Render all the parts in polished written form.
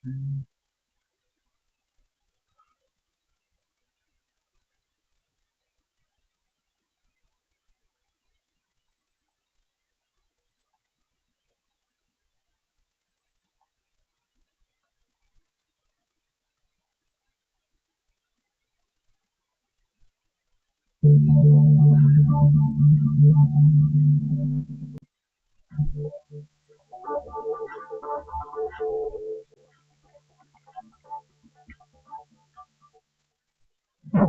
The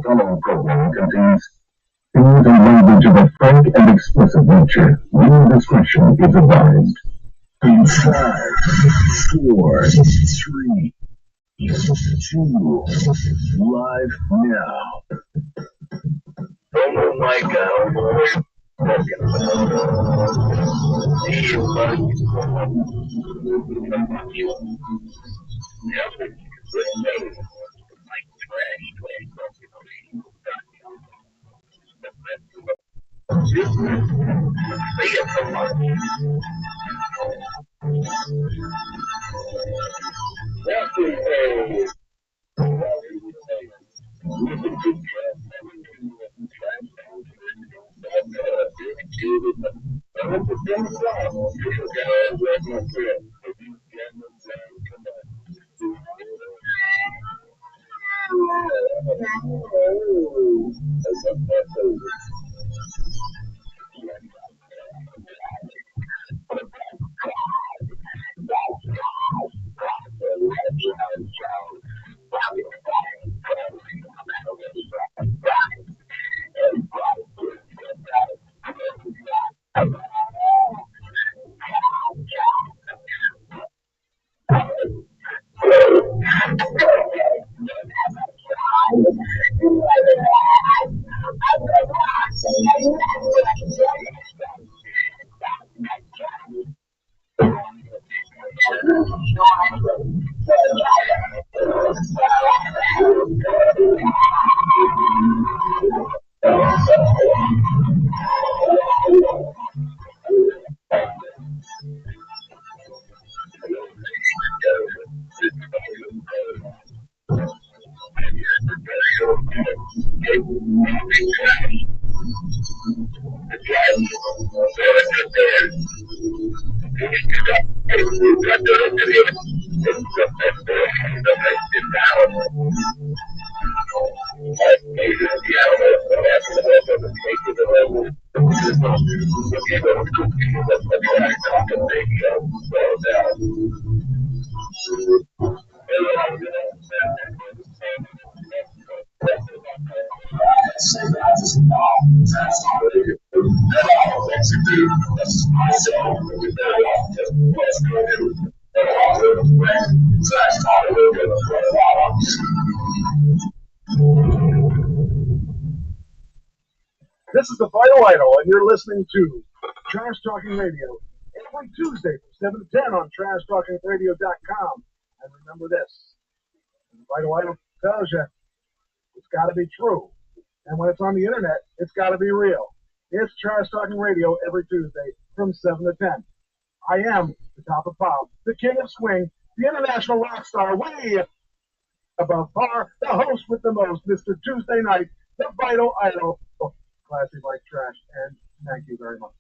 following program contains things and language of a frank and explicit nature. Real discretion is advised. In 5, 4, 3, 2, live now. Oh my God. This is the Vital Idol, and you're listening to Trash Talking Radio every Tuesday from 7 to 10 on TrashTalkingRadio.com. And remember this, the Vital Idol tells you it's got to be true. And when it's on the internet, it's got to be real. It's Trash Talking Radio every Tuesday from 7 to 10. I am the top of pop, the king of swing, the international rock star, way above par, the host with the most, Mr. Tuesday Night, the Vital Idol. Oh, classy like trash, and thank you very much.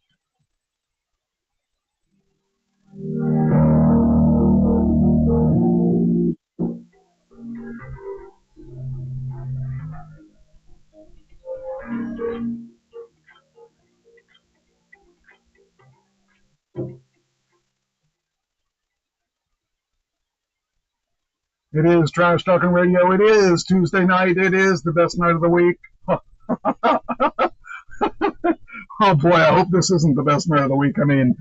It is Trash Talking Radio. It is Tuesday night. It is the best night of the week. Oh boy, I hope this isn't the best night of the week. I mean,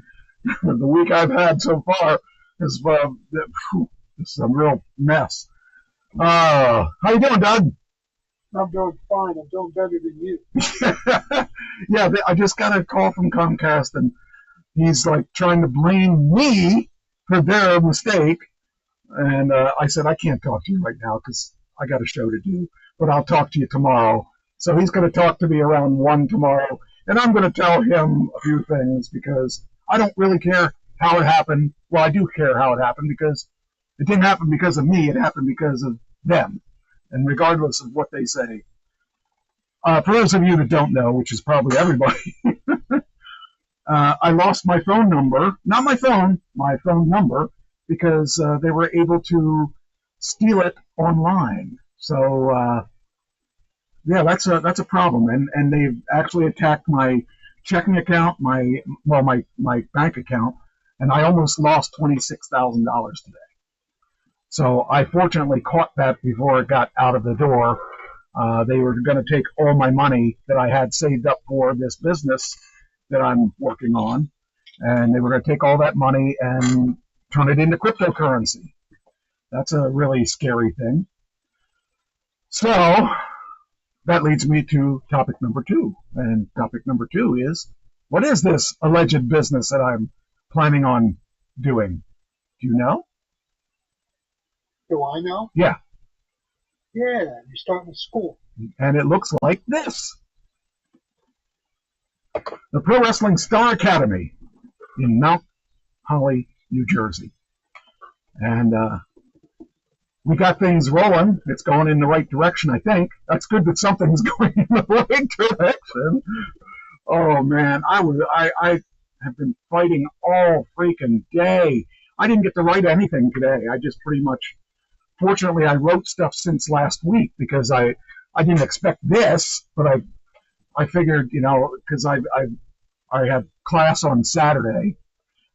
the week I've had so far is it's a real mess. How you doing, Doug? I'm doing fine. I'm doing better than you. Yeah, I just got a call from Comcast, and he's like trying to blame me for their mistake. And I said, I can't talk to you right now because I got a show to do, but I'll talk to you tomorrow. So he's going to talk to me around 1 tomorrow, and I'm going to tell him a few things because I don't really care how it happened. Well, I do care how it happened because It didn't happen because of me. It happened because of them. And regardless of what they say. For those of you that don't know, which is probably everybody, I lost my phone number. Not my phone number, because they were able to steal it online. So, yeah, that's a problem. And they've actually attacked my checking account, my bank account, and I almost lost $26,000 today. So I fortunately caught that before it got out of the door. They were going to take all my money that I had saved up for this business that I'm working on, and they were going to take all that money and turn it into cryptocurrency. That's a really scary thing. So that leads me to topic number 2. And topic number 2 is, what is this alleged business that I'm planning on doing? Do you know? Do I know? Yeah. Yeah, you're starting a school. And it looks like this. The Pro Wrestling Star Academy in Mount Holly, New Jersey. And we got things rolling. It's going in the right direction, I think. That's good that something's going in the right direction. Oh, man. I have been fighting all freaking day. I didn't get to write anything today. I just pretty much, fortunately, I wrote stuff since last week because I didn't expect this, but I figured, because I had class on Saturday,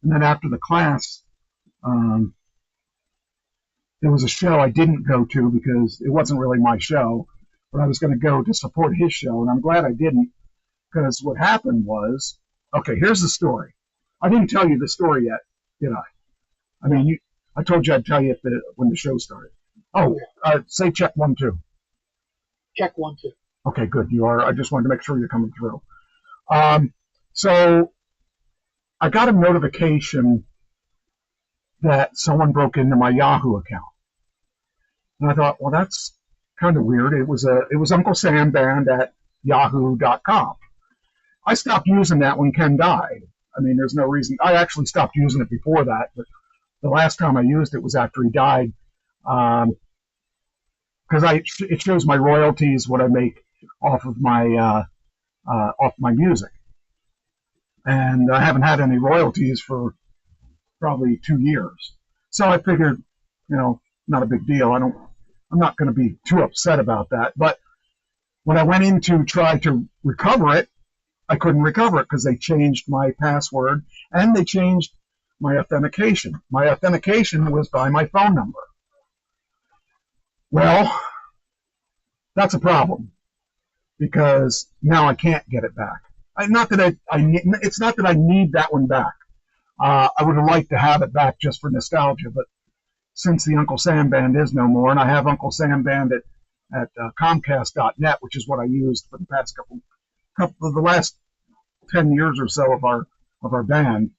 and then after the class, there was a show I didn't go to because it wasn't really my show, but I was going to go to support his show, and I'm glad I didn't, because what happened was, okay, here's the story. I didn't tell you the story yet, did I? I mean, I told you I'd tell you when the show started. Oh, say check 1, 2. Check 1, 2. Okay, good. You are. I just wanted to make sure you're coming through. So I got a notification that someone broke into my Yahoo account, and I thought, well, that's kind of weird. It was Uncle Sam Band at Yahoo.com. I stopped using that when Ken died. I mean, there's no reason. I actually stopped using it before that, but the last time I used it was after he died, because it shows my royalties, what I make off of my music, and I haven't had any royalties for probably 2 years. So I figured, not a big deal. I'm not going to be too upset about that. But when I went in to try to recover it, I couldn't recover it because they changed my password and they changed my authentication. My authentication was by my phone number. Well, that's a problem because now I can't get it back. It's not that I need that one back. I would have liked to have it back just for nostalgia, but since the Uncle Sam Band is no more, and I have Uncle Sam Band at Comcast.net, which is what I used for the past couple of the last 10 years or so of our band,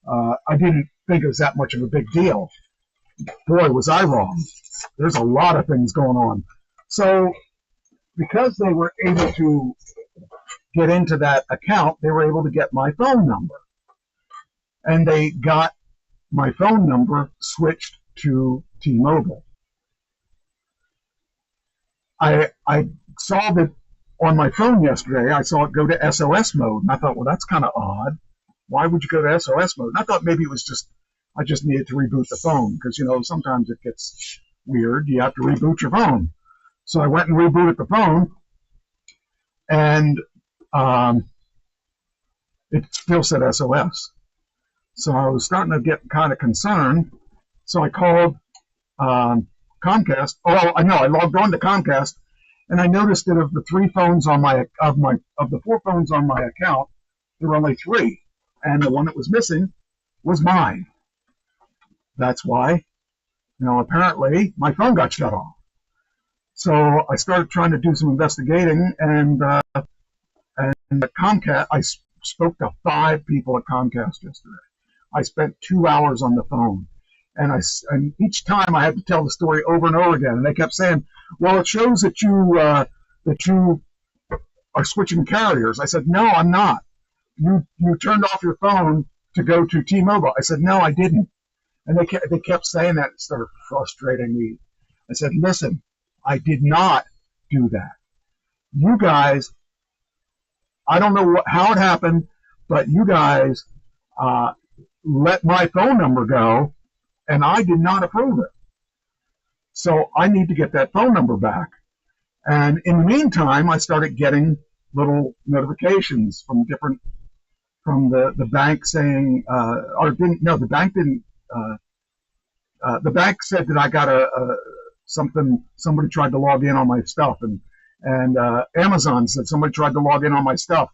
I didn't think it was that much of a big deal. Boy, was I wrong. There's a lot of things going on. So because they were able to get into that account, they were able to get my phone number. And they got my phone number switched to T-Mobile. I saw that on my phone yesterday. I saw it go to SOS mode, and I thought, well, that's kind of odd. Why would you go to SOS mode? And I thought maybe it was I just needed to reboot the phone, because, sometimes it gets weird. You have to reboot your phone. So I went and rebooted the phone, and it still said SOS. So I was starting to get kind of concerned. So I called Comcast. I logged on to Comcast, and I noticed that of the 4 phones on my account, there were only 3, and the one that was missing was mine. That's why, apparently my phone got shut off. So I started trying to do some investigating, and Comcast. I spoke to 5 people at Comcast yesterday. I spent 2 hours on the phone, and each time I had to tell the story over and over again. And they kept saying, "Well, it shows that you are switching carriers." I said, "No, I'm not. You turned off your phone to go to T-Mobile." I said, "No, I didn't. And they kept saying that. It started frustrating me. I said, listen, I did not do that. You guys, I don't know how it happened, but you guys let my phone number go, and I did not approve it. So I need to get that phone number back. And in the meantime, I started getting little notifications from the bank saying, the bank didn't. The bank said that I got somebody tried to log in on my stuff, and Amazon said somebody tried to log in on my stuff,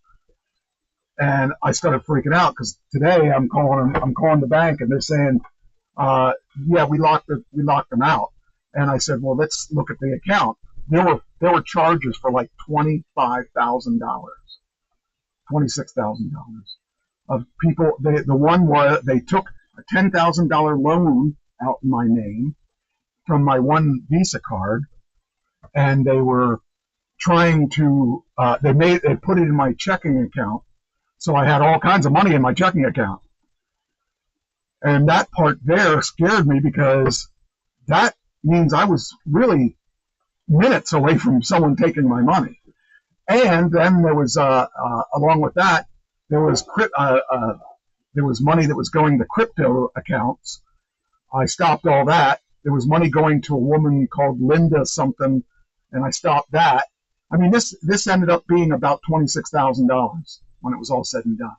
and I started freaking out because today I'm calling the bank and they're saying, yeah, we locked them out, and I said, well, let's look at the account. There were charges for like $25,000, $26,000 of people. The one was they took a $10,000 loan out in my name from my one Visa card, and they were trying to they put it in my checking account, so I had all kinds of money in my checking account. And that part there scared me because that means I was really minutes away from someone taking my money. And then there was along with that, there was money that was going to crypto accounts. I stopped all that. There was money going to a woman called Linda something, and I stopped that. I mean, this ended up being about $26,000 when it was all said and done.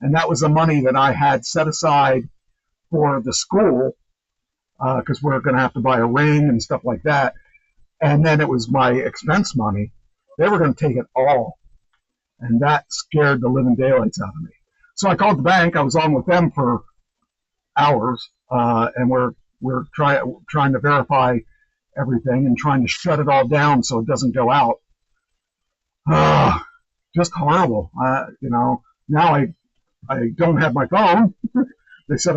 And that was the money that I had set aside for the school, because we're going to have to buy a ring and stuff like that. And then it was my expense money. They were going to take it all. And that scared the living daylights out of me. So I called the bank. I was on with them for hours, and we're trying to verify everything and trying to shut it all down so it doesn't go out. Just horrible. Now I don't have my phone. They said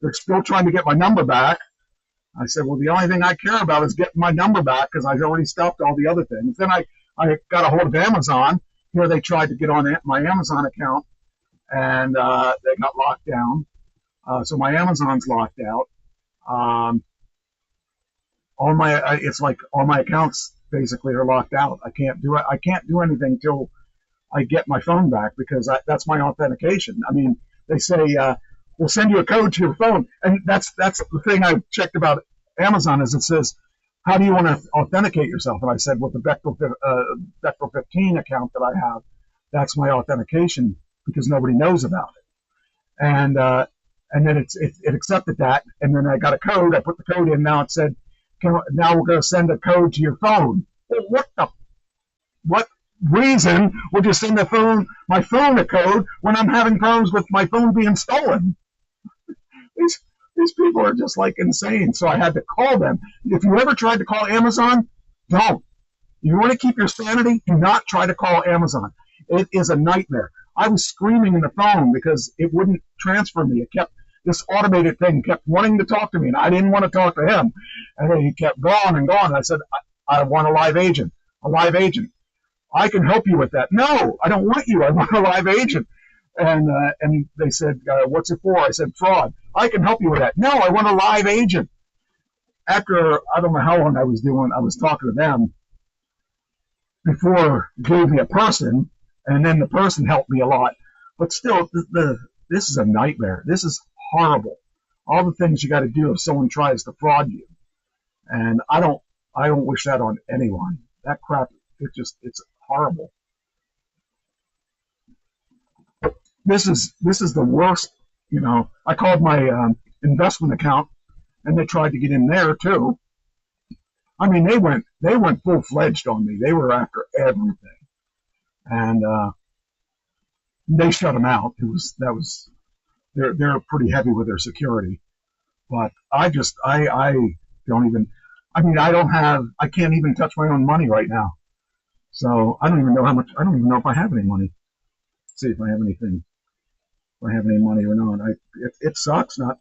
they're still trying to get my number back. I said, well, the only thing I care about is getting my number back because I've already stopped all the other things. Then I got a hold of Amazon. Here they tried to get on my Amazon account, and they got locked down. So my Amazon's locked out. It's like all my accounts basically are locked out. I can't do anything till I get my phone back because that's my authentication. I mean, they say we'll send you a code to your phone, and that's the thing I checked about Amazon is it says, how do you want to authenticate yourself? And I said, with the Bechtel 15 account that I have, that's my authentication because nobody knows about it. And then it accepted that, and then I got a code. I put the code in. Now it said, now we're going to send a code to your phone. Well, what reason would you send my phone a code when I'm having problems with my phone being stolen? These people are just like insane. So I had to call them. If you ever tried to call Amazon, don't. You want to keep your sanity? Do not try to call Amazon. It is a nightmare. I was screaming in the phone because it wouldn't transfer me. This automated thing kept wanting to talk to me, and I didn't want to talk to him. And then he kept going and going. I said, I want a live agent. A live agent. I can help you with that. No, I don't want you. I want a live agent. And they said, what's it for? I said, fraud. I can help you with that. No, I want a live agent. After, I don't know how long I was talking to them before it gave me a person, and then the person helped me a lot. But still, this is a nightmare. This is horrible. All the things you got to do if someone tries to fraud you. And I don't wish that on anyone. That crap, it's horrible. This is the worst. I called my investment account, and they tried to get in there too. I mean, they went full fledged on me. They were after everything, and they shut them out. They're pretty heavy with their security, but I don't even. I mean, I can't even touch my own money right now. So I don't even know how much. I don't even know if I have any money. Let's see if I have anything. If I have any money or not. It sucks not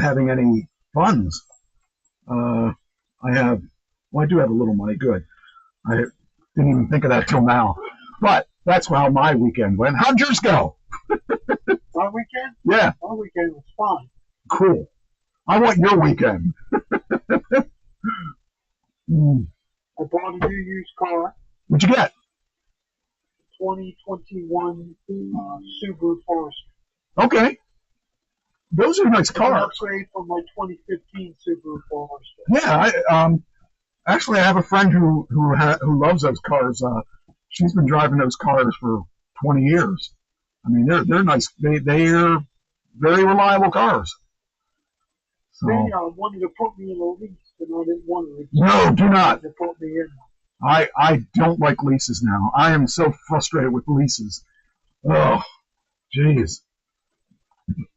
having any funds. I do have a little money. Good. I didn't even think of that till now. But that's how my weekend went. How'd yours go? Our weekend? Yeah. Our weekend was fine. Cool. I want your weekend. I bought a new used car, What'd you get? 2021 Subaru Forester. Okay. Those are nice An cars. upgrade from my 2015 Subaru Forester. Yeah, actually, I have a friend who loves those cars. She's been driving those cars for 20 years. I mean, they're nice. They're very reliable cars. So They wanted to put me in a lease, and I didn't want to. no, do not. They put me in. I don't like leases now. I am so frustrated with leases. Oh, jeez.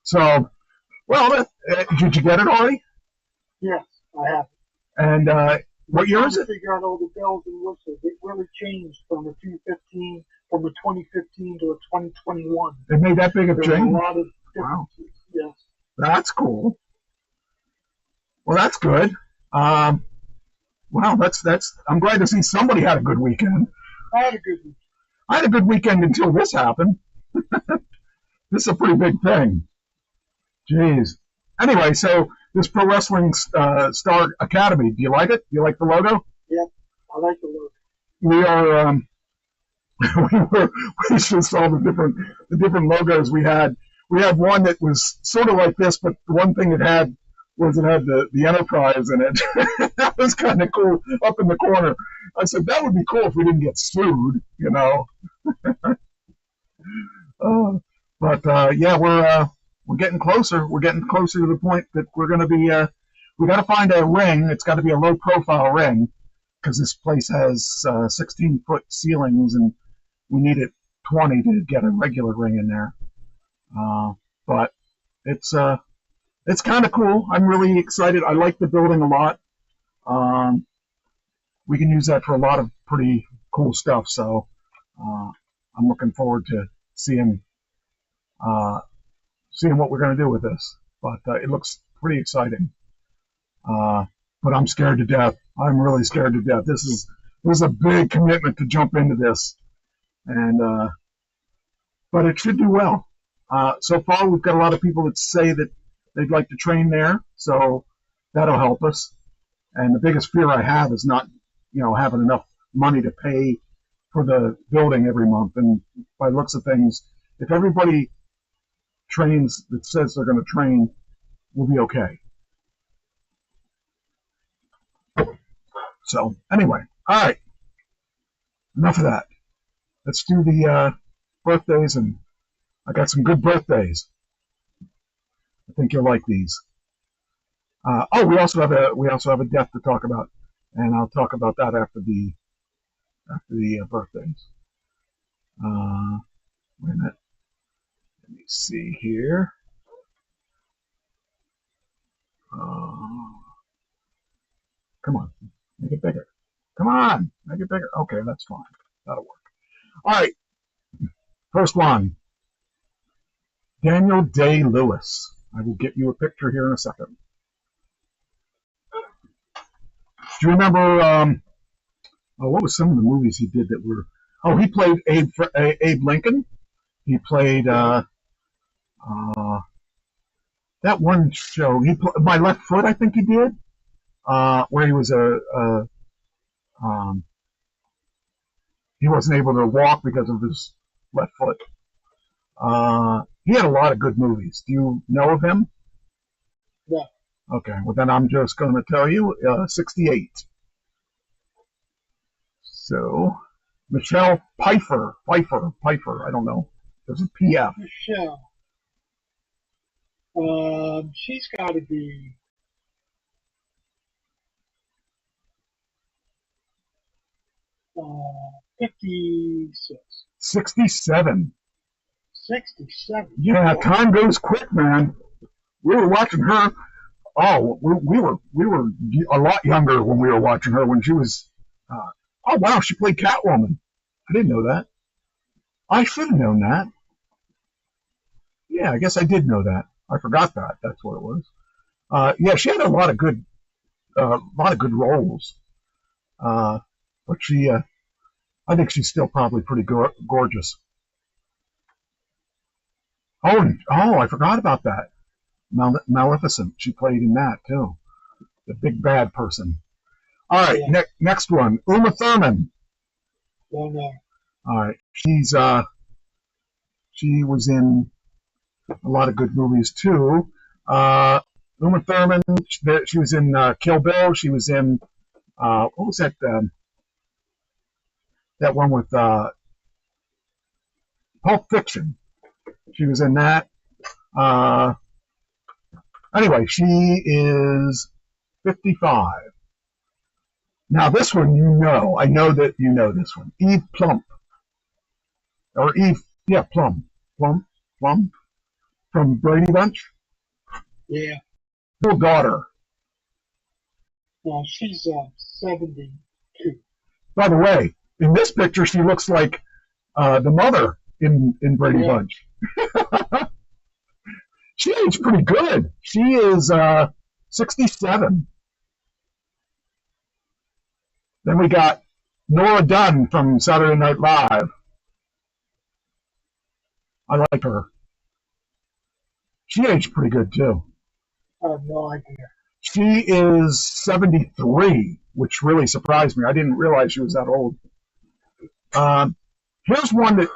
So, well, did you get it already? Yes, I have. And what year is To it? figure out all the bells and whistles. It really changed from a 2015 to a 2021. It made that big of a There were a change? lot of Wow. differences. Yes. That's cool. Well, that's good. Wow, that's. I'm glad to see somebody had a good weekend. I had a good week. I had a good weekend until this happened. This is a pretty big thing. Jeez. Anyway, so this Pro Wrestling Star Academy, do you like it? Do you like the logo? Yep, I like the look. We are. We just saw the different logos we had. We had one that was sort of like this, but the one thing it had was it had the Enterprise in it. That was kind of cool up in the corner. I said that would be cool if we didn't get sued, you know. Yeah, we're getting closer. We're getting closer to the point that we're going to be. We got to find a ring. It's got to be a low profile ring because this place has 16-foot ceilings and we need it 20 to get a regular ring in there. But it's kind of cool. I'm really excited. I like the building a lot. We can use that for a lot of pretty cool stuff. So I'm looking forward to seeing what we're going to do with this. But it looks pretty exciting. But I'm scared to death. I'm really scared to death. This is a big commitment to jump into this, and but it should do well. So far, we've got a lot of people that say that they'd like to train there, so that'll help us. And the biggest fear I have is not, having enough money to pay for the building every month. And by the looks of things, if everybody trains that says they're going to train, we'll be okay. So anyway, all right, enough of that. Let's do the birthdays, and I got some good birthdays. I think you'll like these. We also have a death to talk about, and I'll talk about that after the birthdays. Wait a minute. Let me see here. Come on, make it bigger. Come on, make it bigger. Okay, that's fine. That'll work. All right. First one. Daniel Day-Lewis. I will get you a picture here in a second. Do you remember, what was some of the movies he did that were, he played Abe Lincoln. He played, that one show, My Left Foot, I think he did, where he was he wasn't able to walk because of his left foot. He had a lot of good movies. Do you know of him? Yeah. Okay, well then I'm just going to tell you, 68. So, Michelle Pfeiffer, I don't know. There's a PF. Michelle. She's got to be 56. 67. 67. Yeah, time goes quick, man. We were watching her. Oh, we were a lot younger when we were watching her when she was. Oh wow, she played Catwoman. I didn't know that. I should have known that. Yeah, I guess I did know that. I forgot that. That's what it was. Yeah, she had a lot of good roles. But she, I think she's still probably pretty gorgeous. Oh, I forgot about that. Maleficent. She played in that too. The big bad person. All right, Yeah. next one. Uma Thurman. Don't know. All right, she was in a lot of good movies too. Uma Thurman. She was in Kill Bill. She was in what was that? That one with Pulp Fiction. She was in that. Anyway, she is 55. Now this one I know that you know this one. Eve Plumb. Plum. From Brady Bunch. Yeah. Little daughter. Well, she's 72. By the way, in this picture, she looks like the mother in Brady Yeah. Bunch. She aged pretty good. She is 67. Then we got Nora Dunn from Saturday Night Live. I like her. She aged pretty good too. I have no idea. She is 73, which really surprised me. I didn't realize she was that old. Here's one that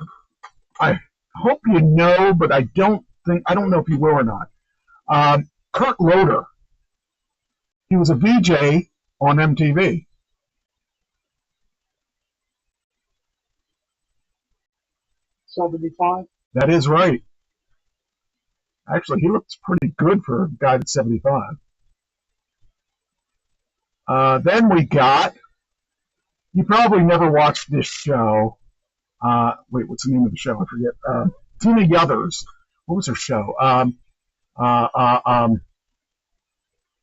I hope you know, but I don't know if you will or not. Kurt Loder. He was a VJ on MTV. $75. That is right. Actually, he looks pretty good for a guy that's 75. Then we got, you probably never watched this show. Wait, what's the name of the show? I forget. Tina Yothers. What was her show?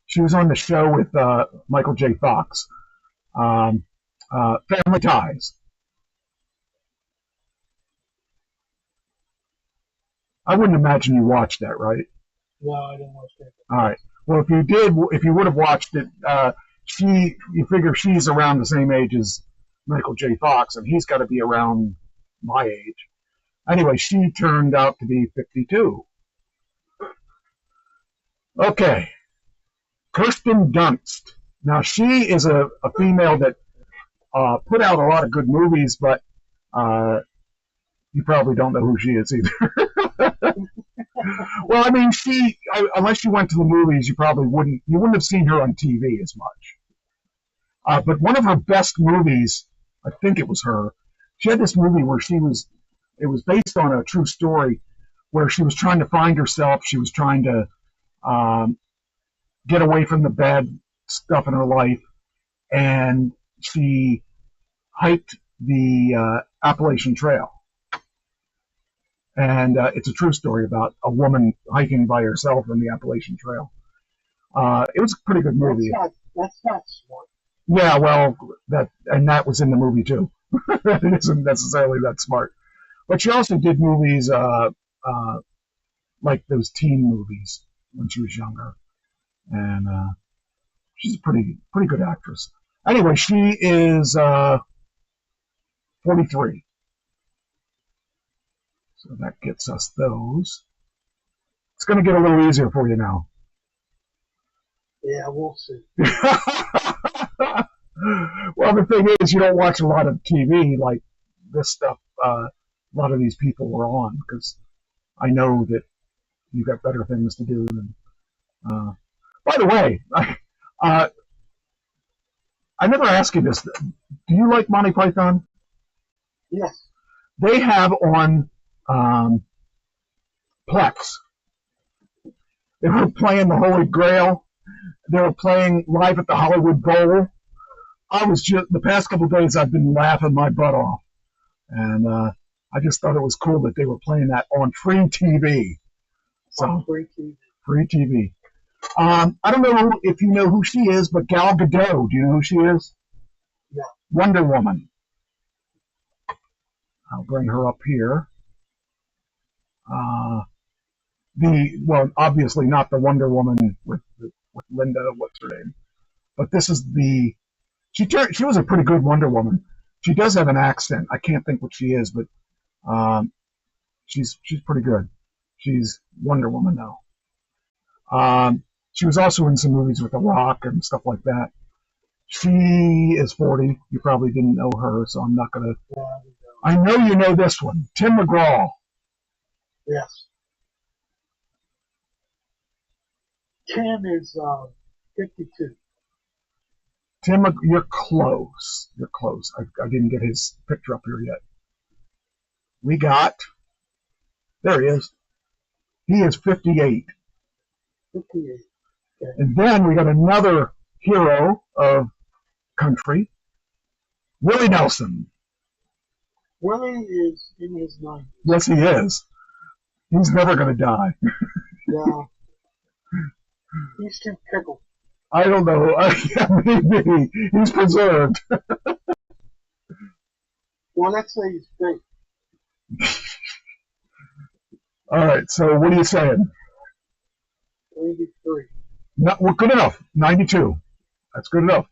She was on the show with Michael J. Fox. Family Ties. I wouldn't imagine you watched that, right? No, I didn't watch that. All right. Well, if you would have watched it, you figure she's around the same age as Michael J. Fox, and he's got to be around my age. Anyway, she turned out to be 52. Okay. Kirsten Dunst. Now, she is a female that put out a lot of good movies, but you probably don't know who she is either. Well, I mean, unless you went to the movies, you wouldn't have seen her on TV as much. But one of her best movies, I think it was her, she had this movie where it was based on a true story where she was trying to find herself. She was trying to get away from the bad stuff in her life, and she hiked the Appalachian Trail. And it's a true story about a woman hiking by herself in the Appalachian Trail. It was a pretty good movie. That's not smart. Yeah, well, that was in the movie too. It isn't necessarily that smart. But she also did movies like those teen movies when she was younger, and she's a pretty good actress. Anyway, she is 43. So that gets us those. It's going to get a little easier for you now. Yeah, we'll see. Well, the thing is, you don't watch a lot of TV like this stuff. A lot of these people were on, because I know that you got better things to do. Than, by the way, I never asked you this. Do you like Monty Python? Yes. They have on Plex. They were playing the Holy Grail. They were playing live at the Hollywood Bowl. The past couple of days I've been laughing my butt off. And I just thought it was cool that they were playing that on free TV. So, Free TV. free TV. I don't know if you know who she is, but Gal Gadot, do you know who she is? Yeah. Wonder Woman. I'll bring her up here. Obviously not the Wonder Woman with Linda, what's her name? But this is she was a pretty good Wonder Woman. She does have an accent. I can't think what she is, but she's pretty good. She's Wonder Woman now. She was also in some movies with The Rock and stuff like that. She is 40. You probably didn't know her, so I'm not going to. I know you know this one. Tim McGraw. Yes. Tim is 52. Tim, you're close. You're close. I didn't get his picture up here yet. We got. There he is. He is 58. 58. Okay. And then we got another hero of country, Willie Nelson. Willie is in his 90s. Yes, he is. He's never going to die. Yeah. He's too pickled. I don't know. Yeah, maybe. He's preserved. Well, let's say he's fake. All right, so what are you saying? 93. Well, good enough. 92. That's good enough.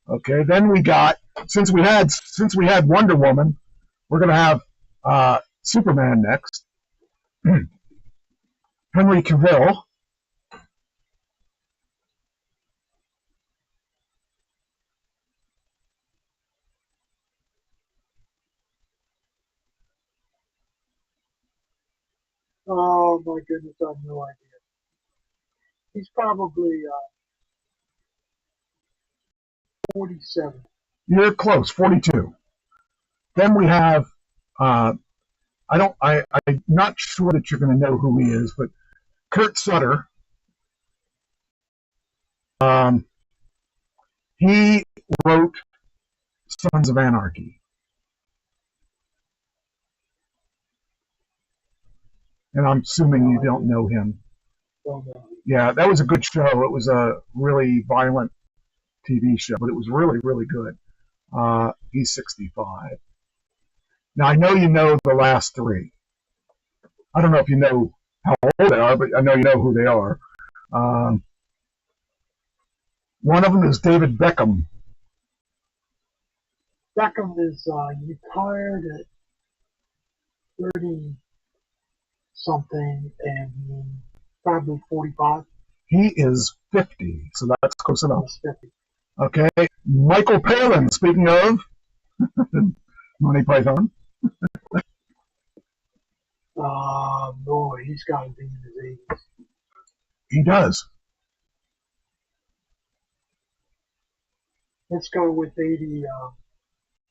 Okay, then we got, since we had Wonder Woman, we're going to have Superman next. Henry Cavill. Oh my goodness, I have no idea. He's probably 47. You're close, 42. Then we have, I'm not sure that you're going to know who he is, but Kurt Sutter. He wrote Sons of Anarchy. And I'm assuming you don't know him. Don't know. Yeah, that was a good show. It was a really violent TV show, but it was really, really good. He's 65. Now, I know you know the last three. I don't know if you know how old they are, but I know you know who they are. One of them is David Beckham. Beckham is retired at 30-something and probably 45. He is 50, so that's close enough. He's 50. Okay, Michael Palin, speaking of Monty Python. Boy, he's got to be in his 80s. He does. Let's go with 80.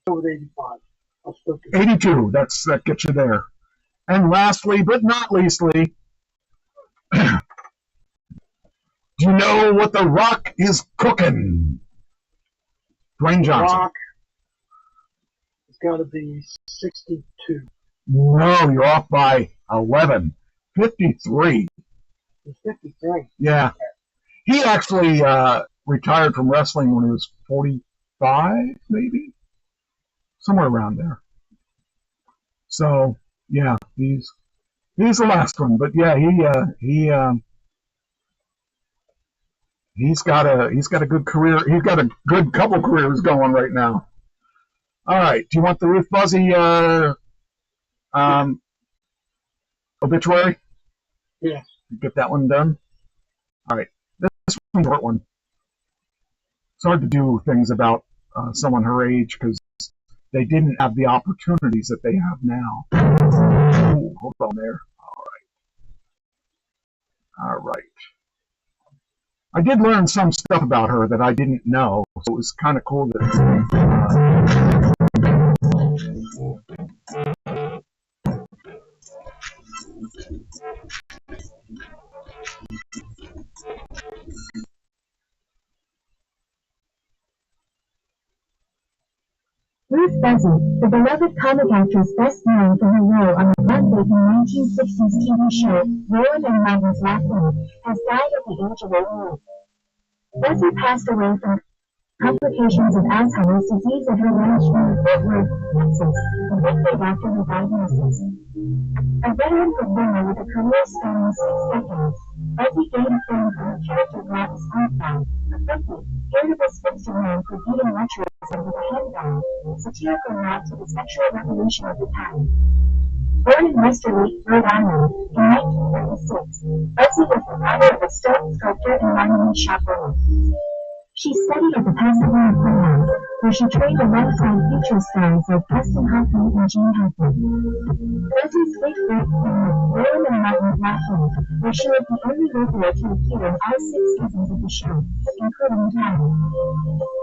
Go with 85. I'll stick to 82, that gets you there. And lastly, but not leastly, do you know what The Rock is cooking? Dwayne Johnson. Rock has got to be 62. No, you're off by 11. 53. He's 53. Yeah. He actually retired from wrestling when he was 45, maybe? Somewhere around there. So, yeah, he's the last one. But yeah, he's got a good career. He's got a good couple careers going right now. All right. Do you want the Ruth Buzzy obituary? Yes. Get that one done. All right. This one's a short one. It's hard to do things about someone her age because they didn't have the opportunities that they have now. Ooh, hold on there. All right. I did learn some stuff about her that I didn't know, so it was kind of cool that. Ruth Buzzy, the beloved comic actress best known for her role on the groundbreaking 1960s TV show Roland and Martin's Laugh-In, has died at the age of 88. Buzzy passed away from complications of Alzheimer's disease at her ranch near Fort Worth, Texas, a decade after her diagnosis. A veteran performer with a career spanning 6 decades, Buzzy gained fame from her character Gladys Armstrong, a quirky, irritable spinster man for beating lecturers with a handgun, satirical nod to the sexual revolution of the time. Born in Westerly, Rhode Island, in 1936, Bessie was the daughter of a stone sculptor and monument shop owner. She studied at the Pasadena Playhouse, where she trained alongside future stars like Dustin Hoffman and Gene Hackman. Bessie's late work with William and Martin Laughlin, where she was the only regular to appear in all 6 seasons of the show, including Tyler.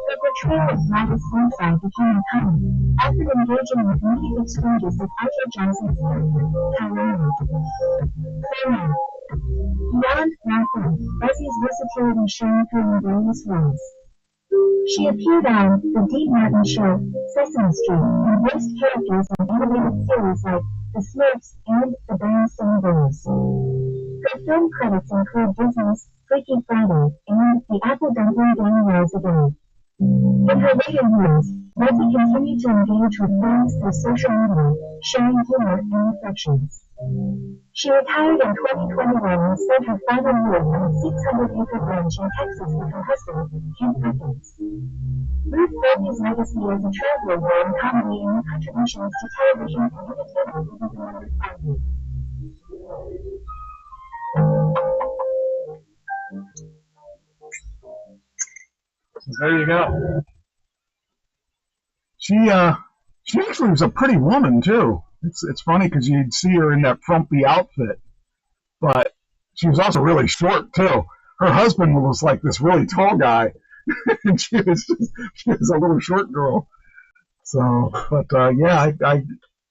Her portrayal of Gladys Burnside became iconic, often engaging with media exchanges with Arthur Johnson's character, Tyrone. Claymore. Beyond Laughlin, Bessie's versatility shone through in various roles. She appeared on The Dean Martin Show, Sesame Street, and voiced characters on animated series like The Smurfs and The Berenstain Bears. Her film credits include Disney's Freaky Friday and The Apple Dumpling Gang Rolls Again. In her later years, Bessie continued to engage with fans through social media, sharing humor and reflections. She retired in 2021 and spent her final years on a 600-acre ranch in Texas with her husband, Ken Perkins. Ruth Belleville's legacy as a traveler role in comedy and her contributions to television and entertainment will be remembered fondly. There you go. She actually was a pretty woman too. It's funny because you'd see her in that frumpy outfit, but she was also really short too. Her husband was like this really tall guy, and she was a little short girl. So, but yeah, I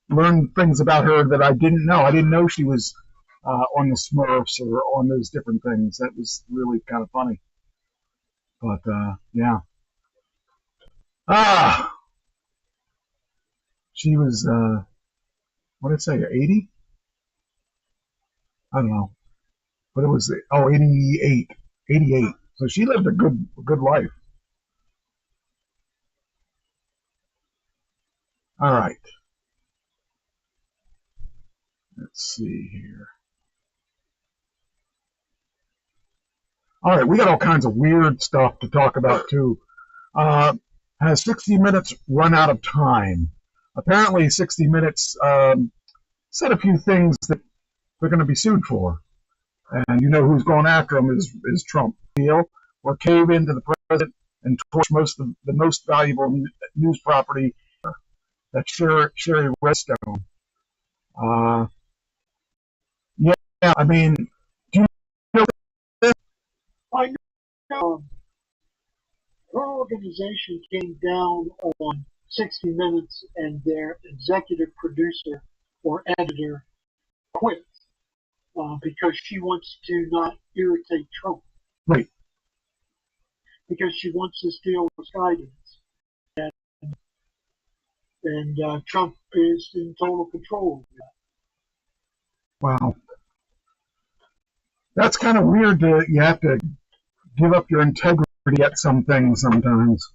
learned things about her that I didn't know. I didn't know she was on the Smurfs or on those different things. That was really kind of funny. But yeah. She was what did it say, 80? I don't know. But it was 88. So she lived a good life. All right. Let's see here. All right, we got all kinds of weird stuff to talk about too. Has 60 Minutes run out of time? Apparently 60 Minutes said a few things that they're going to be sued for. And you know who's going after them is Trump. Deal or cave into the president and torch the most valuable news property, that's Sherry Redstone. Yeah, I mean, do you know this? I know. Her organization came down on 60 Minutes and their executive producer or editor quit because she wants to not irritate Trump. Right. Because she wants this deal with Skydance. And Trump is in total control of that. Wow. That's kind of weird that you have to give up your integrity at some things sometimes.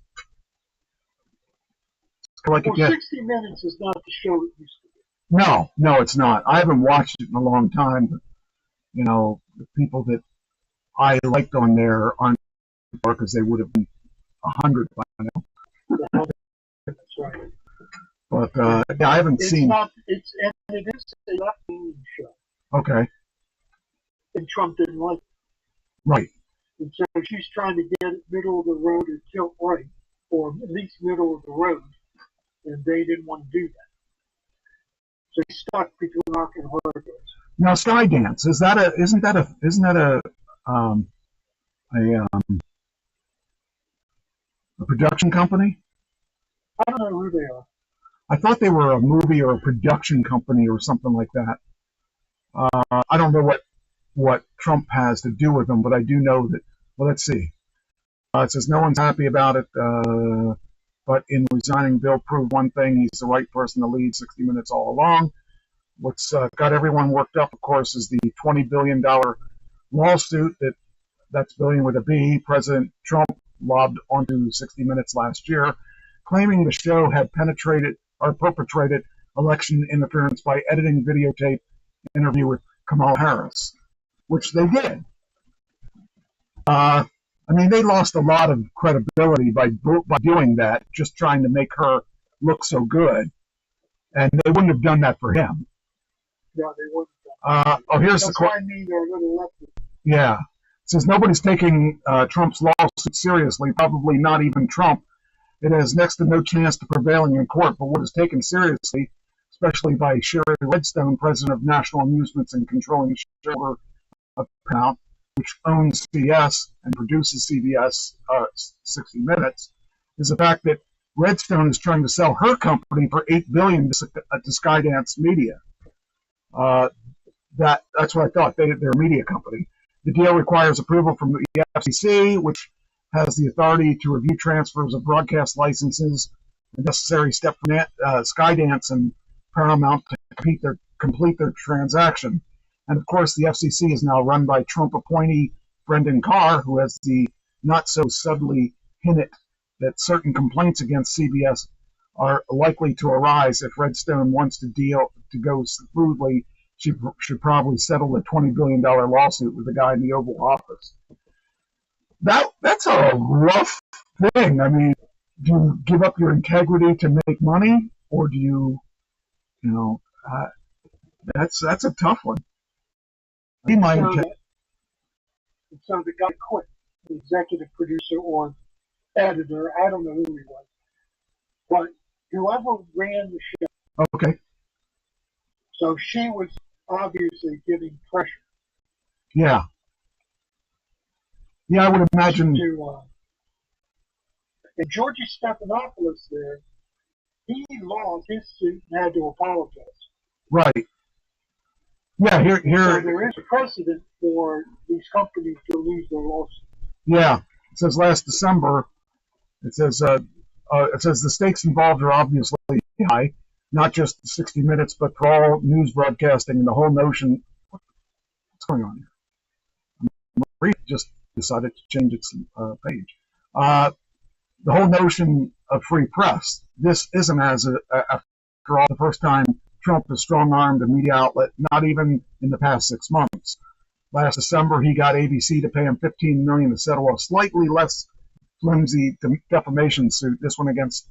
Like Well, 60 Minutes is not the show it used to be. No, it's not. I haven't watched it in a long time, but, you know, the people that I liked on there aren't because they would have been 100 by now. That's right. But yeah, I haven't seen. It is a left-leaning show. Okay. And Trump didn't like it. Right. And so she's trying to get it middle of the road or tilt right, or at least middle of the road, and they didn't want to do that. So he's stuck between rock and hard place. Now, Skydance isn't that a production company? I don't know who they are. I thought they were a movie or a production company or something like that. I don't know what Trump has to do with them, but I do know that. Well, let's see. It says no one's happy about it, but in resigning, Bill proved one thing: he's the right person to lead 60 Minutes all along. What's got everyone worked up, of course, is the $20 billion lawsuit that's billion with a B. President Trump lobbed onto 60 Minutes last year, claiming the show had perpetrated election interference by editing videotape interview with Kamala Harris, which they did. I mean, they lost a lot of credibility by doing that, just trying to make her look so good, and they wouldn't have done that for him. No, they wouldn't. Oh, here's the That's why I mean they're a little lefty. Yeah. It says nobody's taking Trump's lawsuit seriously, probably not even Trump. It has next to no chance of prevailing in court, but what is taken seriously, especially by Sherry Redstone, president of National Amusements and controlling shareholder of Paramount, which owns CBS and produces CBS 60 Minutes, is the fact that Redstone is trying to sell her company for $8 billion to Skydance Media. That's what I thought. They're a media company. The deal requires approval from the FCC, which has the authority to review transfers of broadcast licenses, a necessary step for Skydance and Paramount to complete their transaction. And of course, the FCC is now run by Trump appointee Brendan Carr, who has the not so subtly hinted that certain complaints against CBS are likely to arise if Redstone wants the deal to go smoothly. She should probably settle the $20 billion lawsuit with the guy in the Oval Office. That's a rough thing. I mean, do you give up your integrity to make money, or do you, that's a tough one. So the guy quit, the executive producer or editor, I don't know who he was, but whoever ran the show. Okay. So she was obviously giving pressure. Yeah. Yeah, I would imagine. And Georgie Stephanopoulos there, he lost his suit and had to apologize. Right. Yeah, here. So there is a precedent for these companies to lose their lawsuit. Yeah, it says last December. It says the stakes involved are obviously high, not just 60 Minutes, but for all news broadcasting and the whole notion. What's going on here? Marie just decided to change its page. The whole notion of free press. This isn't after all the first time Trump has strong-armed a media outlet, not even in the past 6 months. Last December, he got ABC to pay him $15 million to settle a slightly less flimsy defamation suit, this one against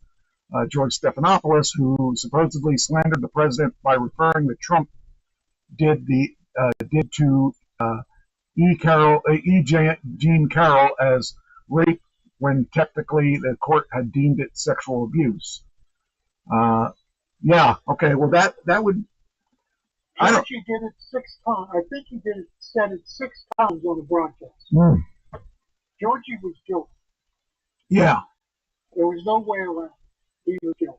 George Stephanopoulos, who supposedly slandered the president by referring that Trump did to Jean Carroll as rape when technically the court had deemed it sexual abuse. Yeah, okay, well that would. Georgie did it 6 times. I think he said it 6 times on the broadcast. Georgie was guilty. Yeah. There was no way around. He was guilty.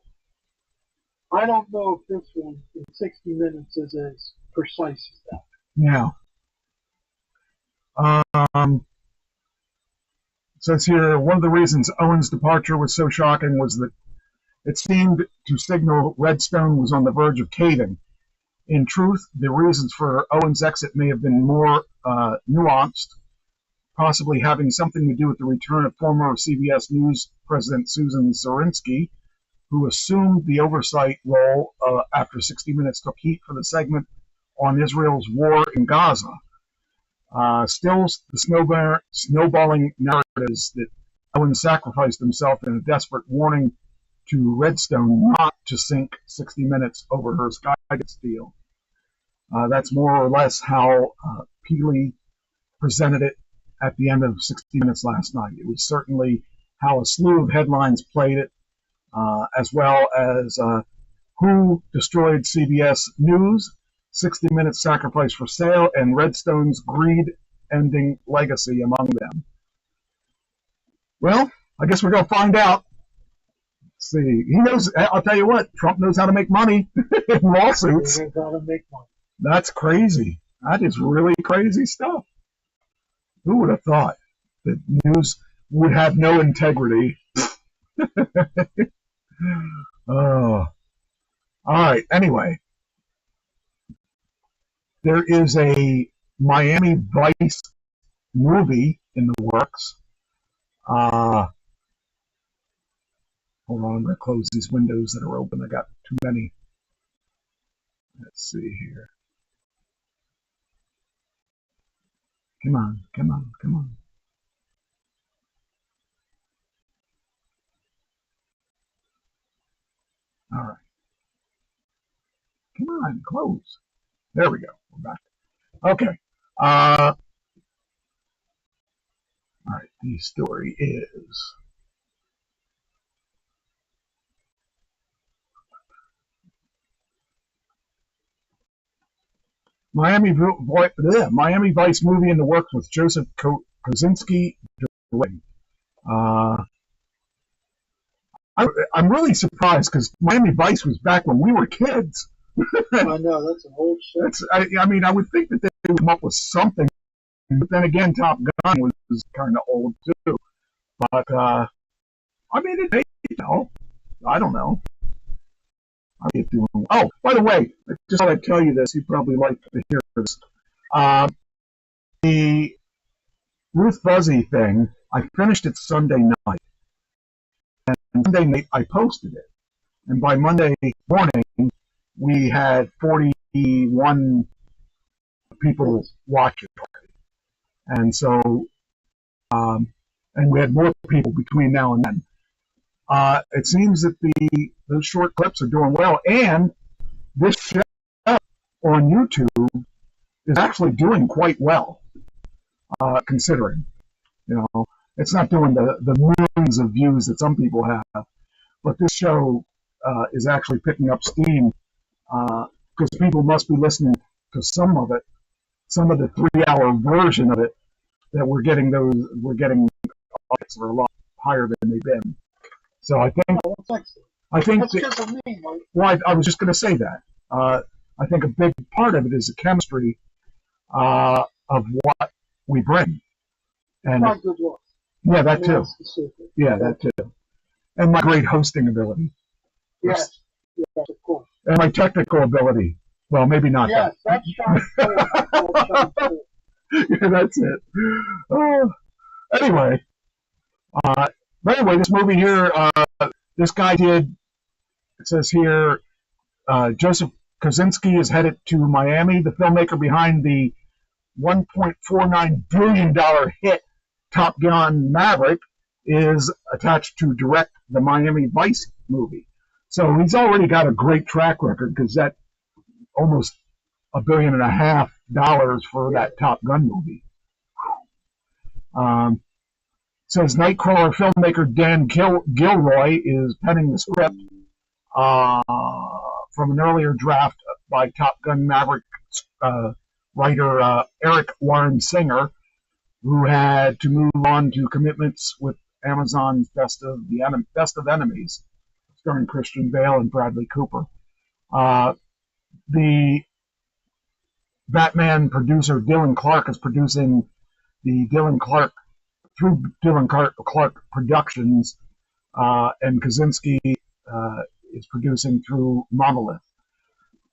I don't know if this one in 60 Minutes is as precise as that. Yeah. It says here, one of the reasons Owen's departure was so shocking was that it seemed to signal Redstone was on the verge of caving. In truth, the reasons for Owen's exit may have been more nuanced, possibly having something to do with the return of former CBS News president Susan Zirinsky, who assumed the oversight role after 60 Minutes took heat for the segment on Israel's war in Gaza. Still, the snowballing narratives that Owen sacrificed himself in a desperate warning to Redstone not to sink 60 Minutes over her Skydance deal. That's more or less how Peely presented it at the end of 60 Minutes last night. It was certainly how a slew of headlines played it, as well as who destroyed CBS News, 60 Minutes sacrifice for sale, and Redstone's greed-ending legacy among them. Well, I guess we're going to find out. Let's see, he knows. I'll tell you what, Trump knows how to make money in lawsuits. He knows how to make money. That's crazy. That is really crazy stuff. Who would have thought that news would have no integrity? Oh. All right. Anyway, there is a Miami Vice movie in the works. Hold on, I'm going to close these windows that are open. I got too many. Let's see here. Come on, come on, come on. All right. Come on, close. There we go. We're back. Okay. All right. The story is Miami Vice movie in the works with Joseph Kosinski. Uh, I'm really surprised because Miami Vice was back when we were kids. I know, that's an old shit. I mean, I would think that they would come up with something, but then again, Top Gun was kind of old too. But I mean, I don't know. Oh, by the way, I just thought I'd tell you this. You'd probably like to hear this. The Ruth Buzzy thing, I finished it Sunday night. And Sunday night, I posted it. And by Monday morning, we had 41 people watch it already. And so, and we had more people between now and then. It seems that those short clips are doing well. And this show on YouTube is actually doing quite well, considering. It's not doing the millions of views that some people have, but this show is actually picking up steam because people must be listening to some of it, some of the 3-hour version of it that we're getting odds that are a lot higher than they've been. So I think That's because of me, Mike. Well, I was just going to say that. I think a big part of it is the chemistry of what we bring. And Not good luck. yeah, that too. Yeah, that too. And my great hosting ability. Yes, of course. And my technical ability. Well, maybe not Yes, that. Yeah, that's it. Anyway, this movie here, this guy did. It says here, Joseph Kosinski is headed to Miami. The filmmaker behind the $1.49 billion hit Top Gun Maverick is attached to direct the Miami Vice movie. So he's already got a great track record because that almost $1.5 billion for that Top Gun movie. Says Nightcrawler filmmaker Dan Gilroy is penning the script from an earlier draft by Top Gun Maverick writer Eric Warren Singer, who had to move on to commitments with Amazon's Best of Enemies, starring Christian Bale and Bradley Cooper. The Batman producer Dylan Clark is producing the Dylan Clark Productions, and Kosinski is producing through Monolith.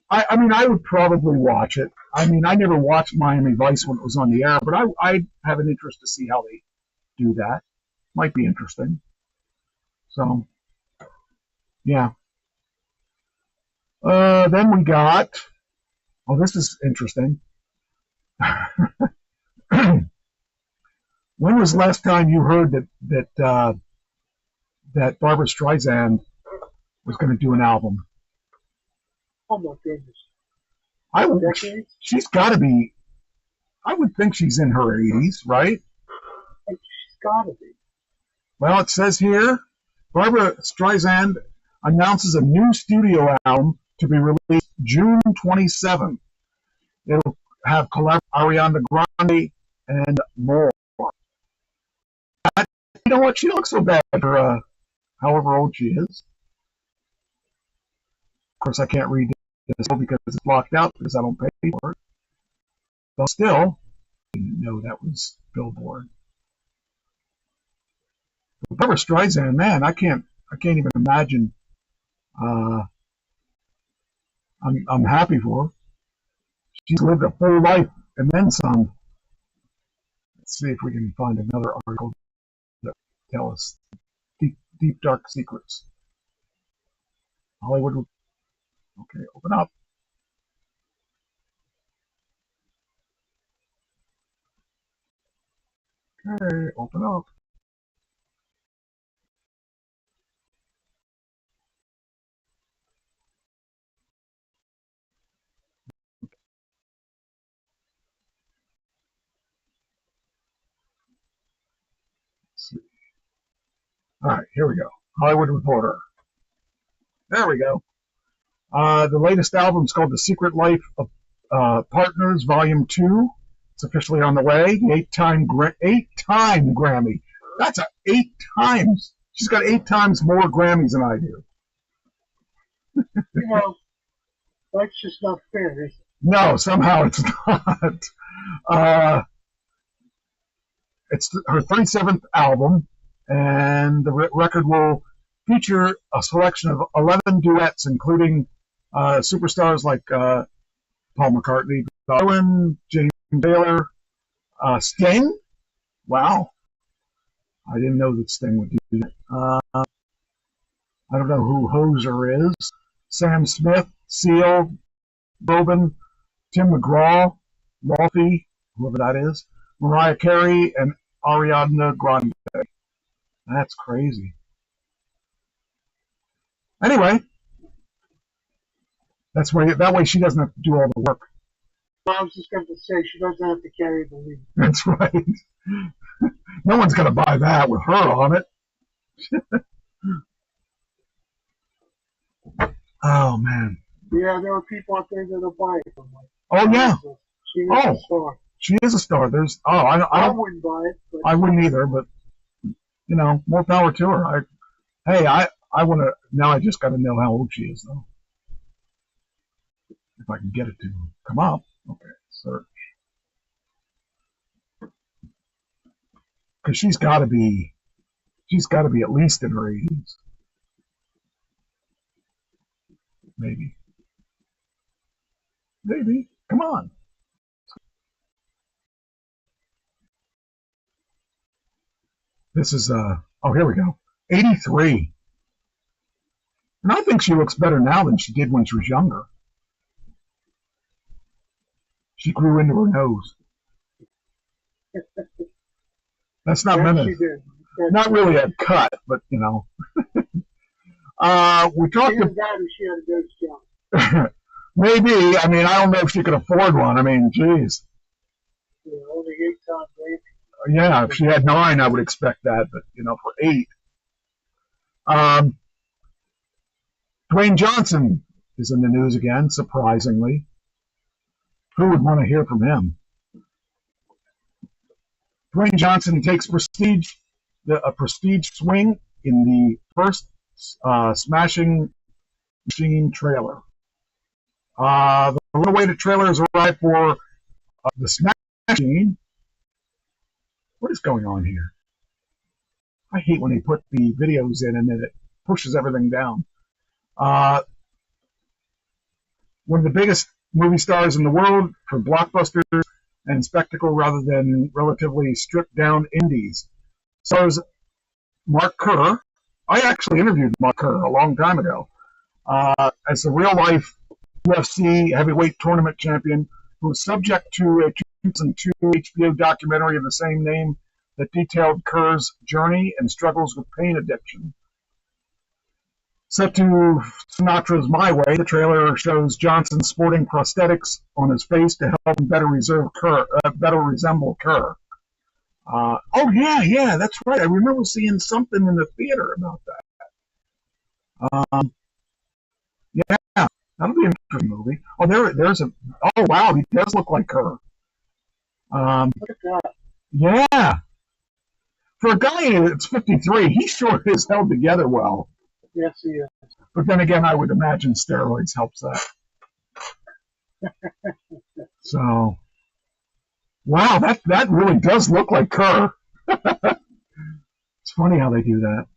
I mean, I would probably watch it. I mean, I never watched Miami Vice when it was on the air, but I have an interest to see how they do that. Might be interesting. So, yeah. Then we got. Oh, this is interesting. When was the last time you heard that Barbra Streisand was going to do an album? Oh my goodness. She's got to be. I would think she's in her 80s, right? She's got to be. Well, it says here, Barbra Streisand announces a new studio album to be released June 27th. It'll have Ariana Grande and more. You know what? She looks so bad for however old she is. Of course, I can't read this because it's blocked out because I don't pay for it. But still, I didn't know that was Billboard. But Barbra Streisand, man, I can't even imagine. I'm happy for her. She's lived a full life and then some. Let's see if we can find another article that tell us deep dark secrets. Hollywood. Okay, open up. Okay, open up. All right, here we go. Hollywood Reporter. There we go. The latest album is called The Secret Life of Partners, Volume 2. It's officially on the way. The eight-time Grammy. That's 8 times. She's got 8 times more Grammys than I do. You know, that's just not fair, is it? No, somehow it's not. It's her 37th album, and the record will feature a selection of 11 duets, including superstars like Paul McCartney, Darwin, James Taylor, Sting. Wow. I didn't know that Sting would do that. I don't know who Hoser is. Sam Smith, Seal, Bobin, Tim McGraw, Rolfie, whoever that is, Mariah Carey, and Ariana Grande. That's crazy. Anyway, that way she doesn't have to do all the work. I was just going to say, she doesn't have to carry the lead. That's right. No one's going to buy that with her on it. Oh, man. Yeah, there are people out there that'll buy it. Oh, yeah. She is a star. She is a star. I wouldn't buy it. But I wouldn't either, but, you know, more power to her. I want to, now I just got to know how old she is, though. If I can get it to come up. Okay, search. Because she's got to be at least in her 80s. Maybe. Come on. This is, oh, here we go. 83. And I think she looks better now than she did when she was younger. She grew into her nose. That's not not really a cut, but, you know. We talked she had a nose job. Maybe. I mean, I don't know if she could afford one. I mean, geez. Yeah, only 8 times maybe. Yeah, if she had 9, I would expect that. But, you know, for 8. Dwayne Johnson is in the news again, surprisingly. Who would want to hear from him? Dwayne Johnson takes a prestige swing in the first Smashing Machine trailer. The little way the trailers arrived for the Smashing Machine. What is going on here? I hate when they put the videos in and then it pushes everything down. One of the biggest movie stars in the world for blockbusters and spectacle rather than relatively stripped down indies. Stars Mark Kerr. I actually interviewed Mark Kerr a long time ago as a real-life UFC heavyweight tournament champion who was subject to a 2002 HBO documentary of the same name that detailed Kerr's journey and struggles with pain addiction. Set to Sinatra's My Way, the trailer shows Johnson sporting prosthetics on his face to help him better resemble Kerr. Oh, yeah, that's right. I remember seeing something in the theater about that. Yeah, that'll be an interesting movie. Oh, oh, wow, he does look like Kerr. Look at that. Yeah. For a guy that's 53, he sure is held together well. Yes, he is. But then again, I would imagine steroids helps that. So, wow, that really does look like Kerr. It's funny how they do that.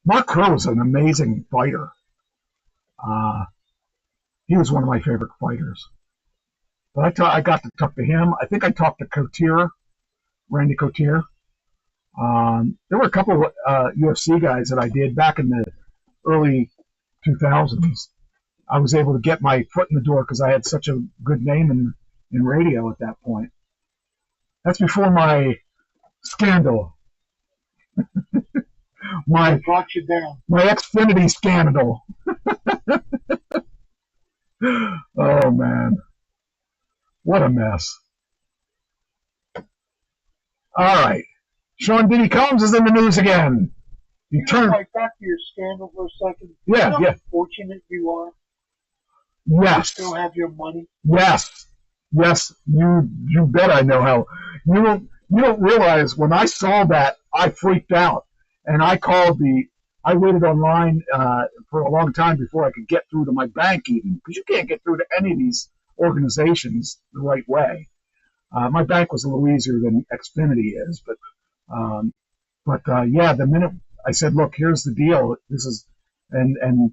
Mark Kerr was an amazing fighter. He was one of my favorite fighters. But I got to talk to him. I think I talked to Couture, Randy Couture. There were a couple of UFC guys that I did back in the early 2000s. I was able to get my foot in the door because I had such a good name in radio at that point. That's before my scandal. I brought you down. My Xfinity scandal. Oh, man. What a mess. All right. Sean Diddy Combs is in the news again. You turn. Like back to your scandal for a second. Yeah, You know yeah. how fortunate you are. Yes. You still have your money. Yes. Yes. You bet I know how. You don't realize when I saw that, I freaked out, and I called I waited online for a long time before I could get through to my bank, even because you can't get through to any of these organizations the right way. My bank was a little easier than Xfinity is, but yeah, the minute I said, "Look, here's the deal. This is," and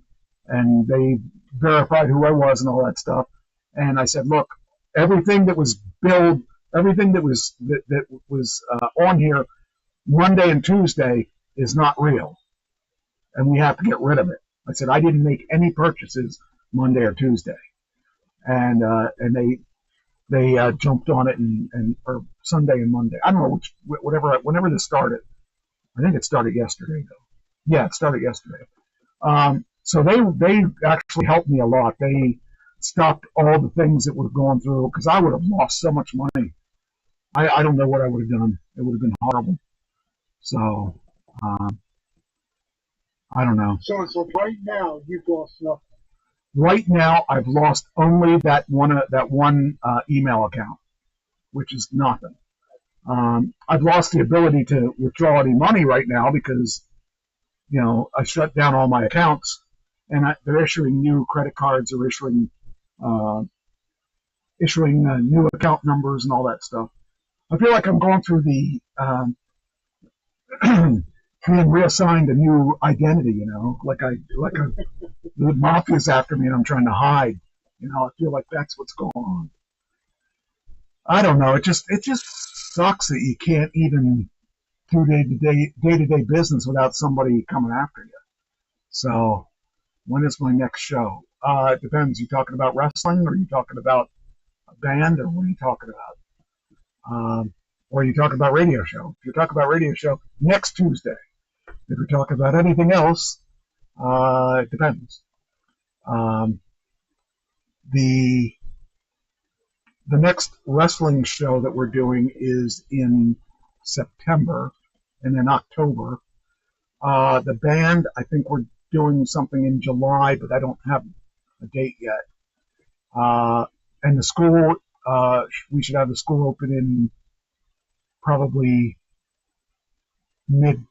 they verified who I was and all that stuff, and I said, "Look, everything that was billed, everything that was on here Monday and Tuesday is not real, and we have to get rid of it." I said, "I didn't make any purchases Monday or Tuesday," and they jumped on it or Sunday and Monday. I don't know whenever this started. I think it started yesterday though. Yeah, it started yesterday. So they actually helped me a lot. They stopped all the things that were going through because I would have lost so much money. I don't know what I would have done. It would have been horrible. So I don't know. So it's like right now you've lost nothing. Right now, I've lost only that one email account, which is nothing. I've lost the ability to withdraw any money right now because, I shut down all my accounts, and they're issuing new credit cards, or issuing new account numbers and all that stuff. I feel like I'm going through the being reassigned a new identity, the mafia's after me and I'm trying to hide. I feel like that's what's going on. I don't know. It just sucks that you can't even do day-to-day business without somebody coming after you. So when is my next show? It depends. You talking about wrestling, or are you talking about a band, or what are you talking about? Or are you talking about radio show? If you're talking about radio show, next Tuesday. If you're talking about anything else, it depends. The next wrestling show that we're doing is in September, and in October. The band, I think we're doing something in July, but I don't have a date yet. And the school, we should have the school open in probably mid.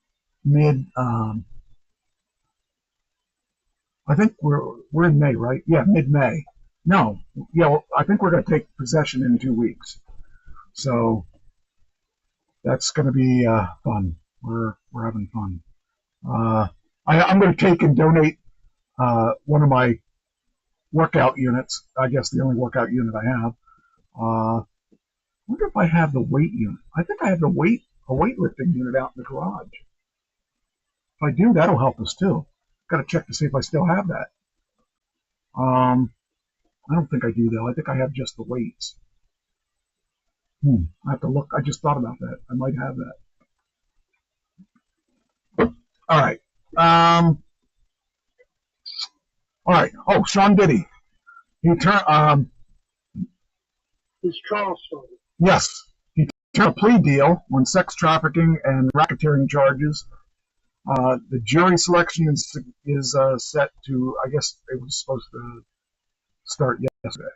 I think we're in May, right? Yeah, mid-May. No, yeah, I think we're going to take possession in 2 weeks. So that's going to be fun. We're having fun. I'm going to take and donate one of my workout units. I guess the only workout unit I have. I wonder if I have the weight unit. I think I have a weightlifting unit out in the garage. If I do, that'll help us too. Got to check to see if I still have that. I don't think I do though. I think I have just the weights. I have to look. I just thought about that. I might have that. All right. All right. Oh, Sean Diddy. He turned. His trial started. Yes, he turned a plea deal on sex trafficking and racketeering charges. The jury selection is set to. I guess it was supposed to start yesterday.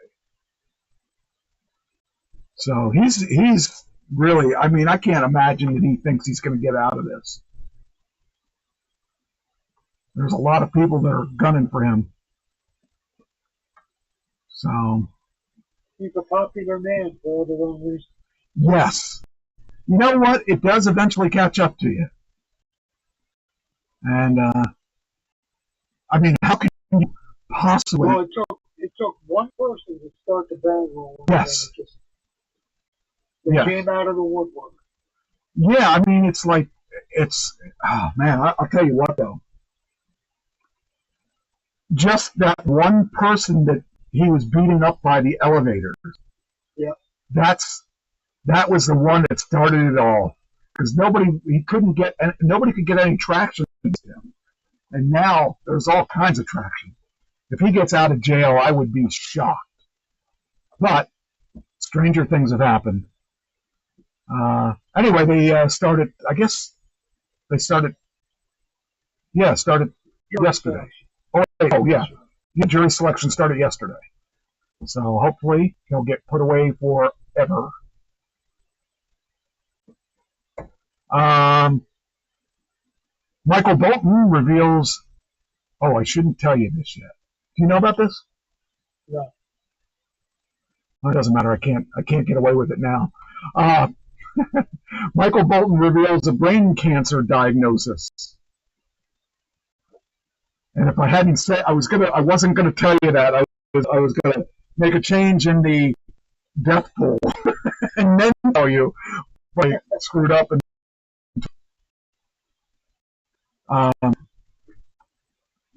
So he's really. I mean, I can't imagine that he thinks he's going to get out of this. There's a lot of people that are gunning for him. So he's a popular man for all the wrong reasons. Yes. You know what? It does eventually catch up to you. And I mean, how can you possibly? Well, it took one person to start the ball rolling. Yes. They came out of the woodwork. Yeah, I mean, oh man, I'll tell you what though. Just that one person that he was beating up by the elevators. Yeah. That was the one that started it all. Because nobody could get any traction against him. And now there's all kinds of traction. If he gets out of jail, I would be shocked. But stranger things have happened. Anyway, they started Yeah, started yesterday. Oh, wait, oh yeah. Yeah, jury selection started yesterday. So hopefully he'll get put away forever. Michael Bolton reveals. Oh, I shouldn't tell you this yet. Do you know about this? No. Well, it doesn't matter. I can't get away with it now. Michael Bolton reveals a brain cancer diagnosis. And if I hadn't said, I wasn't gonna tell you that. I was gonna make a change in the death pool and then tell you if I screwed up. And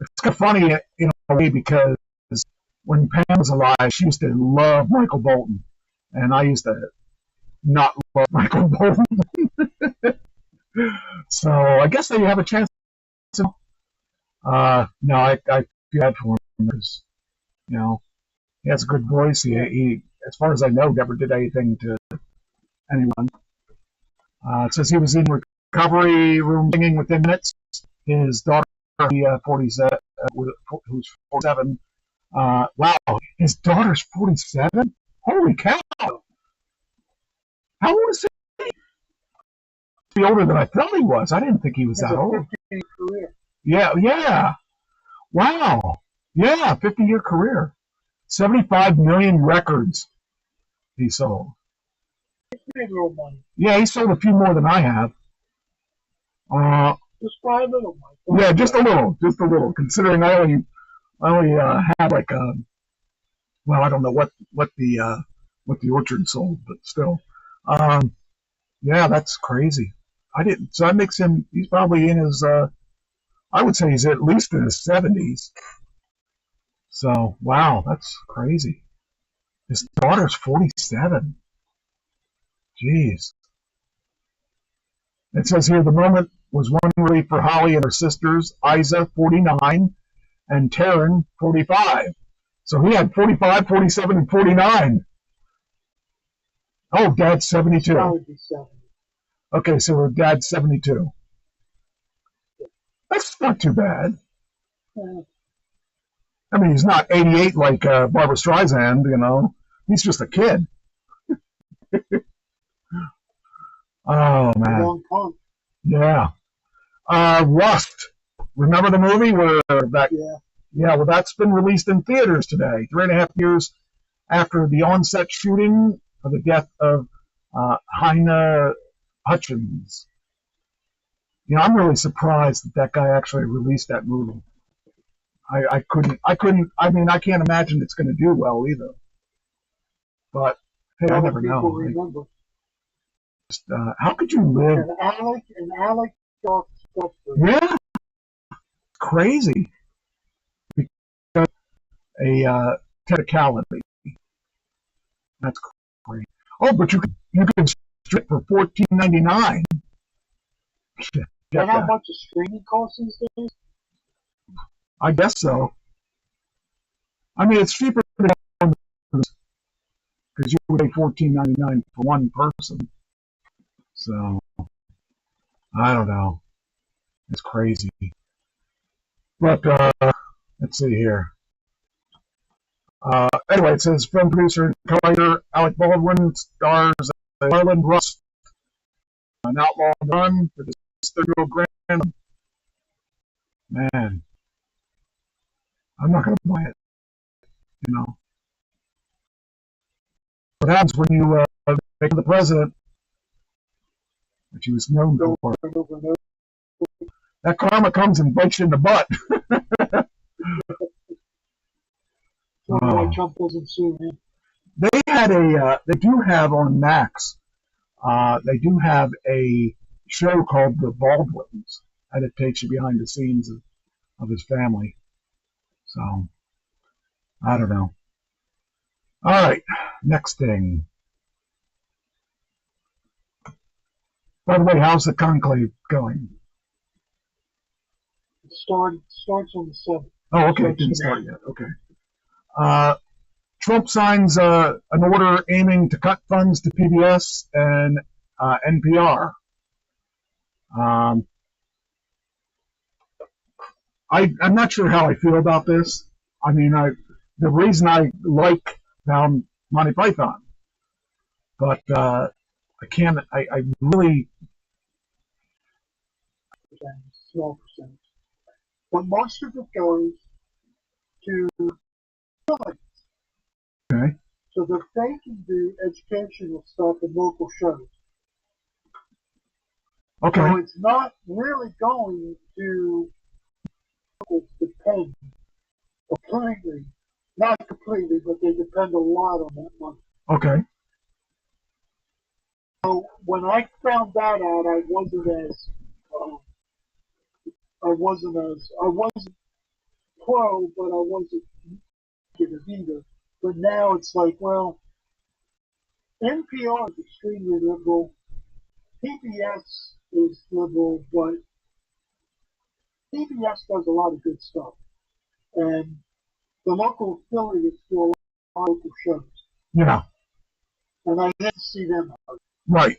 it's kind of funny in a way because when Pam was alive, she used to love Michael Bolton, and I used to not love Michael Bolton. So I guess they have a chance. No, I feel bad for him because, you know, he has a good voice. He, as far as I know, never did anything to anyone. It says he was in recovery room singing within minutes. His daughter, 47, who's 47. Wow, his daughter's 47? Holy cow! How old is he? He's older than I thought he was. I didn't think he was that old. 50-year career. Yeah. Wow. Yeah, 50-year career. 75 million records he sold. He's made a little money. Yeah, he sold a few more than I have. Just buy a little, Mike. Yeah, just a little. Considering I only had like well, I don't know what the orchard sold, but still, yeah, that's crazy. I didn't. So that makes him. He's probably in his. I would say he's at least in his 70s. So wow, that's crazy. His daughter's 47. Jeez. It says here the moment was one relief for Holly and her sisters, Isa, 49, and Taryn, 45. So he had 45, 47, and 49. Oh, Dad's 72. That would be 70. Okay, so her Dad's 72. That's not too bad. Yeah. I mean, he's not 88 like Barbra Streisand, you know. He's just a kid. Oh, man. Long punk. Yeah. Rust. Remember the movie where that? Yeah, well, that's been released in theaters today, 3.5 years after the on-set shooting of the death of Halyna Hutchins. You know, I'm really surprised that guy actually released that movie. I mean, I can't imagine it's going to do well either. But, hey, I never know. Remember. Just, how could you live? And Alec got stuff for Yeah. Crazy. Because a technicality. That's crazy. Oh, but you can strip for $14.99. You know how much a streaming costs these days? I guess so. I mean, it's cheaper than because you would pay $14.99 for one person. So I don't know. It's crazy. But let's see here. Anyway, it says film producer and co-writer Alec Baldwin stars Marlon Rust, an outlaw on the run for this 30-year-old grand. Man, I'm not going to buy it. You know. What happens when you make the president, which he was known for? That karma comes and bites you in the butt. Trump doesn't sue him. They do have on Max, they do have a show called The Baldwins, and it takes you behind the scenes of his family. So, I don't know. All right, next thing. By the way, how's the conclave going? It starts on the 7th. Oh, okay, it didn't start yet. Okay. Trump signs an order aiming to cut funds to PBS and NPR. I'm not sure how I feel about this. I mean, the reason I like Monty Python, but I can't. I really. Small percentage. But most of it goes to village. Okay. So that they can do educational stuff in local shows. Okay. So it's not really going to depend completely, not completely, but they depend a lot on that money. Okay. So when I found that out, I wasn't pro, but I wasn't negative either. But now it's like, well, NPR is extremely liberal. PBS is liberal, but PBS does a lot of good stuff. And the local affiliates do a lot of local shows. Yeah. And I get to see them. Right.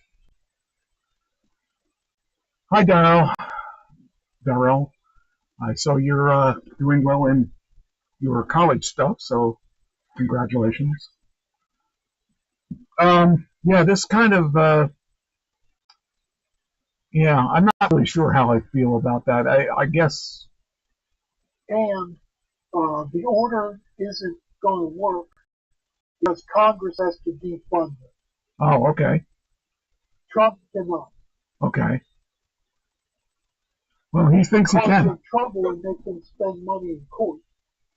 Hi, Darrell. I saw you're doing well in your college stuff, so congratulations. Yeah, this kind of, yeah, I'm not really sure how I feel about that. I guess. And the order isn't going to work because Congress has to defund it. Oh, okay. Trump cannot. Okay. Well, he thinks he Cause can. them trouble and make them spend money in court,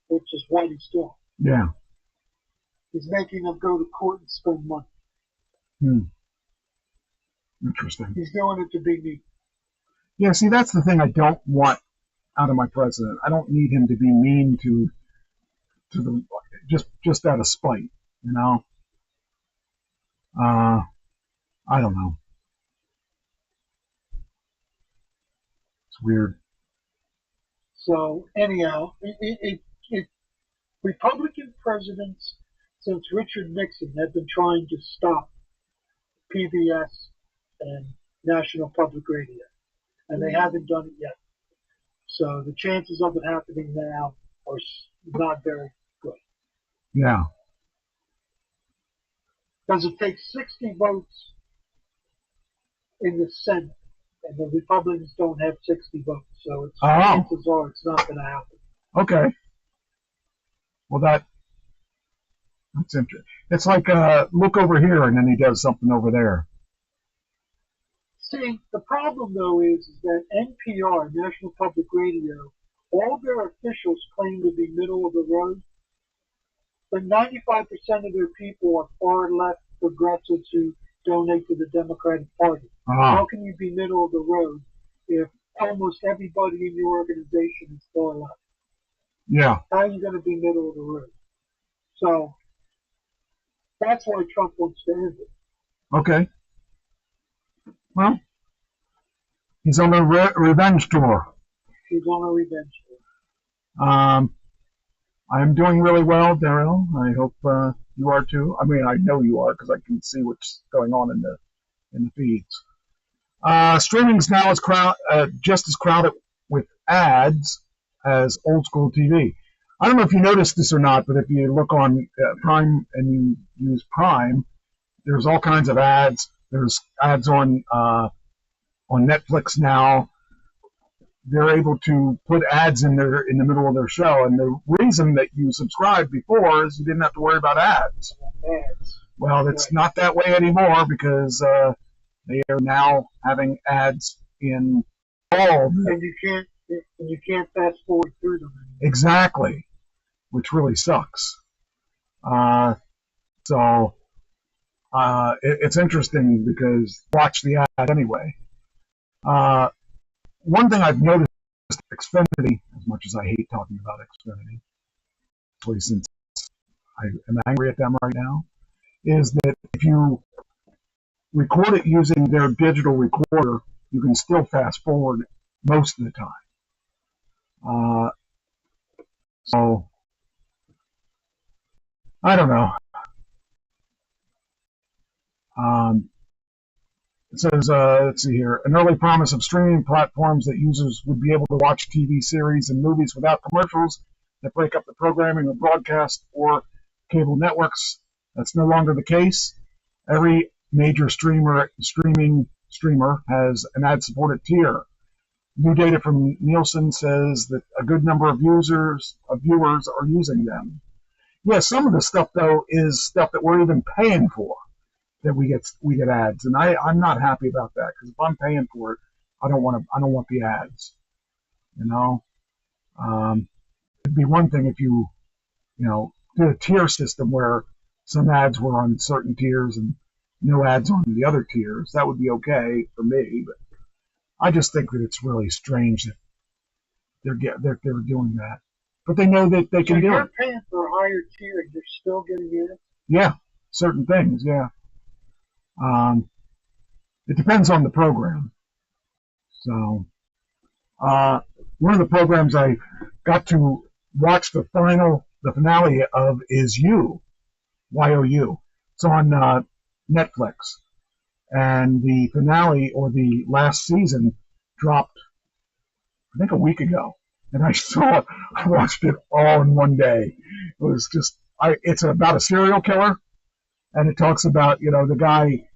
which is what he's doing. Yeah. He's making them go to court and spend money. Interesting. He's doing it to be mean. Yeah, see, that's the thing I don't want out of my president. I don't need him to be mean to the just out of spite, you know. I don't know. It's weird. So anyhow, Republican presidents since Richard Nixon have been trying to stop PBS and National Public Radio, and they haven't done it yet. So the chances of it happening now are not very good. Yeah. Because it takes 60 votes in the Senate, and the Republicans don't have 60 votes, so chances are it's not going to happen. Okay. Well, that's interesting. It's like look over here, and then he does something over there. See, the problem though is that NPR, National Public Radio, all their officials claim to be middle of the road, but 95% of their people are far left progressives who donate to the Democratic Party. How can you be middle of the road if almost everybody in your organization is far left? Yeah. How are you going to be middle of the road? So that's why Trump wants to end it. Okay. Well, he's on a revenge tour. He's on a revenge tour. I'm doing really well, Darrell. I hope you are too. I mean, I know you are because I can see what's going on in the feeds. Streaming's now just as crowded with ads as old school TV. I don't know if you noticed this or not, but if you look on Prime and you use Prime, there's all kinds of ads. There's ads on Netflix now. They're able to put ads in the middle of their show, and the reason that you subscribed before is you didn't have to worry about ads. Well, it's not that way anymore because they are now having ads in all. And you can't fast forward through them anymore. Exactly, which really sucks. It's interesting because watch the ad anyway. One thing I've noticed with Xfinity, as much as I hate talking about Xfinity, especially since I am angry at them right now, is that if you record it using their digital recorder, you can still fast forward most of the time. So, I don't know. It says, let's see here, an early promise of streaming platforms that users would be able to watch TV series and movies without commercials that break up the programming of broadcast or cable networks. That's no longer the case. Every major streamer has an ad-supported tier. New data from Nielsen says that a good number of viewers are using them. Yeah, some of the stuff though is stuff that we're even paying for, that we get ads, and I'm not happy about that, because if I'm paying for it, I don't want the ads. You know, it'd be one thing if you did a tier system where some ads were on certain tiers and no ads on the other tiers. That would be okay for me, but I just think that it's really strange that they're doing that. But they know that they can do it. You're paying for a higher tier and you're still getting ads? Yeah, certain things, yeah. It depends on the program. So, one of the programs I got to watch the finale of is YOU. It's on Netflix. And the finale, or the last season, dropped, I think, a week ago. And I watched it all in one day. It was just, it's about a serial killer. And it talks about, the guy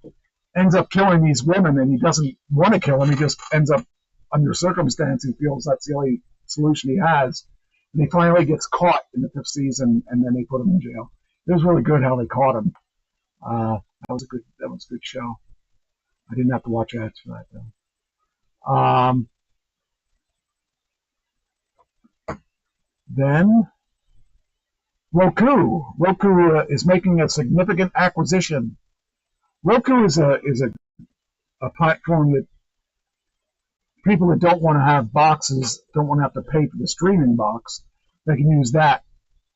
ends up killing these women, and he doesn't want to kill them. He just ends up, under circumstance, he feels that's the only solution he has. And he finally gets caught in the 5th season, and then they put him in jail. It was really good how they caught him. That was a good show. I didn't have to watch ads for that, though. Then Roku. Roku is making a significant acquisition. Roku is a platform that people that don't want to have boxes, don't want to have to pay for the streaming box, they can use that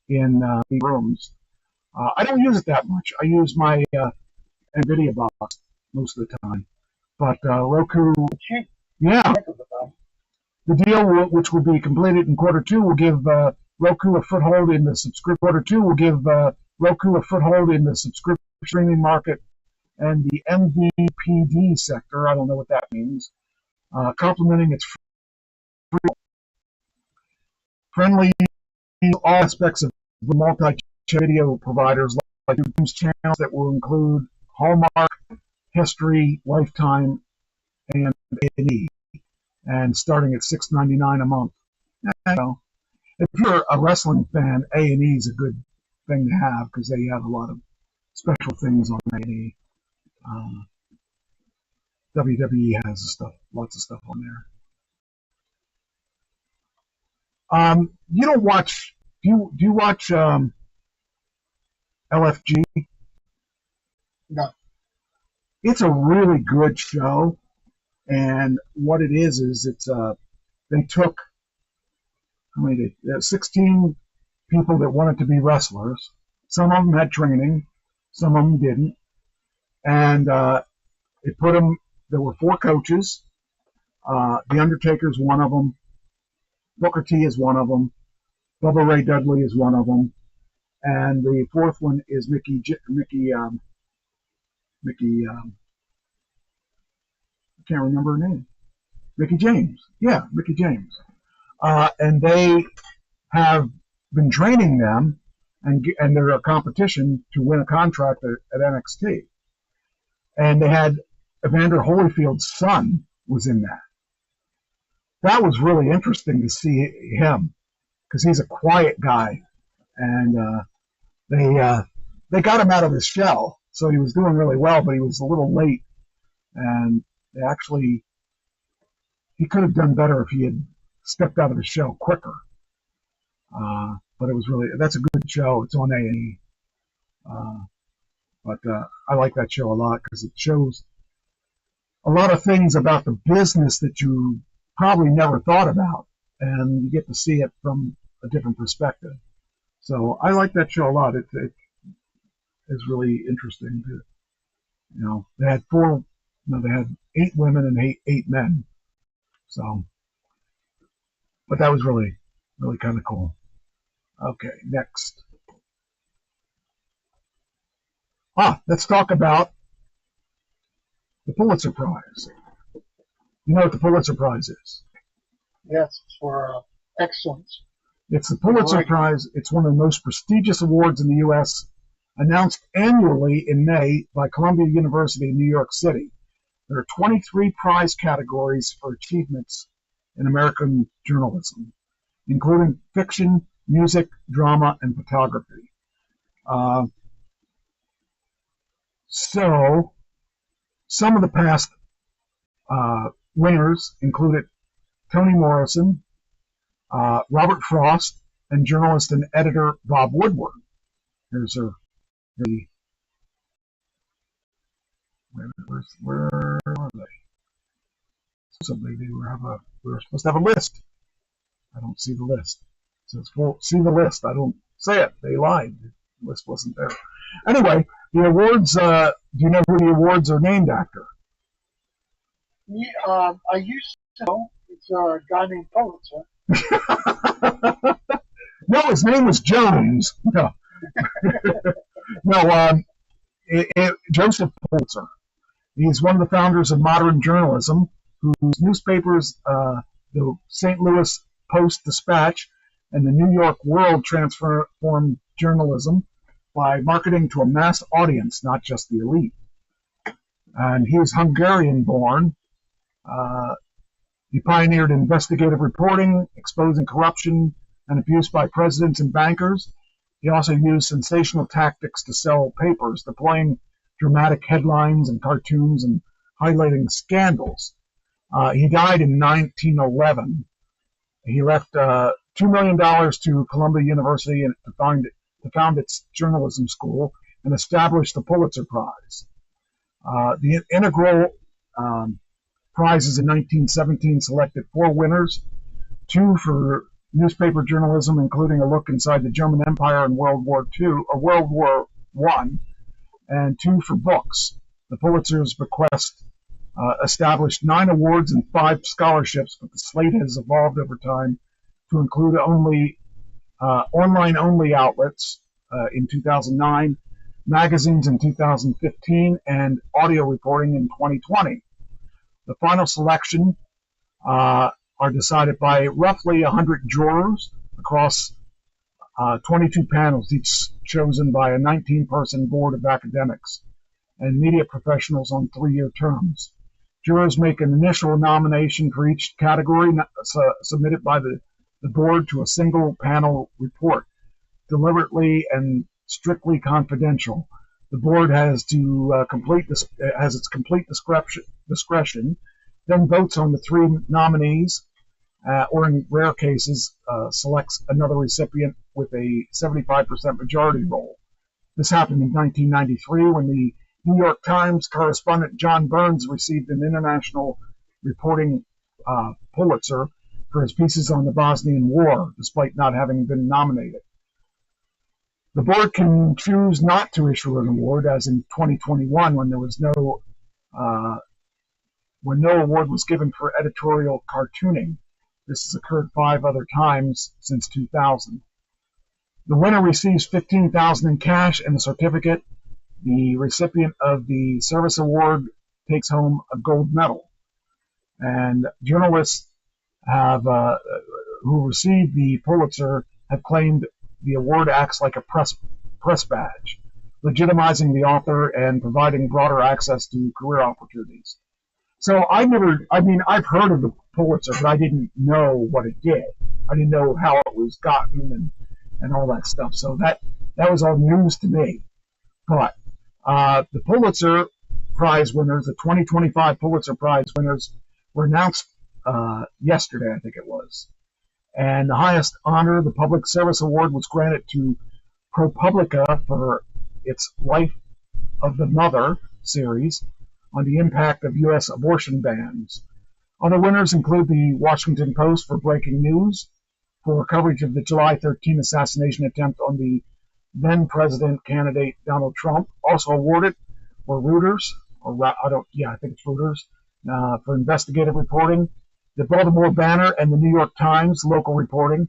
in rooms. I don't use it that much. I use my NVIDIA box most of the time. But Roku, yeah. The deal, which will be completed in Q2, will give Roku a foothold in the subscription streaming market and the MVPD sector. I don't know what that means. Complementing its friendly all aspects of the multi-video providers like news channels that will include Hallmark, History, Lifetime, and A&E. And starting at $6.99 a month. If you're a wrestling fan, A&E is a good thing to have, because they have a lot of special things on A&E. WWE has lots of stuff on there. You don't watch? Do you watch LFG? No. It's a really good show. And what it is it's they took 16 people that wanted to be wrestlers. Some of them had training, some of them didn't, and they put them. There were 4 coaches. The Undertaker's one of them. Booker T is one of them. Bubba Ray Dudley is one of them, and the 4th one is Mickey. I can't remember her name. Mickey James. Yeah, Mickey James. And they have been training them, and they're a competition to win a contract at NXT. And they had Evander Holyfield's son was in that. That was really interesting to see him, because he's a quiet guy. And they got him out of his shell, so he was doing really well, but he was a little late. And he could have done better if he had stepped out of the show quicker. But that's a good show. It's on A&E. But I like that show a lot, because it shows a lot of things about the business that you probably never thought about, and you get to see it from a different perspective. So I like that show a lot. It is really interesting. They had 8 women and 8 men. So, but that was really, really kind of cool. Okay, next. Let's talk about The Pulitzer Prize. You know what the Pulitzer Prize is? Yes, for excellence. It's the Pulitzer Right. Prize. It's one of the most prestigious awards in the U.S., announced annually in May by Columbia University in New York City. There are 23 prize categories for achievements in American journalism, including fiction, music, drama, and photography. So, some of the past winners included Toni Morrison, Robert Frost, and journalist and editor Bob Woodward. Here's her. Where are they? Supposedly we were supposed to have a list. I don't see the list. It says, well, see the list. I don't say it. They lied. The list wasn't there. Anyway, the awards, do you know who the awards are named after? Yeah, I used to know. It's a guy named Pulitzer. No, his name was Jones. No. No, Joseph Pulitzer. He's one of the founders of modern journalism, whose newspapers, the St. Louis Post-Dispatch and the New York World, transformed journalism by marketing to a mass audience, not just the elite. And he was Hungarian-born. He pioneered investigative reporting, exposing corruption and abuse by presidents and bankers. He also used sensational tactics to sell papers, deploying dramatic headlines and cartoons and highlighting scandals. He died in 1911. He left $2 million to Columbia University to found its journalism school and established the Pulitzer Prize. The inaugural prizes in 1917 selected 4 winners, 2 for newspaper journalism, including a look inside the German Empire in World War I, and 2 for books. The Pulitzer's bequest established 9 awards and 5 scholarships, but the slate has evolved over time to include only online-only outlets in 2009, magazines in 2015, and audio reporting in 2020. The final selection are decided by roughly 100 jurors across 22 panels, each chosen by a 19-person board of academics and media professionals on 3-year terms. Jurors make an initial nomination for each category submitted by the board to a single panel report, deliberately and strictly confidential. The board has its complete discretion, then votes on the 3 nominees, or in rare cases, selects another recipient with a 75% majority role. This happened in 1993 when the New York Times correspondent John Burns received an international reporting Pulitzer for his pieces on the Bosnian War, despite not having been nominated. The board can choose not to issue an award, as in 2021, when there was no award was given for editorial cartooning. This has occurred 5 other times since 2000. The winner receives $15,000 in cash and a certificate. The recipient of the service award takes home a gold medal. And journalists who received the Pulitzer have claimed the award acts like a press badge, legitimizing the author and providing broader access to career opportunities. So I've heard of the Pulitzer, but I didn't know what it did. I didn't know how it was gotten and all that stuff. So that was all news to me. But the Pulitzer Prize winners, the 2025 Pulitzer Prize winners, were announced yesterday, I think it was. And the highest honor, the Public Service Award, was granted to ProPublica for its Life of the Mother series on the impact of U.S. abortion bans. Other winners include the Washington Post for breaking news, for coverage of the July 13 assassination attempt on the then president candidate Donald Trump. Also awarded were Reuters, I think it's Reuters, for investigative reporting, the Baltimore Banner and the New York Times local reporting,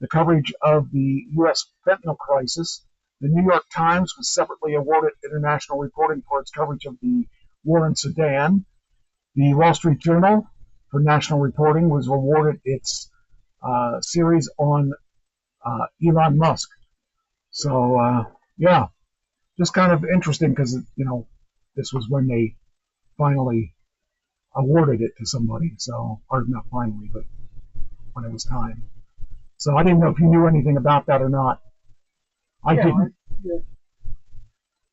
the coverage of the U.S. fentanyl crisis. The New York Times was separately awarded international reporting for its coverage of the war in Sudan. The Wall Street Journal, for national reporting, was awarded its series on Elon Musk. So, yeah, just kind of interesting because, this was when they finally awarded it to somebody. So, or not finally, but when it was time. So I didn't know if you knew anything about that or not. I didn't.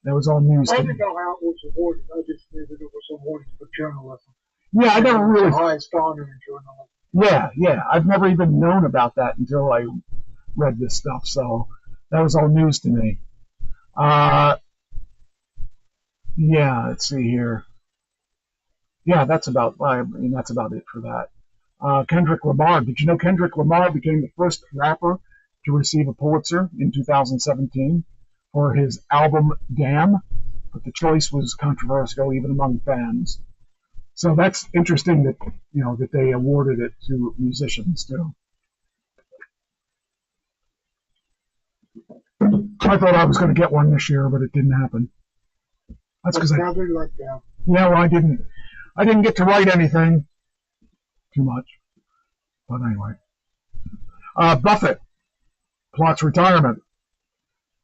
That was all news I to me. didn't know how it was awarded. I just knew that it was awarded for journalism. Yeah, I never really. The highest honor in journalism. Yeah. I've never even known about that until I read this stuff. So that was all news to me. Yeah, let's see here. Yeah, that's about it for that. Kendrick Lamar. Did you know Kendrick Lamar became the first rapper to receive a Pulitzer in 2017 for his album Damn? But the choice was controversial even among fans. So that's interesting that that they awarded it to musicians too. I thought I was going to get one this year, but it didn't happen. That's because now they're let down. Yeah, well, I didn't get to write anything too much. But anyway, Buffett plots retirement.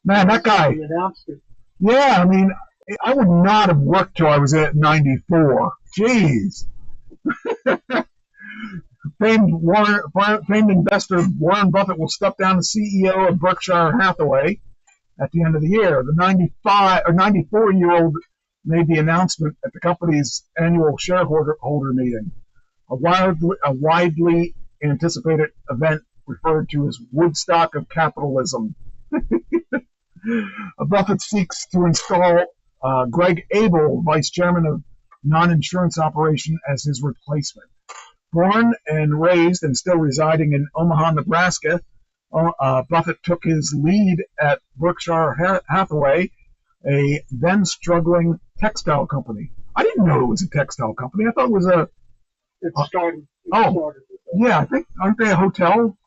Man, that guy. He announced it. Yeah, I mean, I would not have worked till I was at 94. Jeez. Famed investor Warren Buffett will step down as CEO of Berkshire Hathaway at the end of the year. The 94-year-old made the announcement at the company's annual shareholder meeting, a widely anticipated event referred to as Woodstock of capitalism. Buffett seeks to install Greg Abel, vice chairman of non-insurance operation, as his replacement. Born and raised and still residing in Omaha, Nebraska, Buffett took his lead at Berkshire Hathaway, a then-struggling textile company. I didn't know it was a textile company. I thought it was a... It started with that. Yeah, I think, aren't they a hotel?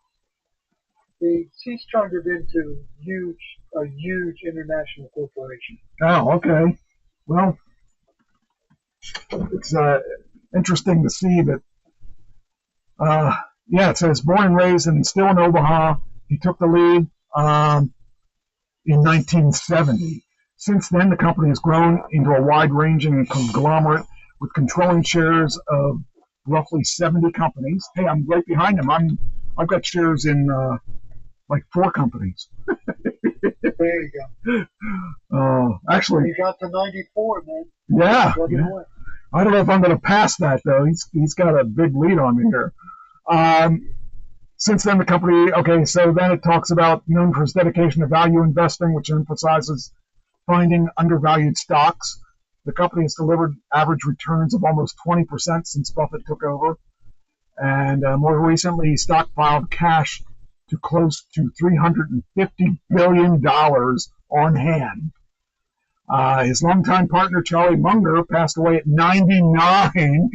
He's turned it into a huge international corporation. Oh, okay. Well, it's interesting to see that. It says born and raised and still in Omaha. He took the lead in 1970. Since then, the company has grown into a wide-ranging conglomerate with controlling shares of roughly 70 companies. Hey, I'm right behind him. I've got shares in like 4 companies. There you go. Actually, You got to 94, man. yeah. Away. I don't know if I'm going to pass that though. He's got a big lead on me here. Since then, the company. Okay, so then it talks about known for its dedication to value investing, which emphasizes finding undervalued stocks. The company has delivered average returns of almost 20% since Buffett took over, and more recently, he stockpiled cash to close to $350 billion on hand. His longtime partner, Charlie Munger, passed away at 99 in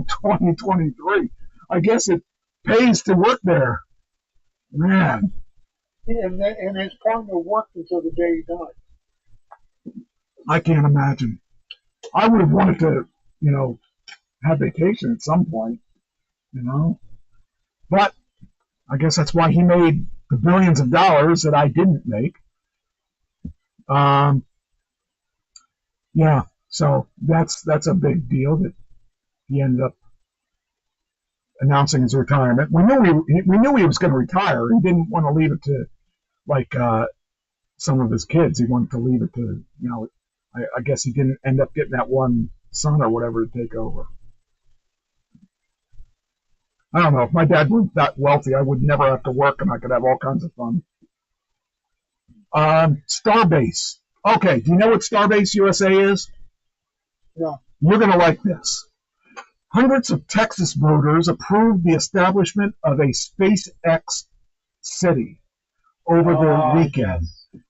2023. I guess it pays to work there. Man. And his partner worked until the day he died. I can't imagine. I would have wanted to, have vacation at some point, But I guess that's why he made the billions of dollars that I didn't make. Yeah, so that's a big deal that he ended up announcing his retirement. We knew he was going to retire. He didn't want to leave it to like some of his kids. He wanted to leave it to I guess he didn't end up getting that one son or whatever to take over. I don't know. If my dad was that wealthy, I would never have to work and I could have all kinds of fun. Starbase. Okay, do you know what Starbase USA is? No. You're going to like this. Hundreds of Texas voters approved the establishment of a SpaceX city over the weekend.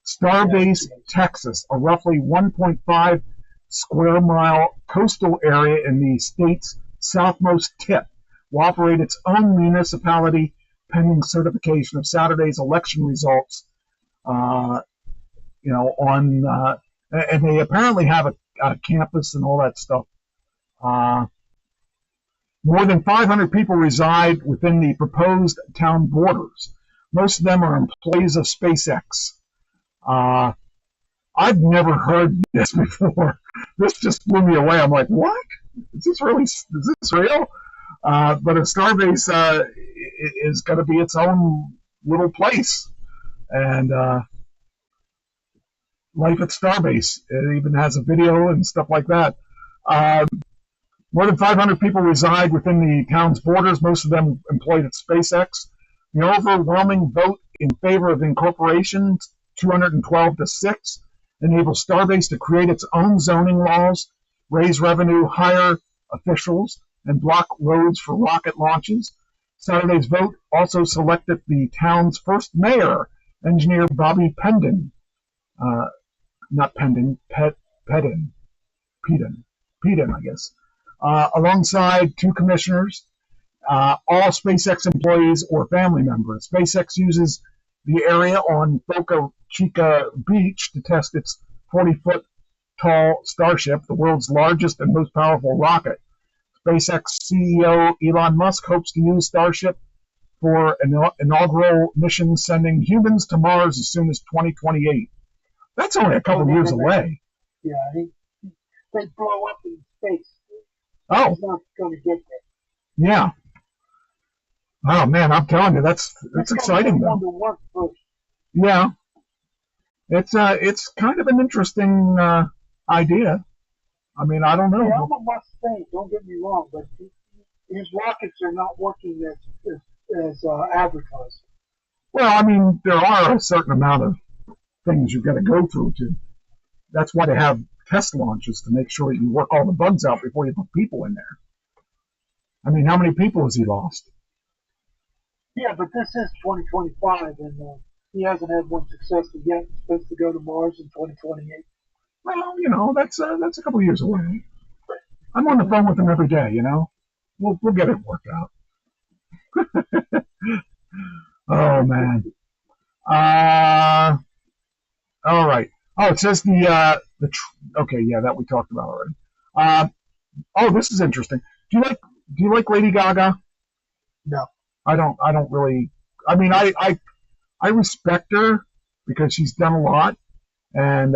Starbase, Texas, a roughly 1.5 square mile coastal area in the state's southmost tip, will operate its own municipality pending certification of Saturday's election results. And they apparently have a campus and all that stuff More than 500 people reside within the proposed town borders. Most of them are employees of SpaceX. I've never heard this before. This just blew me away. I'm like, what? Is this real? But a Starbase is going to be its own little place. And life at Starbase. It even has a video and stuff like that. More than 500 people reside within the town's borders, most of them employed at SpaceX. The overwhelming vote in favor of incorporation, 212 to 6, enables Starbase to create its own zoning laws, raise revenue, hire officials, and block roads for rocket launches. Saturday's vote also selected the town's first mayor, engineer Bobby Pendon. Not Pendon, Pedon, I guess. Alongside 2 commissioners, all SpaceX employees or family members. SpaceX uses the area on Boca Chica Beach to test its 40-foot tall Starship, the world's largest and most powerful rocket. SpaceX CEO Elon Musk hopes to use Starship for inaugural mission sending humans to Mars as soon as 2028. That's only a couple years away. Yeah, they blow up in space. Oh. It's not going to get there. Yeah. Oh man, I'm telling you, that's exciting though. To work first. Yeah. It's kind of an interesting idea. I mean, I don't know. Yeah, I'm a Musk fan, don't get me wrong, but his rockets are not working as advertised. Well, I mean, there are a certain amount of things you've got to go through to. That's why they have test launches, to make sure you work all the bugs out before you put people in there. I mean, how many people has he lost? Yeah, but this is 2025, and he hasn't had one success yet. He's supposed to go to Mars in 2028. Well, you know, that's a couple years away. I'm on the phone with him every day, you know. We'll get it worked out. Oh man. All right. Oh, it says okay, yeah, that we talked about already. Oh, this is interesting. Do you like Lady Gaga? No. I don't really. I mean, I respect her because she's done a lot and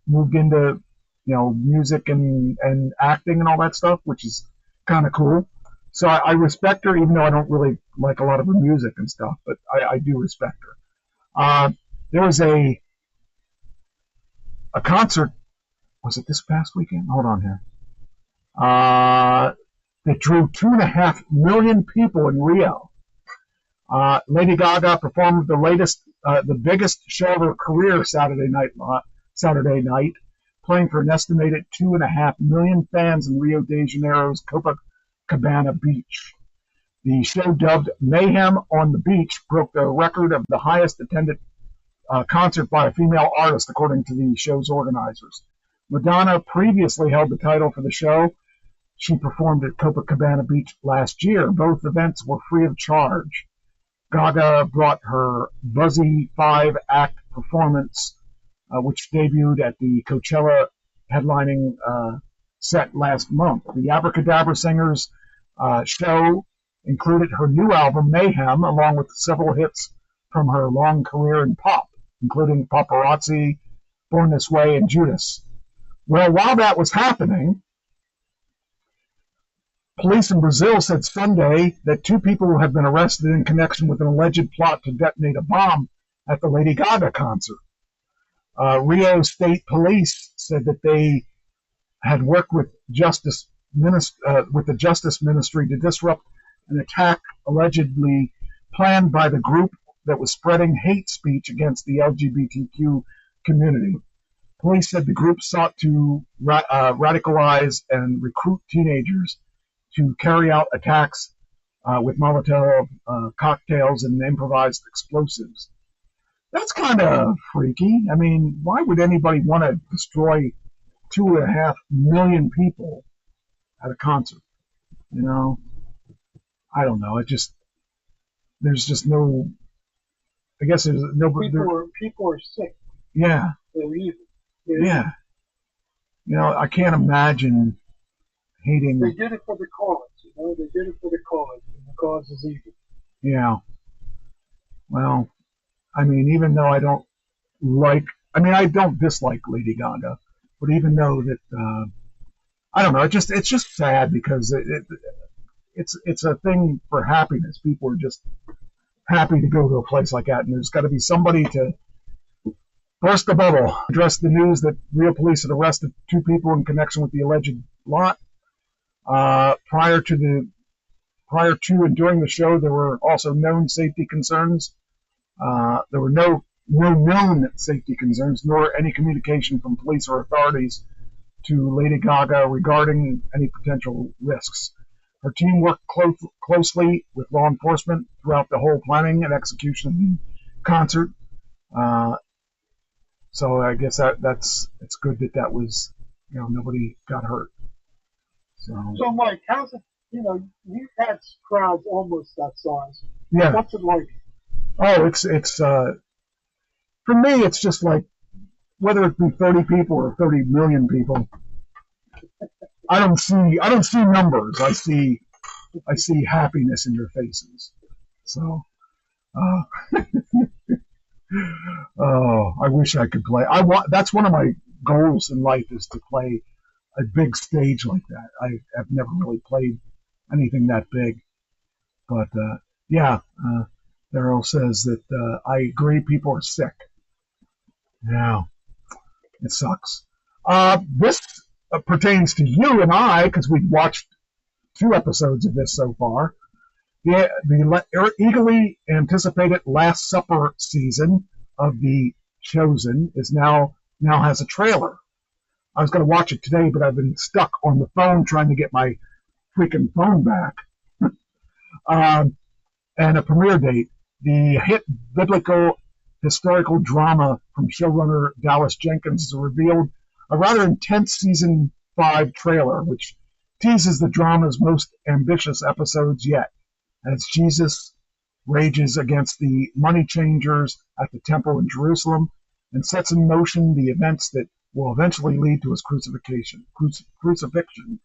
moved into, you know, music and acting and all that stuff, which is kind of cool. So I respect her, even though I don't really like a lot of her music and stuff, but I do respect her. There was a concert. Was it this past weekend? Hold on here. That drew 2.5 million people in Rio. Lady Gaga performed the biggest show of her career Saturday night, playing for an estimated 2.5 million fans in Rio de Janeiro's Copacabana Beach. The show, dubbed Mayhem on the Beach, broke the record of the highest attended concert by a female artist, according to the show's organizers. Madonna previously held the title for the show. She performed at Copacabana Beach last year. Both events were free of charge. Gaga brought her buzzy 5-act performance, which debuted at the Coachella headlining set last month. The Abracadabra Singers show included her new album, Mayhem, along with several hits from her long career in pop, including Paparazzi, Born This Way, and Judas. Well, while that was happening, police in Brazil said Sunday that 2 people have been arrested in connection with an alleged plot to detonate a bomb at the Lady Gaga concert. Rio State Police said that they had worked with the Justice Ministry to disrupt an attack allegedly planned by the group that was spreading hate speech against the LGBTQ community. Police said the group sought to radicalize and recruit teenagers to carry out attacks with Molotov cocktails and improvised explosives. That's kind of freaky. I mean, why would anybody want to destroy 2.5 million people at a concert? You know, I don't know. There's just no. I guess there's no. People are sick. Yeah. They're evil. Yeah. You know, I can't imagine hating. They did it for the cause, you know. They did it for the cause, and the cause is evil. Yeah. Well, I mean, even though I don't dislike Lady Gaga, but even though that, I don't know, it's just sad because it's a thing for happiness. People are just happy to go to a place like that, and there's got to be somebody to burst the bubble, address the news that real police had arrested 2 people in connection with the alleged lot. Prior to and during the show, there were also known safety concerns. There were no known safety concerns, nor any communication from police or authorities to Lady Gaga regarding any potential risks. Her team worked closely with law enforcement throughout the whole planning and execution of the concert. So I guess it's good that was, nobody got hurt. So Mike, how's it? You know, you've had crowds almost that size. yeah. What's it like? Oh, it's for me, it's just like whether it be 30 people or 30 million people. I don't see numbers. I see happiness in your faces. So, oh, I wish I could play. That's one of my goals in life, is to play a big stage like that. I have never really played anything that big, but yeah. Daryl says that I agree. People are sick. Yeah, it sucks. This pertains to you and I because we've watched 2 episodes of this so far. The eagerly anticipated Last Supper season of The Chosen now has a trailer. I was going to watch it today, but I've been stuck on the phone trying to get my freaking phone back. And a premiere date. The hit biblical historical drama from showrunner Dallas Jenkins has revealed a rather intense season 5 trailer, which teases the drama's most ambitious episodes yet, as Jesus rages against the money changers at the temple in Jerusalem and sets in motion the events that will eventually lead to his crucifixion. Crucifixion.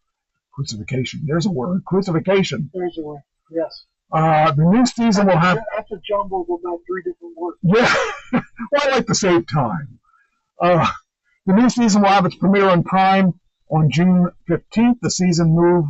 There's a word. Crucifixion. There's a word. Yes. The new season will have... That's a jumble of about 3 different words. Yeah. Well, I like to save time. The new season will have its premiere on Prime on June 15th. The season move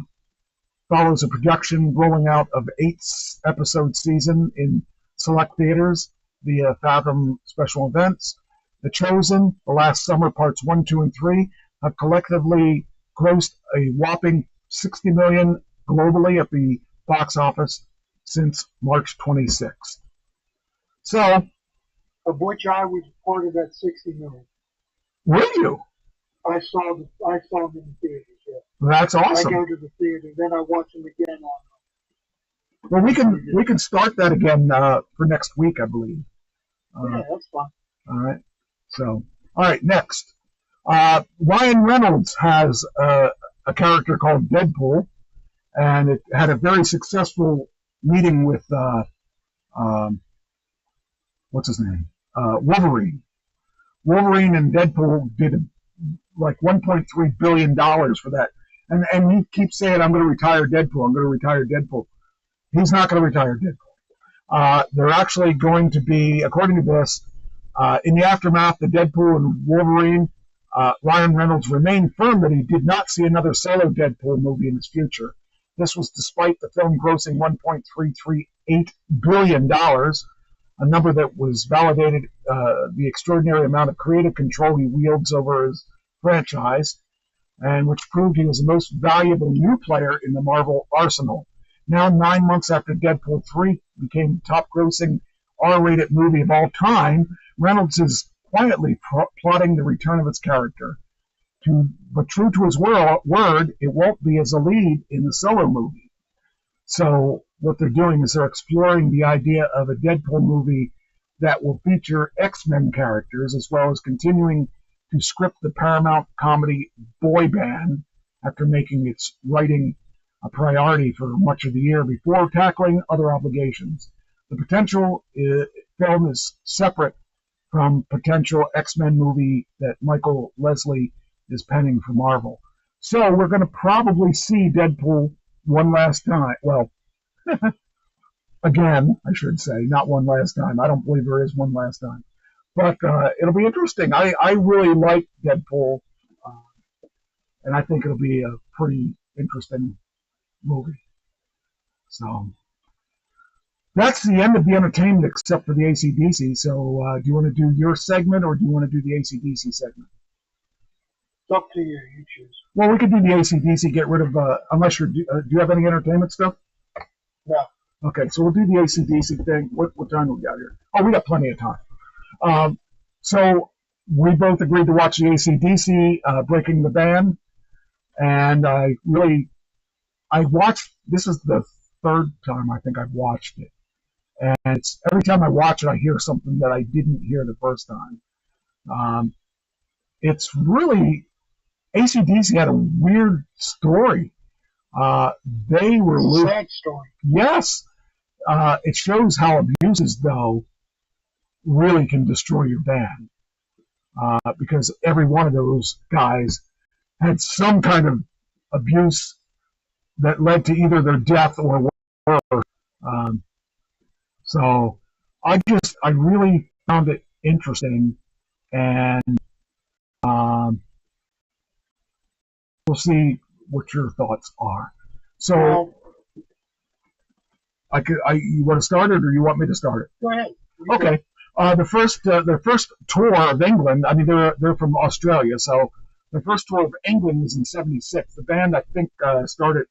follows a production rolling out of 8-episode season in select theaters via Fathom Special Events. The Chosen, The Last Summer Parts 1, 2, and 3 have collectively grossed a whopping $60 million globally at the box office since March 26th. So, of which I was part of that 60 million. Were you? I saw them in the theaters. Yeah. That's awesome. I go to the theater, then I watch them again on. Well, we can start that again for next week, I believe. Yeah, that's fine. All right. So, all right, next. Ryan Reynolds has a character called Deadpool, and it had a very successful meeting with what's his name? Wolverine. Wolverine and Deadpool did like $1.3 billion for that. And he keeps saying, I'm going to retire Deadpool. I'm going to retire Deadpool. He's not going to retire Deadpool. They're actually going to be, according to this, in the aftermath of Deadpool and Wolverine, Ryan Reynolds remained firm that he did not see another solo Deadpool movie in his future. This was despite the film grossing $1.338 billion, a number that was validated the extraordinary amount of creative control he wields over his franchise, and which proved he was the most valuable new player in the Marvel arsenal. Now, 9 months after Deadpool 3 became the top-grossing R-rated movie of all time, Reynolds is quietly plotting the return of its character. But true to his word, it won't be as a lead in the solo movie. So what they're doing is they're exploring the idea of a Deadpool movie that will feature X-Men characters, as well as continuing to script the Paramount comedy Boy Band after making its writing a priority for much of the year before tackling other obligations. The potential film is separate from potential X-Men movie that Michael Leslie is penning for Marvel. So we're going to probably see Deadpool one last time. Well, again, I should say, not one last time. I don't believe there is one last time. But it'll be interesting. I really like Deadpool, and I think it'll be a pretty interesting movie. So that's the end of the entertainment except for the AC/DC. So do you want to do your segment or do you want to do the AC/DC segment? It's up to you. You choose. Well, we could do the AC/DC, get rid of, unless you're, do you have any entertainment stuff? No. Okay, so we'll do the AC/DC thing. What time do we got here? Oh, we got plenty of time. So we both agreed to watch the AC/DC, Breaking the Band. And I watched, this is the third time I think I've watched it. And every time I watch it, I hear something that I didn't hear the first time. It's really, AC/DC had a weird story. They were It's a sad story. Yes. It shows how abuses, though, really can destroy your band. Because every one of those guys had some kind of abuse that led to either their death or worse. So I really found it interesting, and we'll see what your thoughts are. So Well, you want to start it, or you want me to start it? go ahead. Okay. Their first tour of England. I mean, they're from Australia, so the first tour of England was in '76. The band, I think, started.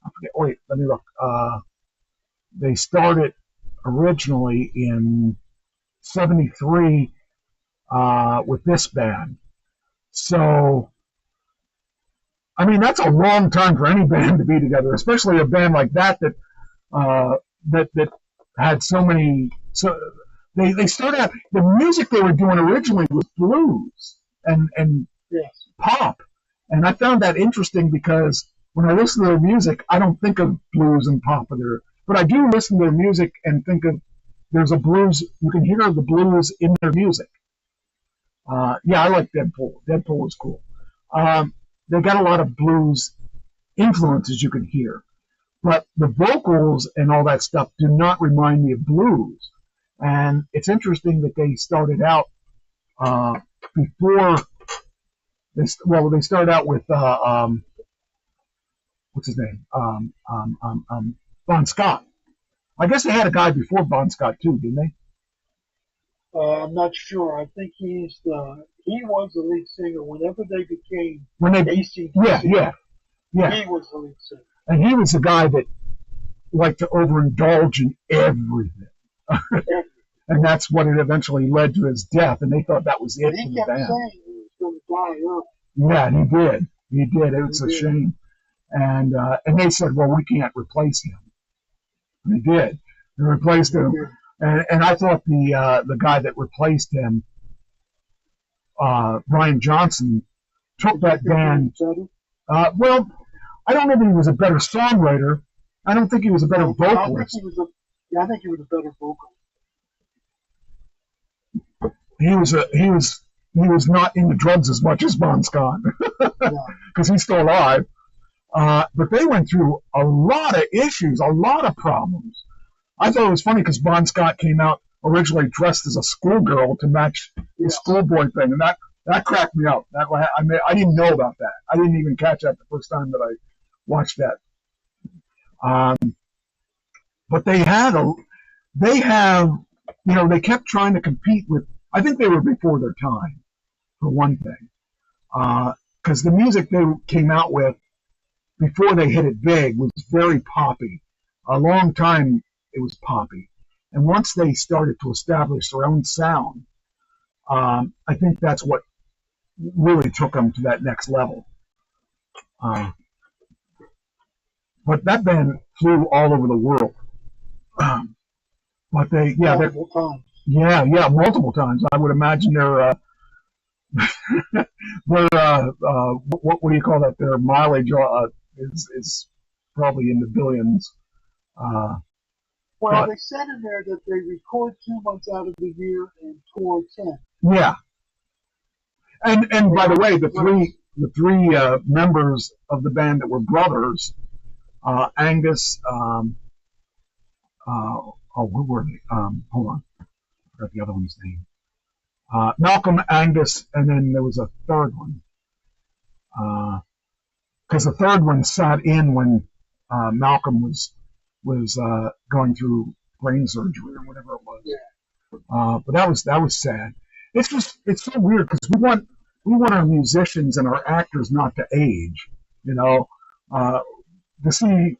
I forget. Wait, let me look. They started originally in '73 with this band. So, I mean, that's a long time for any band to be together, especially a band like that that had so many. So they started out. The music they were doing originally was blues and Yes. pop, and I found that interesting because when I listen to their music, I don't think of blues and pop there, but I do listen to their music and think of there's a blues. You can hear the blues in their music. Yeah, I like Deadpool. Deadpool is cool. They got a lot of blues influences you can hear, but the vocals and all that stuff do not remind me of blues. And it's interesting that they started out before. They started out with what's his name? Bon Scott. I guess they had a guy before Bon Scott too, didn't they? I'm not sure. I think he was the lead singer whenever they became When they, AC/DC. yeah. He was the lead singer. And he was the guy that liked to overindulge in everything. And that's what it eventually led to his death, and they thought that was it And for he the kept band. saying he was going to die early. Yeah, he did. He did. It's a He did. shame. And they said, well, we can't replace him. They did. They replaced him. And I thought the guy that replaced him, Brian Johnson, took that band. Well, I don't know that he was a better songwriter. I don't think he was a better vocalist. I think he was a better vocalist. He was not into drugs as much as Bon Scott because he's still alive. But they went through a lot of issues, a lot of problems. I thought it was funny because Bon Scott came out originally dressed as a schoolgirl to match the schoolboy thing, and that cracked me up. I didn't know about that. I didn't even catch that the first time that I watched that. But they kept trying to compete with. I think they were before their time, for one thing, because the music they came out with before they hit it big was very poppy. A long time it was poppy, and once they started to establish their own sound, I think that's what really took them to that next level. But that band flew all over the world. But Multiple times. multiple times. I would imagine they're what do you call that? Their mileage is probably in the billions. Well, they said in there that they record 2 months out of the year and tour 10. Yeah. And by the way, the the three members of the band that were brothers, Angus, what were they? Hold on, I forgot the other one's name. Malcolm, Angus, and then there was a third one. Because the third one sat in when Malcolm was going through brain surgery or whatever it was. Yeah. But that was sad. It's so weird because we want our musicians and our actors not to age. You know, to see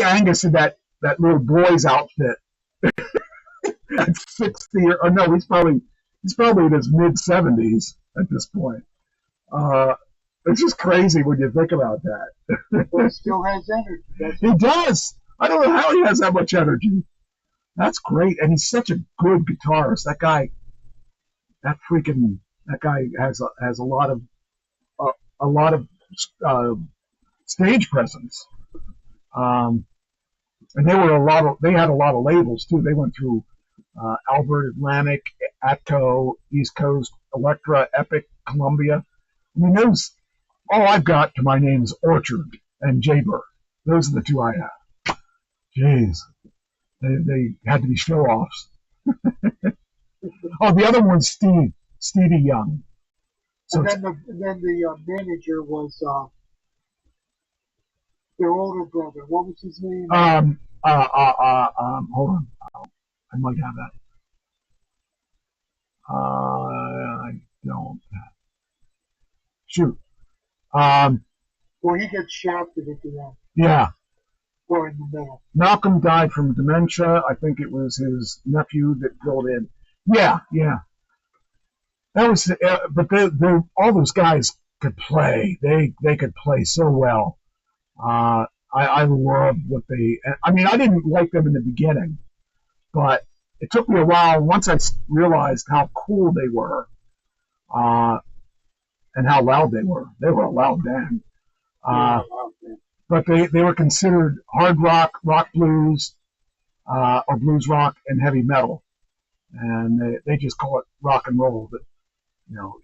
Angus in that little boy's outfit at 60 or no, he's probably in his mid-70s at this point. It's just crazy when you think about that. But he still has energy. He does. I don't know how he has that much energy. That's great, and he's such a good guitarist. That guy has a lot of stage presence. And they had a lot of labels too. They went through Albert, Atlantic, Atco, East Coast, Elektra, Epic, Columbia. I mean, all I've got to my name is Orchard and Jaybird. Those are the two I have. Jeez. They had to be show-offs. Oh, the other one's Stevie Young. So and then the manager was their older brother. What was his name? hold on. I might have that. I don't. Shoot. Well, he gets shafted at the end. Yeah. Or in the middle. Malcolm died from dementia. I think it was his nephew that filled in. Yeah. That was, but all those guys could play. They could play so well. I loved what I mean, I didn't like them in the beginning, but it took me a while. Once I realized how cool they were, and how loud they were. They were a loud band. But they were considered hard rock, rock blues, or blues rock, and heavy metal. And they just call it rock and roll. But,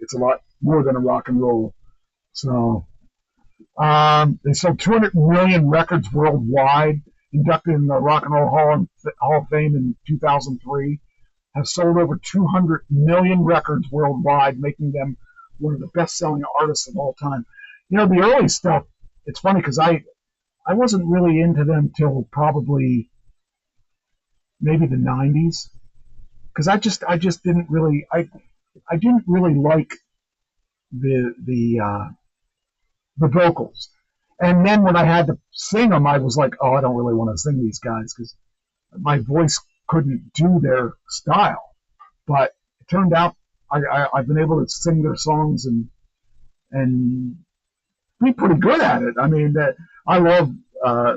it's a lot more than a rock and roll. So they sold 200 million records worldwide, inducted in the Rock and Roll Hall of Fame in 2003, have sold over 200 million records worldwide, making them one of the best-selling artists of all time. The early stuff, it's funny because I wasn't really into them till probably maybe the 90s, because I just didn't really I didn't really like the vocals. And then when I had to sing them, I was like, oh, I don't really want to sing these guys because my voice couldn't do their style. But it turned out I've been able to sing their songs and be pretty good at it. I mean, I love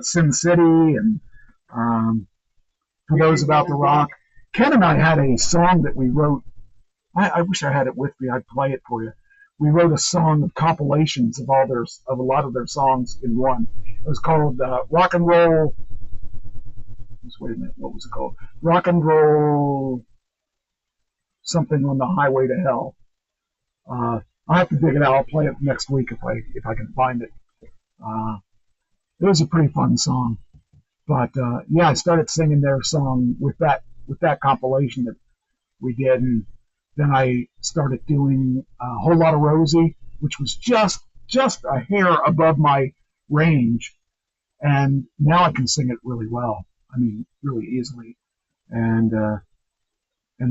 Sin City and For Those About the Rock. Ken and I had a song that we wrote. I wish I had it with me. I'd play it for you. We wrote a song of compilations of a lot of their songs in one. It was called Rock and Roll. Wait a minute, what was it called? Rock and Roll something on the Highway to Hell. I'll have to dig it out. I'll play it next week if I can find it. It was a pretty fun song. But I started singing their song with that compilation that we did, and then I started doing a Whole Lot of Rosie, which was just a hair above my range, and now I can sing it really well. I mean, really easily, and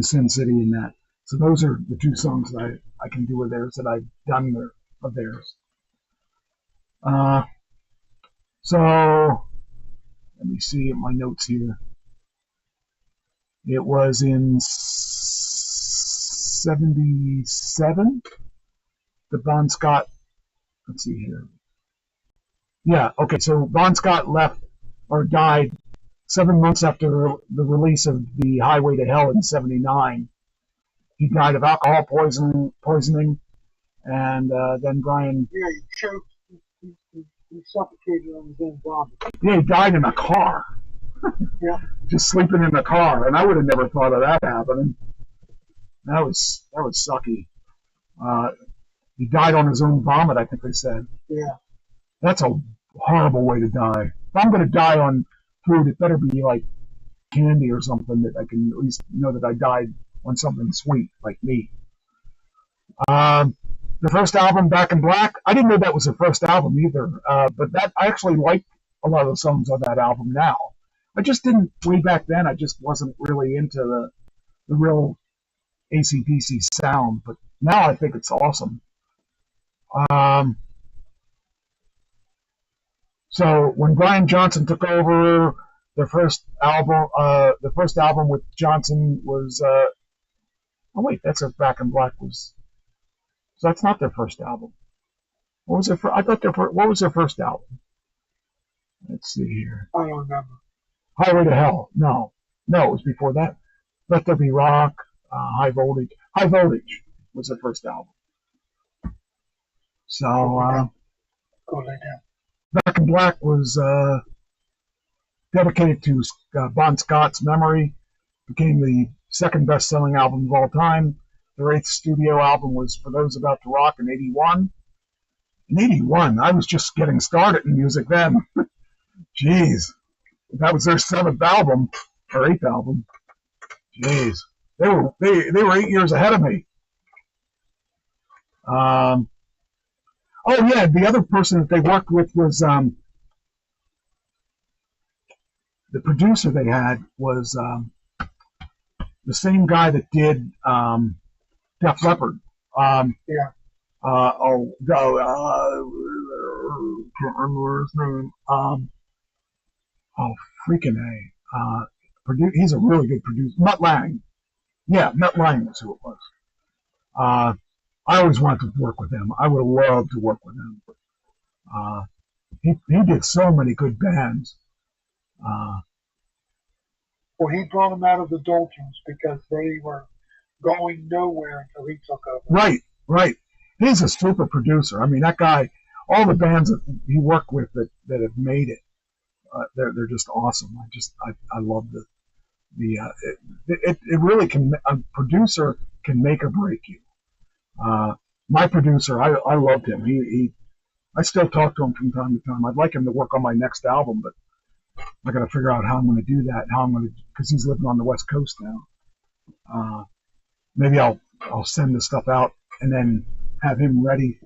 Sin City and that. So those are the two songs that I can do of theirs that I've done of theirs. So let me see my notes here. It was in 77 that Bon Scott. Let's see here. Yeah, okay. So Bon Scott left or died 7 months after the release of the Highway to Hell in 79. He died of alcohol poisoning, and then Brian. Yeah, he choked. He suffocated on his own vomit. Yeah, he died in a car. Yeah. Just sleeping in a car, and I would have never thought of that happening. That was sucky. He died on his own vomit, I think they said. Yeah. That's a horrible way to die. If I'm going to die on food, it better be like candy or something that I can at least know that I died on something sweet, like meat. The first album, Back in Black, I didn't know that was the first album either, but that I actually like a lot of the songs on that album now. I just didn't, way back then, I just wasn't really into the real AC/DC sound, but now I think it's awesome. So when Brian Johnson took over, the first album with Johnson was, oh wait, that's a Back in Black was, so that's not their first album. What was their I thought what was their first album? Let's see here. I don't remember. Highway to Hell. No, it was before that. Let There Be Rock, High Voltage. High Voltage was their first album. So, Go lay down. Back in Black was dedicated to Bon Scott's memory. Became the second best-selling album of all time. Their 8th studio album was For Those About to Rock in '81. In '81, I was just getting started in music then. Jeez. That was their 7th album, or 8th album. Jeez. They were 8 years ahead of me. Oh yeah, the other person that they worked with was the producer they had was the same guy that did Def Leppard. Yeah. Can't remember his name. Freaking A. He's a really good producer. Mutt Lange. Yeah, Mutt Lange was who it was. I always wanted to work with him. I would have loved to work with him. He did so many good bands. Well, he brought them out of the doldrums because they were going nowhere until he took over. Right. He's a super producer. I mean, that guy, all the bands that he worked with that have made it, they're just awesome. I love it really can, a producer can make or break you. My producer, I loved him. I still talk to him from time to time. I'd like him to work on my next album, but I got to figure out how I'm going to do that. Because he's living on the West Coast now. Maybe I'll send the stuff out and then have him ready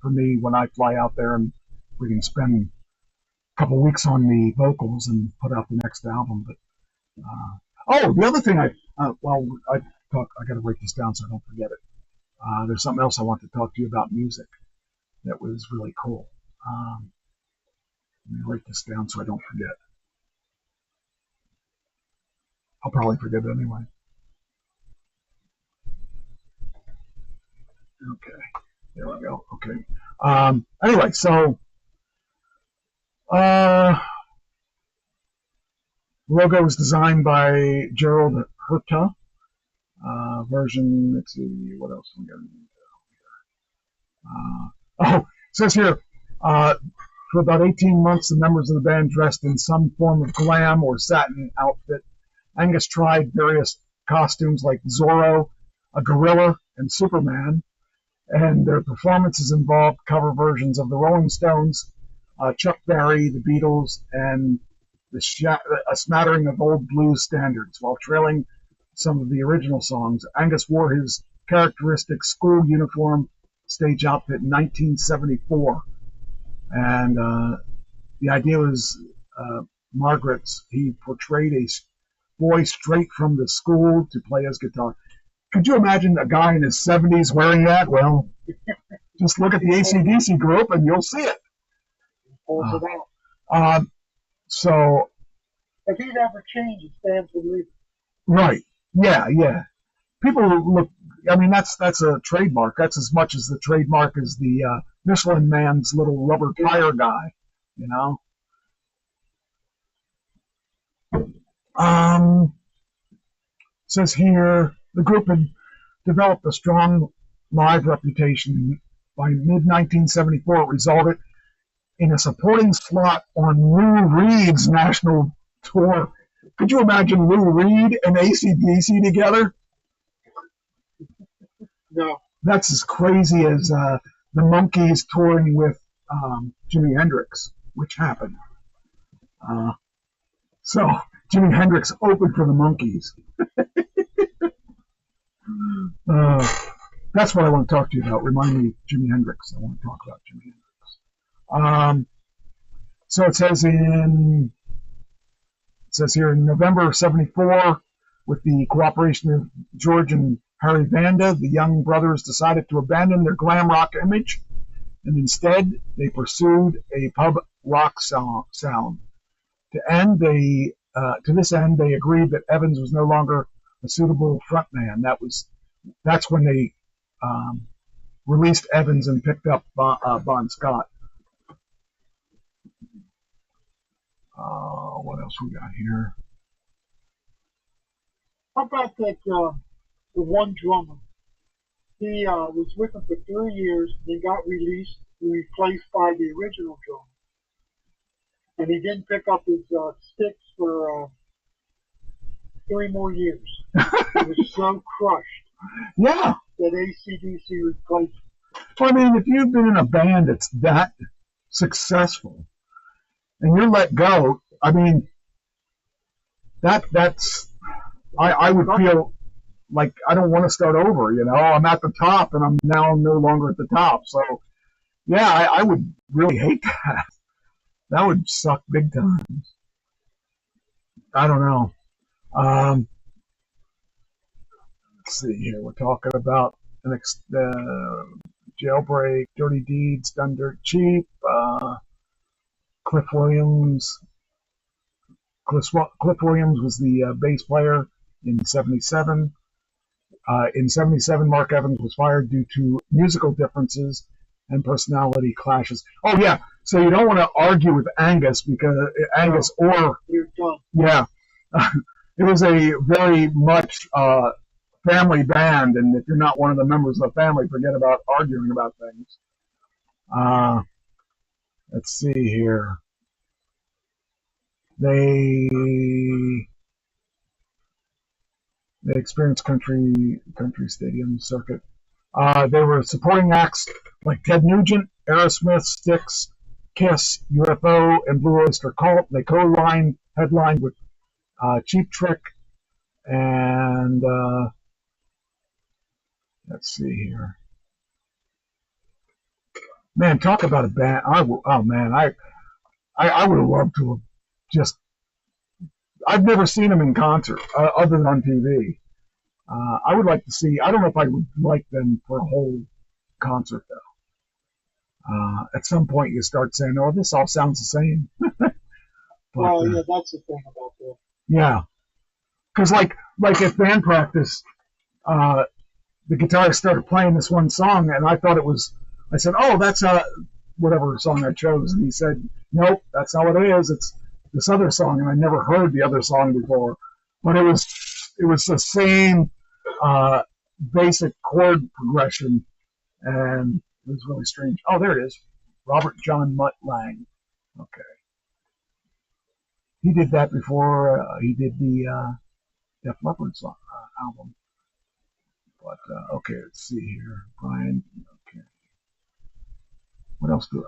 for me when I fly out there, and we can spend a couple weeks on the vocals and put out the next album. But the other thing I got to write this down so I don't forget it. There's something else I want to talk to you about music that was really cool. Let me write this down so I don't forget. I'll probably forget it anyway. Okay, there we go. Okay. Anyway, so logo was designed by Gerald Herta. Version, let's see, what else we got? It says here, for about 18 months, the members of the band dressed in some form of glam or satin outfit. Angus tried various costumes like Zorro, a gorilla, and Superman, and their performances involved cover versions of the Rolling Stones, Chuck Berry, the Beatles, and a smattering of old blues standards, while trailing some of the original songs. Angus wore his characteristic school uniform stage outfit in 1974, and the idea was Margaret's. He portrayed a boy straight from the school to play his guitar. Could you imagine a guy in his 70s wearing that? Well, just look at the AC/DC group and you'll see it. So, if he'd ever changed, it stands to reason. Right. Yeah. People look. I mean, that's a trademark. That's as much as the trademark as the Michelin Man's little rubber tire guy. You know. Says here the group had developed a strong live reputation. By mid-1974, it resulted in a supporting slot on Lou Reed's national tour. Could you imagine Lou Reed and AC/DC together? No. that's as crazy as the Monkees touring with Jimi Hendrix, which happened. So Jimi Hendrix opened for the Monkees. That's what I want to talk to you about. Remind me of Jimi Hendrix. I want to talk about Jimi Hendrix. So it says here in November of '74, with the cooperation of George and Harry Vanda, the Young brothers decided to abandon their glam rock image, and instead they pursued a pub rock sound. To this end, they agreed that Evans was no longer a suitable frontman. That's when they released Evans and picked up Bon Scott. What else we got here? How about that the one drummer? He was with him for 3 years, then got released and replaced by the original drummer. And he didn't pick up his sticks for 3 more years. He was so crushed Yeah. that AC/DC replaced him. Well, I mean, if you've been in a band that's that successful and you're let go, I mean, that's I would feel like I don't want to start over. I'm at the top and I'm now no longer at the top. So, yeah, I would really hate that. That would suck big time. I don't know. Let's see here. We're talking about Jailbreak, Dirty Deeds, Done Dirt Cheap, Cliff Williams. Cliff Williams was the bass player in '77. In '77, Mark Evans was fired due to musical differences and personality clashes. Oh, yeah. So you don't want to argue with Angus because You're done. yeah, it was a very much family band, and if you're not one of the members of the family, forget about arguing about things. Let's see here. They experienced country stadium circuit. They were supporting acts like Ted Nugent, Aerosmith, Styx, Kiss, UFO, and Blue Oyster Cult. They headlined with Cheap Trick, and let's see here. Man, talk about a band! I would have loved to have just. I've never seen them in concert other than on TV. I would like to see. I don't know if I would like them for a whole concert though. At some point, you start saying, "Oh, this all sounds the same." Well, yeah, that's the thing about that. Yeah, because like at band practice, the guitarist started playing this one song, and I thought it was. I said, "Oh, that's whatever song I chose," and he said, "Nope, that's not what it is. It's this other song," and I never heard the other song before, but it was the same basic chord progression, and it was really strange. Oh, there it is. Robert John Mutt Lang. Okay. He did that before he did the Def Leppard song, album. But, okay, let's see here. Brian, okay. What else do,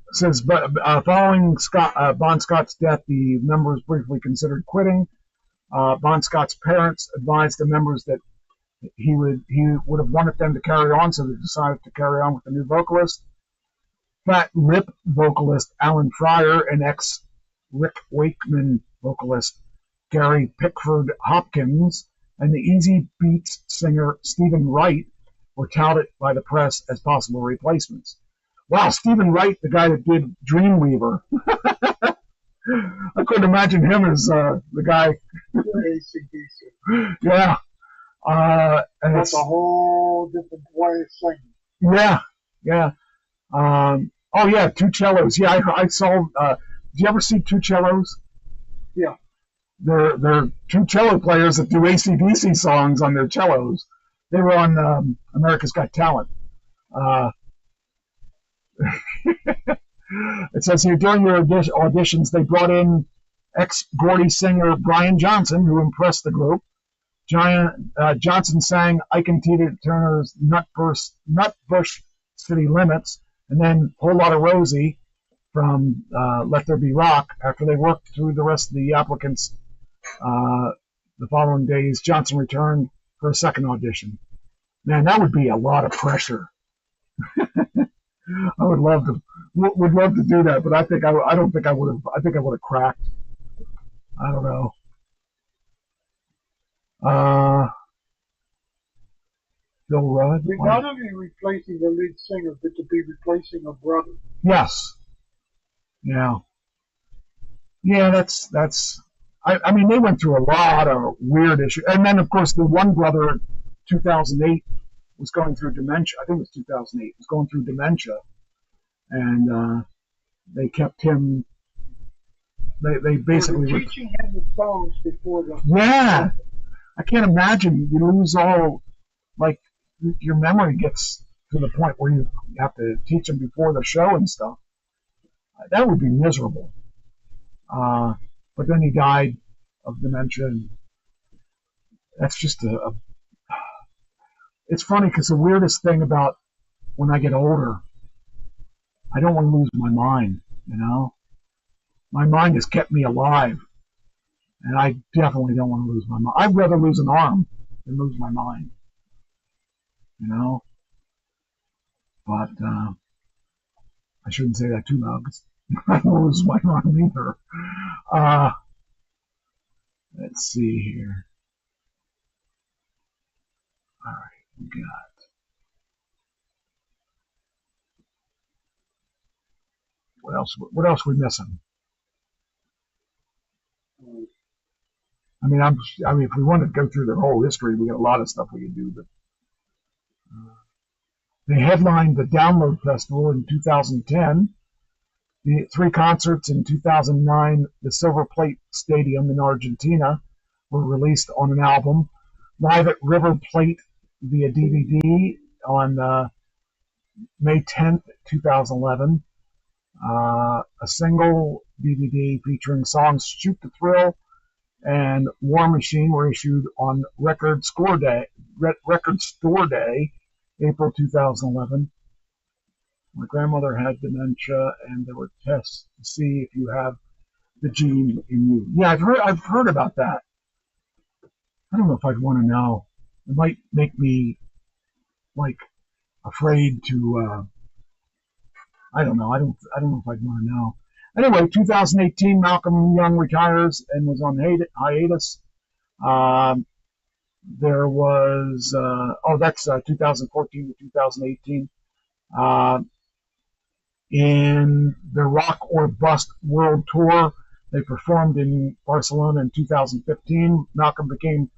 it says, but following Bon Scott's death, the members briefly considered quitting. Bon Scott's parents advised the members that he would have wanted them to carry on, so they decided to carry on with the new vocalist. Fat Lip vocalist Alan Fryer and ex-Rick Wakeman vocalist Gary Pickford Hopkins and the Easy Beats singer Stephen Wright were touted by the press as possible replacements. Wow, Stephen Wright, the guy that did Dreamweaver. I couldn't imagine him as the guy. Yeah. And That's a whole different way of singing. Yeah, yeah. Oh, yeah, Two Cellos. Yeah, I saw. Did you ever see Two Cellos? Yeah. They're two cello players that do AC/DC songs on their cellos. They were on America's Got Talent. It says here, during your auditions, they brought in ex-Gordy singer Brian Johnson, who impressed the group. Johnson sang Ike and Tina Turner's Nutbush City Limits, and then Whole Lotta Rosie from Let There Be Rock. After they worked through the rest of the applicants the following days, Johnson returned for a second audition. Man, that would be a lot of pressure. I would love to do that, but I don't think I would have. I think I would have cracked. I don't know. Bill Rudd. We're not only replacing the lead singer, but to be replacing a brother. Yes. Yeah. Yeah, that's. I mean, they went through a lot of weird issues, and then of course the one brother, 2008, was going through dementia. I think it was 2008. Was going through dementia, and they kept him. They basically were teaching him the songs before the. Yeah, I can't imagine you lose all, like your memory gets to the point where you have to teach them before the show and stuff. That would be miserable. But then he died of dementia, and that's just it's funny because the weirdest thing about when I get older, I don't want to lose my mind, you know? My mind has kept me alive, and I definitely don't want to lose my mind. I'd rather lose an arm than lose my mind, you know? But I shouldn't say that too loud because I don't lose my arm either. Let's see here. All right, we got. What else? What else are we missing? I mean, if we wanted to go through their whole history, we got a lot of stuff we could do. But they headlined the Download Festival in 2010. The 3 concerts in 2009, the Silver Plate Stadium in Argentina, were released on an album. Live at River Plate via DVD on May 10th, 2011. A single DVD featuring songs Shoot the Thrill and War Machine were issued on Record Store Day, April 2011. My grandmother had dementia, and there were tests to see if you have the gene in you. Yeah, I've heard about that. I don't know if I'd want to know. It might make me like afraid to. I don't know. I don't know if I'd want to know. Anyway, 2018, Malcolm Young retires and was on hiatus. There was that's 2014 to 2018. In the Rock or Bust World Tour, they performed in Barcelona in 2015. Malcolm became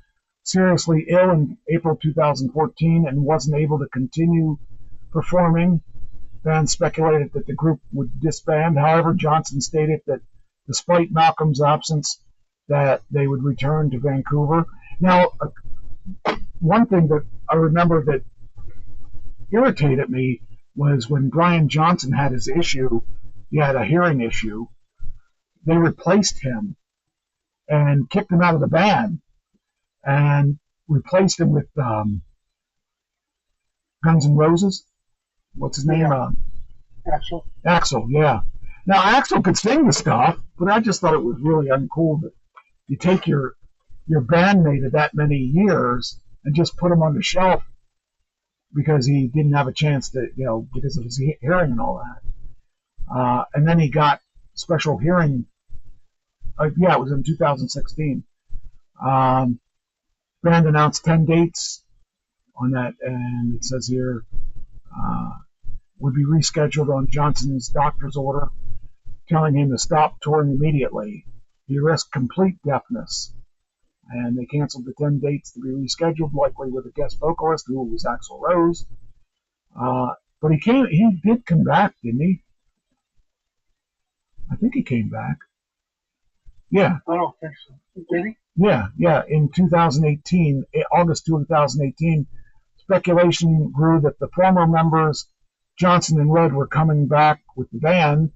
seriously ill in April 2014 and wasn't able to continue performing. Fans speculated that the group would disband. However, Johnson stated that despite Malcolm's absence, that they would return to Vancouver. Now, one thing that I remember that irritated me was when Brian Johnson had his issue, he had a hearing issue, they replaced him and kicked him out of the band and replaced him with Guns N' Roses. What's his name? Yeah. Axl. Axl, yeah. Now, Axl could sing the stuff, but I just thought it was really uncool that you take your bandmate of that many years and just put him on the shelf because he didn't have a chance to, because of his hearing and all that. And then he got special hearing. It was in 2016. Band announced 10 dates on that, and it says here would be rescheduled on Johnson's doctor's order, telling him to stop touring immediately. He risked complete deafness. And they canceled the 10 dates to be rescheduled, likely with a guest vocalist who was Axl Rose. But he did come back, didn't he? I think he came back. Yeah. I don't think so. Did he? Yeah. In 2018, August 2018, speculation grew that the former members, Johnson and Rudd, were coming back with the band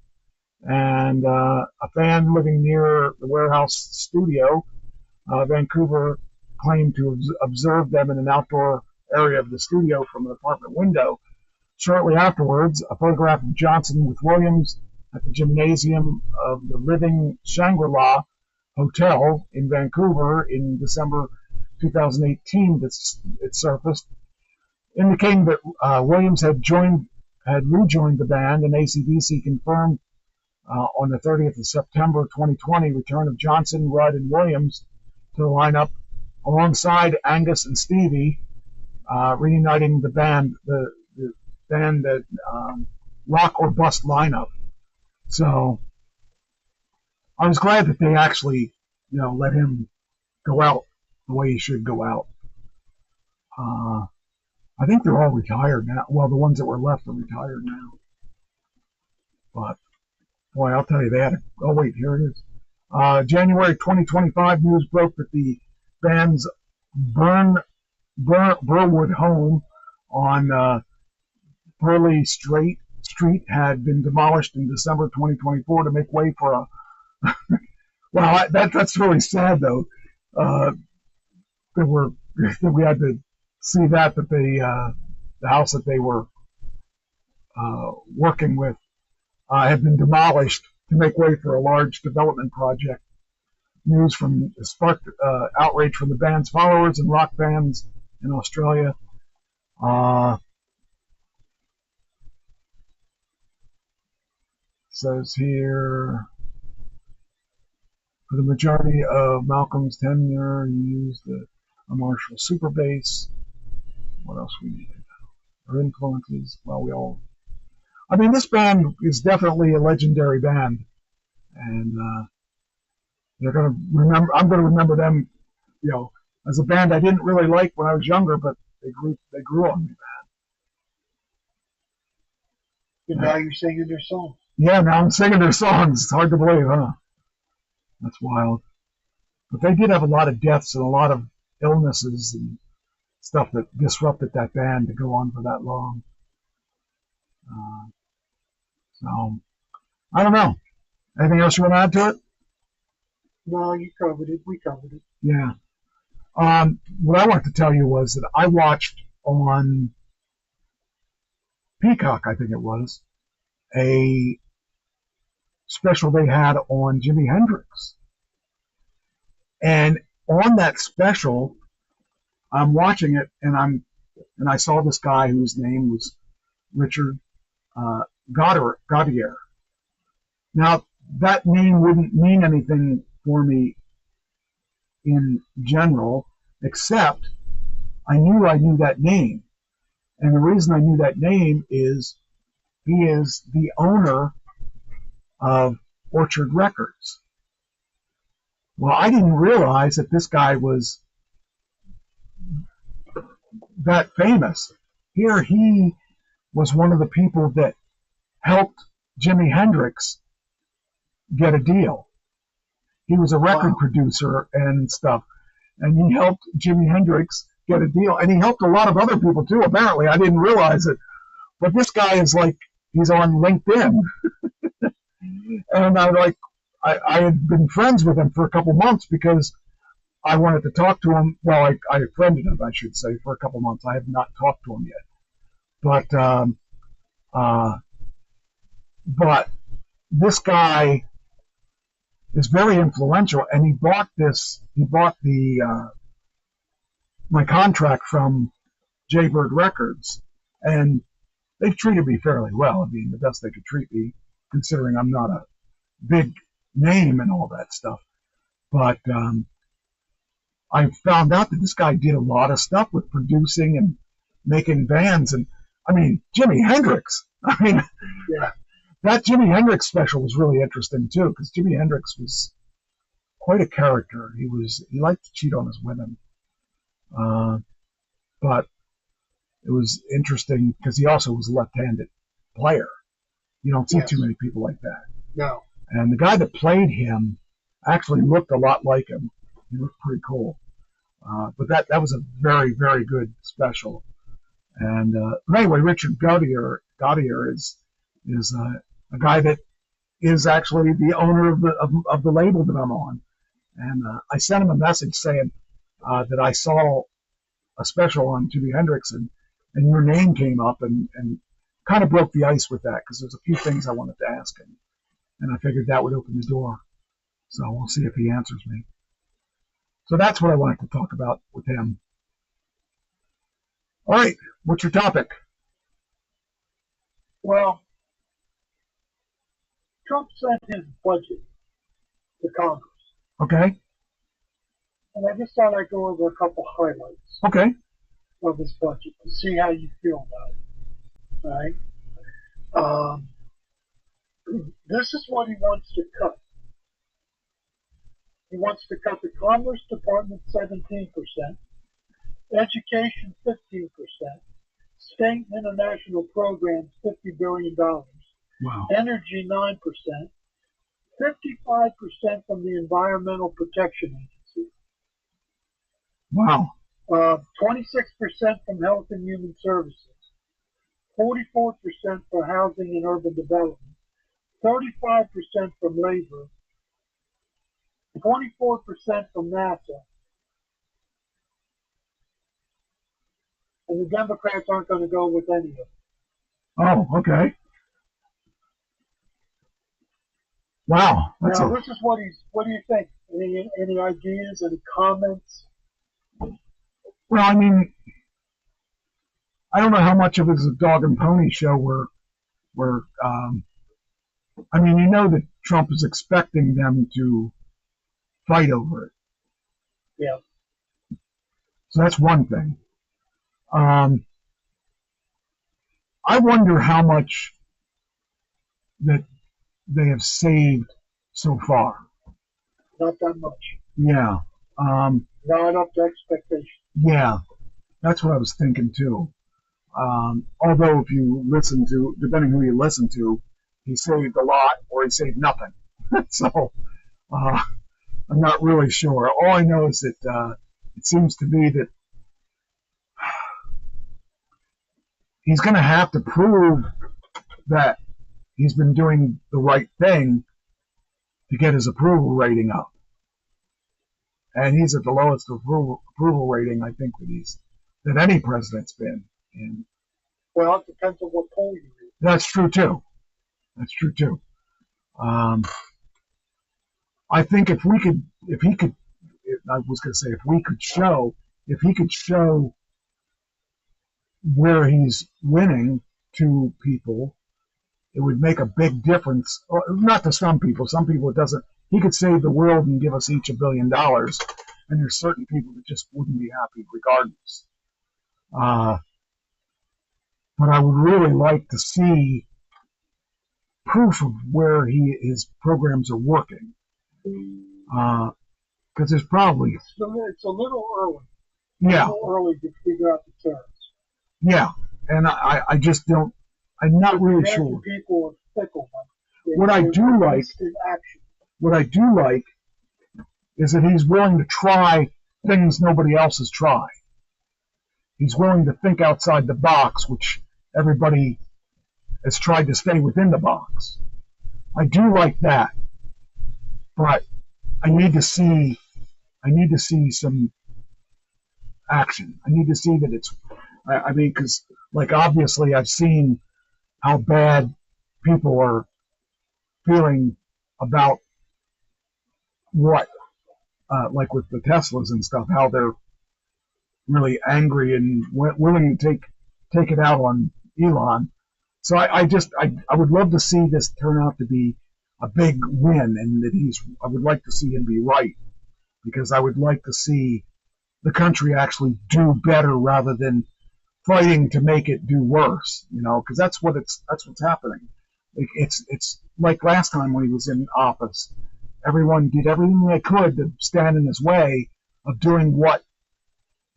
And a fan living near the warehouse studio, Vancouver, claimed to have observed them in an outdoor area of the studio from an apartment window. Shortly afterwards, a photograph of Johnson with Williams at the gymnasium of the Living Shangri-La Hotel in Vancouver in December 2018 it surfaced, indicating that Williams had rejoined the band, and AC/DC confirmed on the 30th of September 2020 return of Johnson, Rudd, and Williams to the lineup alongside Angus and Stevie, reuniting the band, the band that rock or bust lineup. So I was glad that they actually, let him go out the way he should go out. I think they're all retired now. Well, the ones that were left are retired now. But boy, I'll tell you, they had oh wait, here it is. January 2025 news broke that the band's Burwood home on Burleigh Street had been demolished in December 2024 to make way for a. Well, that's really sad though. That we had to see that the house that they were working with had been demolished to make way for a large development project. News sparked outrage from the band's followers and rock fans in Australia. Says here, for the majority of Malcolm's tenure, he used a Marshall Super Bass. What else we needed? Our influences. Well, this band is definitely a legendary band, and they're gonna remember. I'm gonna remember them, as a band I didn't really like when I was younger, but they grew on me, man. And now you're singing their songs. Yeah, now I'm singing their songs. It's hard to believe, huh? That's wild. But they did have a lot of deaths and a lot of illnesses and stuff that disrupted that band to go on for that long. So, I don't know. Anything else you want to add to it? No, you covered it. We covered it. Yeah. What I wanted to tell you was that I watched on Peacock, I think it was, a special they had on Jimi Hendrix. And on that special, I'm watching it, and I saw this guy whose name was Richard Gaudier. Now, that name wouldn't mean anything for me in general, except I knew that name. And the reason I knew that name is he is the owner of Orchard Records. Well, I didn't realize that this guy was that famous. Here he was one of the people that helped Jimi Hendrix get a deal. He was a record producer and stuff, and he helped Jimi Hendrix get a deal, and he helped a lot of other people too, apparently. I didn't realize it. But this guy is he's on LinkedIn. And I had been friends with him for a couple months because I wanted to talk to him. Well, I friended him, I should say, for a couple months. I have not talked to him yet. But this guy is very influential, and he bought my contract from Jaybird Records, and they've treated me fairly well. I mean, the best they could treat me, considering I'm not a big name and all that stuff. But I found out that this guy did a lot of stuff with producing and making bands, and I mean, Jimi Hendrix. Yeah. That Jimi Hendrix special was really interesting too, because Jimi Hendrix was quite a character. He liked to cheat on his women, but it was interesting because he also was a left-handed player. You don't see too many people like that. No. And the guy that played him actually looked a lot like him. He looked pretty cool. But that was a very, very good special. And but anyway, Richard Gaudier is a guy that is actually the owner of the label that I'm on. And I sent him a message saying that I saw a special on Jimi Hendrix, and your name came up, and kind of broke the ice with that, because there's a few things I wanted to ask him, and I figured that would open the door. So we'll see if he answers me. So that's what I wanted to talk about with him. All right, what's your topic? Well, Trump sent his budget to Congress, Okay, and I just thought I'd go over a couple highlights okay, of his budget to see how you feel about it. All right? This is what he wants to cut. He wants to cut the Commerce Department 17%, Education 15%, State and International Programs $50 billion, wow, Energy 9%, 55% from the Environmental Protection Agency, wow, 26% from Health and Human Services, 44% for Housing and Urban Development, 35% from Labor, 24% from NASA, and the Democrats aren't going to go with any of it. oh, okay, wow, that's Now, this is what do you think? Any ideas, any comments? well, I mean, I don't know how much of it is a dog and pony show where I mean, you know that Trump is expecting them to fight over it. Yeah. So that's one thing. I wonder how much that they have saved so far. Not that much. Yeah. Not up to expectation. Yeah. That's what I was thinking too. Although if you listen to, depending who you listen to, he saved a lot or he saved nothing. So I'm not really sure. All I know is that it seems to be that he's going to have to prove that he's been doing the right thing to get his approval rating up. And he's at the lowest approval rating, I think, that any president's been. And Well, it depends on what poll you read. that's true too. I think if he could show where he's winning to people, it would make a big difference. Or not to some people. Some people it doesn't. He could save the world and give us each $1 billion, and there's certain people that just wouldn't be happy regardless. But I would really like to see proof of where his programs are working, because there's probably It's a little early. yeah. A little early to figure out the terms. Yeah, and I just don't. I'm not really sure. People are fickle. What I do like is that he's willing to try things nobody else has tried. He's willing to think outside the box, which everybody has tried to stay within the box. I do like that, but I need to see some action. I need to see that it's. I mean, because like obviously I've seen how bad people are feeling about what, like with the Teslas and stuff, how they're really angry and willing to take it out on Elon. So I would love to see this turn out to be a big win, and that I would like to see him be right, because I would like to see the country actually do better rather than fighting to make it do worse, because that's what's happening. It's like last time when he was in office, everyone did everything they could to stand in his way of doing what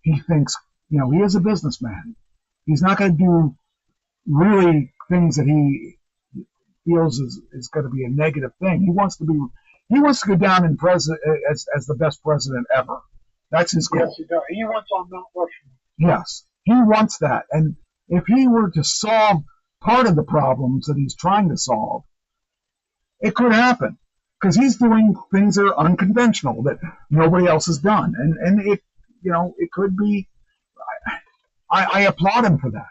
he thinks. He is a businessman. He's not going to do really things that he feels is going to be a negative thing. He wants to go down in as the best president ever. That's his goal. Yes, he does. He wants on Mount Rushmore. Yes, he wants that. And if he were to solve part of the problems that he's trying to solve, It could happen because he's doing things that are unconventional that nobody else has done, and it, it could be. I applaud him for that.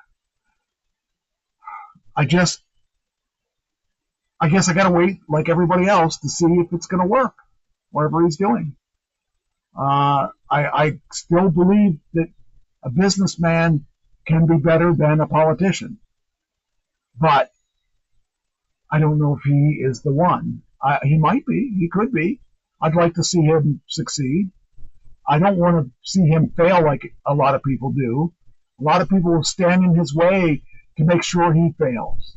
I guess I got to wait, like everybody else, to see if it's going to work, whatever he's doing. I still believe that a businessman can be better than a politician, but I don't know if he is the one. He might be. He could be. I'd like to see him succeed. I don't want to see him fail like a lot of people do. A lot of people will stand in his way to make sure he fails.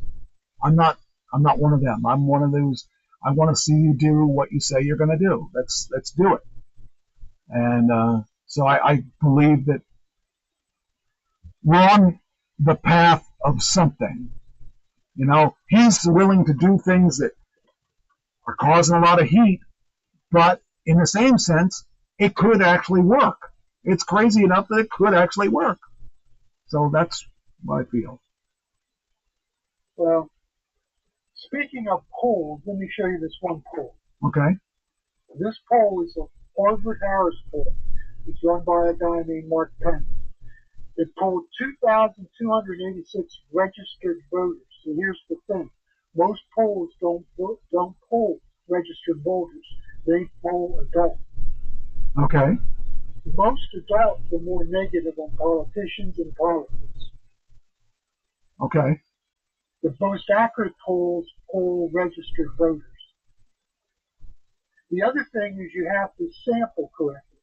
I'm not one of them. I'm one of those. I want to see you do what you say you're going to do. Let's do it. And so I believe that we're on the path of something. He's willing to do things that are causing a lot of heat, but in the same sense, it could actually work. It's crazy enough that it could actually work. So that's what I feel. Well, speaking of polls, let me show you this one poll. Okay. This poll is a Harvard-Harris poll. It's run by a guy named Mark Penn. It polled 2,286 registered voters. So here's the thing. Most polls don't poll registered voters. They poll adults. Okay. Most adults are more negative on politicians and politics. Okay. The most accurate polls poll registered voters. The other thing is you have to sample correctly.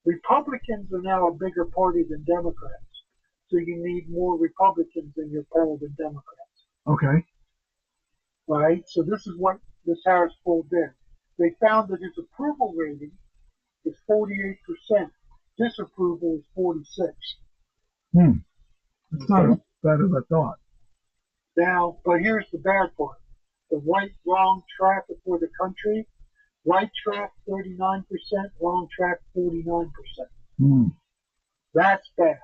Republicans are now a bigger party than Democrats, so you need more Republicans in your poll than Democrats. Okay. Right? So this is what this Harris poll did. They found that his approval rating is 48%. Disapproval is 46%. It's not as bad as I thought. Now, but here's the bad part. The right, wrong track for the country. Right track 39%, wrong track 49%. That's bad.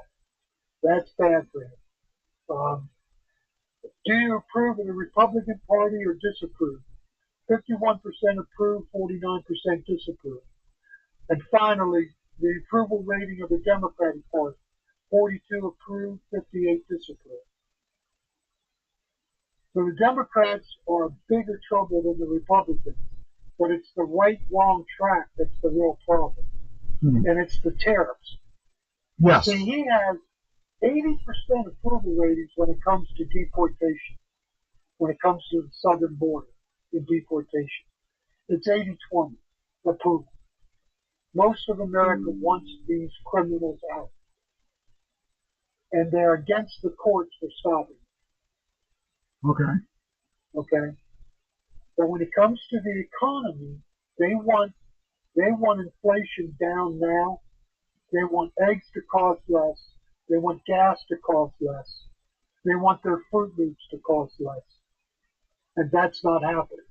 That's bad for him. Do you approve of the Republican Party or disapprove? 51% approve, 49% disapprove. And finally, the approval rating of the Democratic Party. 42 approve, 58 disapprove. So the Democrats are a bigger trouble than the Republicans. But it's the right-wrong track that's the real problem. And it's the tariffs. Yes. See, he has 80% approval ratings when it comes to deportation, when it comes to the southern border in deportation. It's 80-20 approval. Most of America wants these criminals out. And they're against the courts for stopping them. Okay. Okay? But when it comes to the economy, they want inflation down now. They want eggs to cost less. They want gas to cost less. They want their Fruit Loops to cost less. And that's not happening.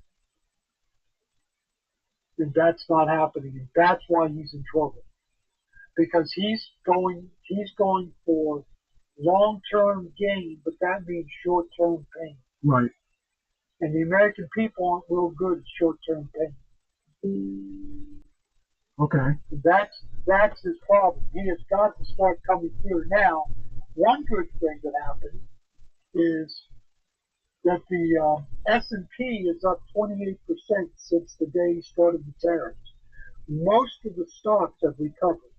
And that's not happening. And that's why he's in trouble. Because he's going for long-term gain, but that means short-term pain. Right. And the American people aren't real good at short-term pain. Okay. That's his problem. He has got to start coming through. Now, one good thing that happened is that the S&P is up 28% since the day he started the tariffs. Most of the stocks have recovered.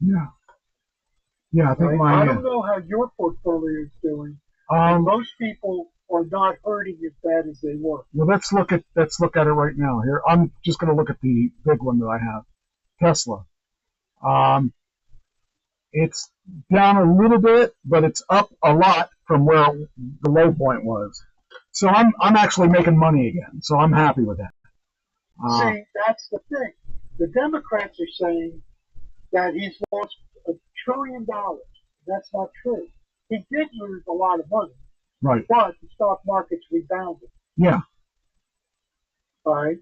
Yeah. Yeah, I think I don't know how your portfolio is doing. Most people are not hurting as bad as they were. Well, let's look at it right now. Here, I'm just going to look at the big one that I have, Tesla. It's down a little bit, but it's up a lot from where the low point was. So I'm actually making money again. So I'm happy with that. See, that's the thing. The Democrats are saying that he's lost $1 trillion. That's not true. He did lose a lot of money. Right. But the stock market's rebounded. Yeah. All right.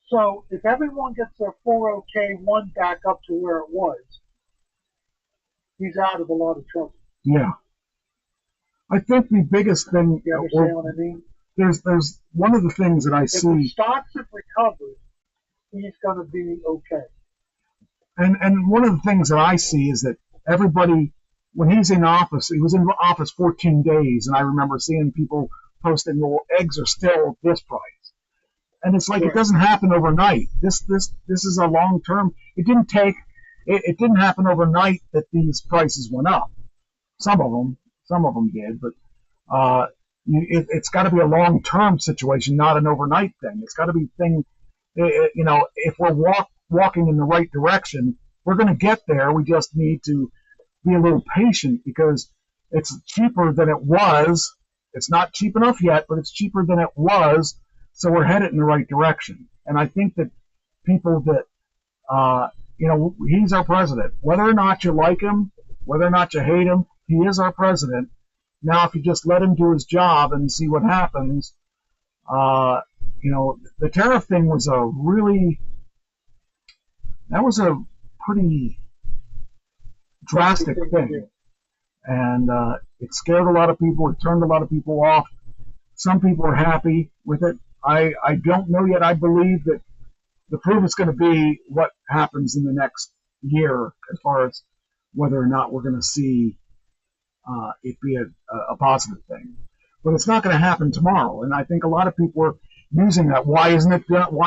So if everyone gets their 401k back up to where it was, he's out of a lot of trouble. Yeah. I think the biggest thing. You understand what I mean? there's one of the things that I If the see, stocks have recovered, he's going to be okay. and one of the things that I see is that everybody, when he's in office, he was in office 14 days, and I remember seeing people posting, well, eggs are still this price. And it's like, Right. it doesn't happen overnight. This is a long term. It didn't happen overnight that these prices went up. Some of them did, but it's got to be a long term situation, not an overnight thing. It's got to be if we're walking in the right direction, we're going to get there. We just need to be a little patient because it's cheaper than it was. It's not cheap enough yet, but it's cheaper than it was. So we're headed in the right direction. And I think that people that, he's our president. Whether or not you like him, whether or not you hate him, he is our president. Now, if you just let him do his job and see what happens, the tariff thing was a pretty drastic thing. And it scared a lot of people. It turned a lot of people off. Some people are happy with it. I don't know yet. I believe that the proof is going to be what happens in the next year as far as whether or not we're going to see it be a positive thing. But it's not going to happen tomorrow. And I think a lot of people are using that. Why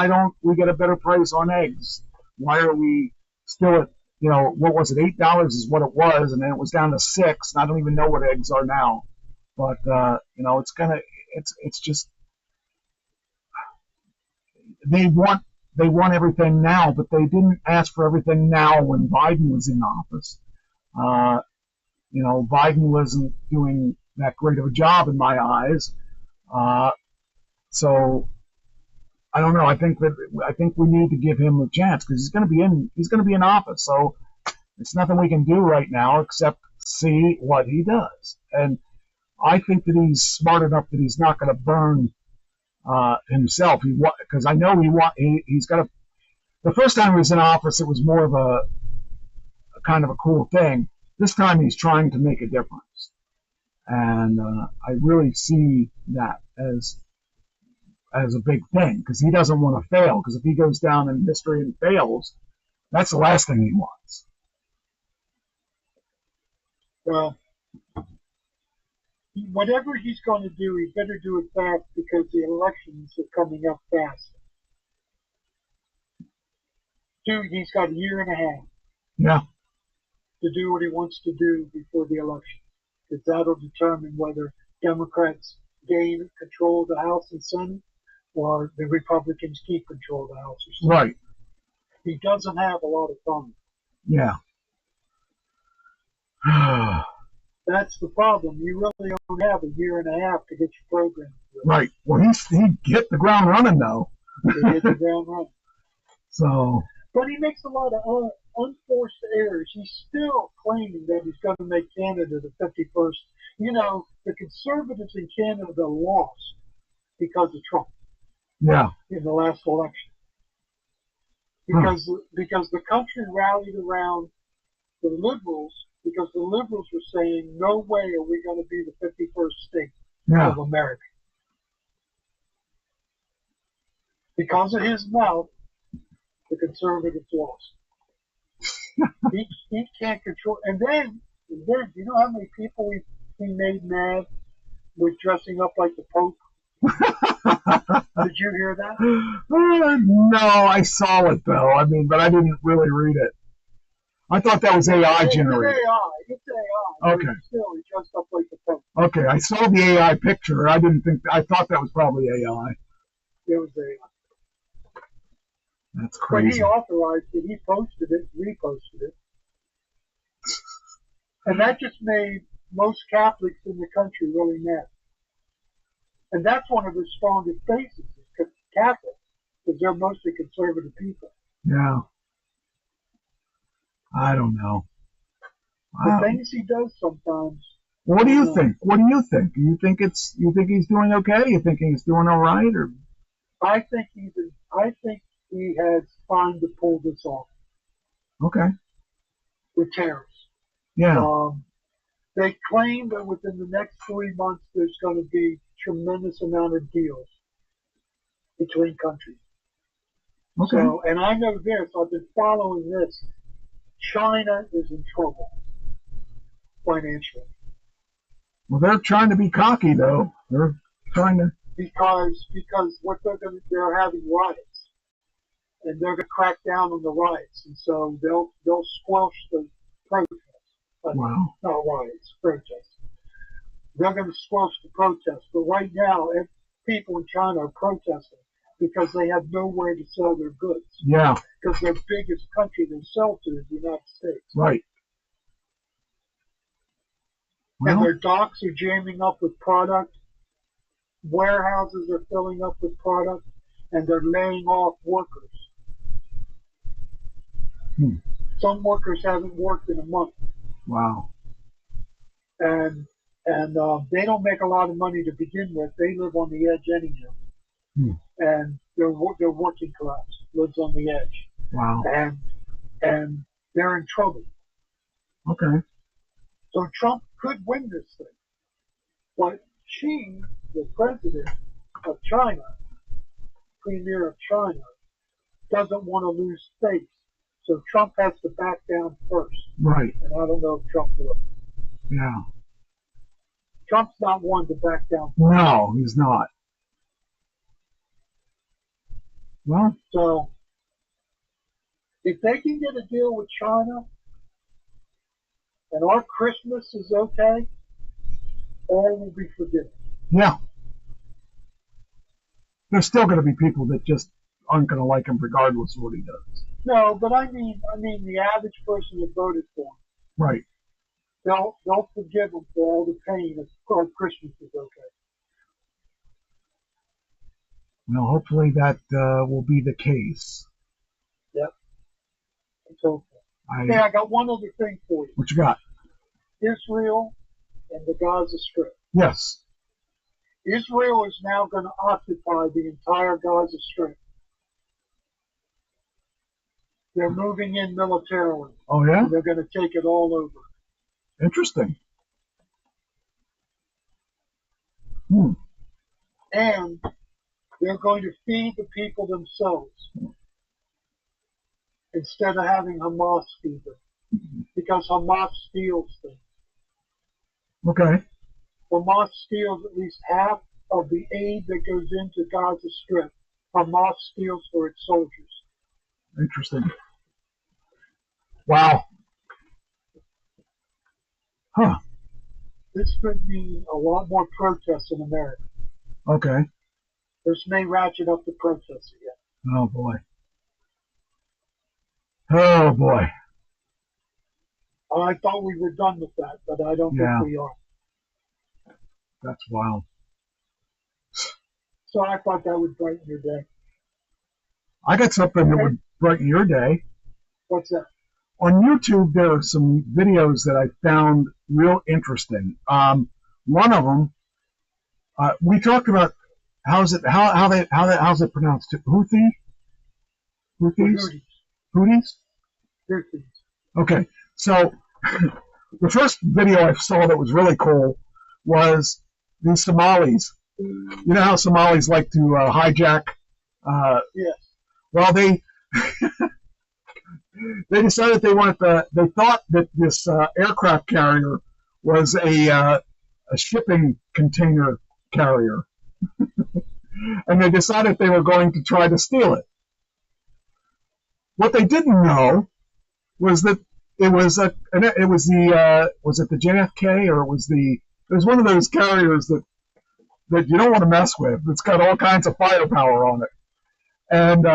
don't we get a better price on eggs? Why are we still at, what was it? $8 is what it was, and then it was down to $6. And I don't even know what eggs are now. But it's just they want everything now, but they didn't ask for everything now when Biden was in office. Biden wasn't doing that great of a job in my eyes. So I don't know. I think we need to give him a chance because he's going to be in office. So it's nothing we can do right now except see what he does. And I think that he's smart enough that he's not going to burn himself. Because I know he's got a. The first time he was in office, it was more of a kind of a cool thing. This time he's trying to make a difference, and I really see that as a big thing because he doesn't want to fail. Because if he goes down in history and fails, that's the last thing he wants. Well, whatever he's going to do, he better do it fast because the elections are coming up fast. Dude, he's got a year and a half. Yeah. To do what he wants to do before the election, because that'll determine whether Democrats gain control of the House and Senate or the Republicans keep control of the House or Senate. Right. He doesn't have a lot of time. Yeah. That's the problem. You really don't have a year and a half to get your program through. Right. Well, he hit the ground running, though. He hit the ground running. So. But he makes a lot of unforced errors. He's still claiming that he's going to make Canada the 51st. The conservatives in Canada lost because of Trump. Yeah. In the last election. Because the country rallied around the liberals because the liberals were saying, no way are we going to be the 51st state of America. Because of his mouth, the conservatives lost. he can't control. And then, do you know how many people he made mad with dressing up like the Pope? Did you hear that? No, I saw it though. But I didn't really read it. I thought that was AI generated. It's AI. Okay. Still, he dressed up like the Pope. Okay, I saw the AI picture. I thought that was probably AI. It was AI. That's crazy. But he authorized it. He posted it, reposted it. And that just made most Catholics in the country really mad. And that's one of the strongest bases, is Catholics, because they're mostly conservative people. Yeah. I don't know. The things he does sometimes. What do you think? What do you think? You think he's doing okay? You think he's doing all right? Or I think he has time to pull this off. Okay. With tariffs. Yeah. They claim that within the next 3 months there's going to be tremendous amount of deals between countries. Okay. So, and I know this, I've been following this. China is in trouble financially Well, they're trying to be cocky, though. They're trying to. because what they're having riots, and they're going to crack down on the riots, and so they'll squelch the protests. Wow. Not riots, protests. They're going to squelch the protests, but right now, people in China are protesting because they have nowhere to sell their goods. Yeah. Because their biggest country they sell to is the United States. Right. And Well, their docks are jamming up with product. Warehouses are filling up with product, and they're laying off workers. Some workers haven't worked in a month, wow. and they don't make a lot of money to begin with. They live on the edge anyhow, and their working class lives on the edge, Wow. and they're in trouble. Okay. So Trump could win this thing, but Xi, the president of China, premier of China, doesn't want to lose face. So Trump has to back down first. Right. And I don't know if Trump will. Yeah. Trump's not one to back down. No, he's not. Well, So if they can get a deal with China and our Christmas is okay, all will be forgiven. yeah. There's still going to be people that just aren't going to like him regardless of what he does. No, but I mean the average person that voted for him, Right. they'll forgive him for all the pain if our Christmas is okay. Well, hopefully that will be the case. Yep. So, hey, I got one other thing for you. What you got? Israel and the Gaza Strip. Yes. Israel is now going to occupy the entire Gaza Strip. They're moving in militarily. Oh, yeah? And they're going to take it all over. Interesting. And they're going to feed the people themselves instead of having Hamas feed them. Because Hamas steals things. Okay. Hamas steals at least half of the aid that goes into Gaza Strip. Hamas steals for its soldiers. Interesting. Wow. Huh. This could mean a lot more protests in America. Okay. This may ratchet up the protests again. Oh, boy. Oh, boy. I thought we were done with that, but I don't Yeah. think we are. That's wild. So I thought that would brighten your day. I got something that would brighten your day. What's that? On YouTube, there are some videos that I found real interesting. One of them, we talked about how's it pronounced? Houthis? Houthis. Houthis? Okay, so the first video I saw that was really cool was the Somalis. You know how Somalis like to hijack? Yes. Well, they decided they thought that this aircraft carrier was a shipping container carrier. And they decided they were going to try to steal it. What they didn't know was that it was the JFK, or it was one of those carriers that you don't want to mess with. It's got all kinds of firepower on it. And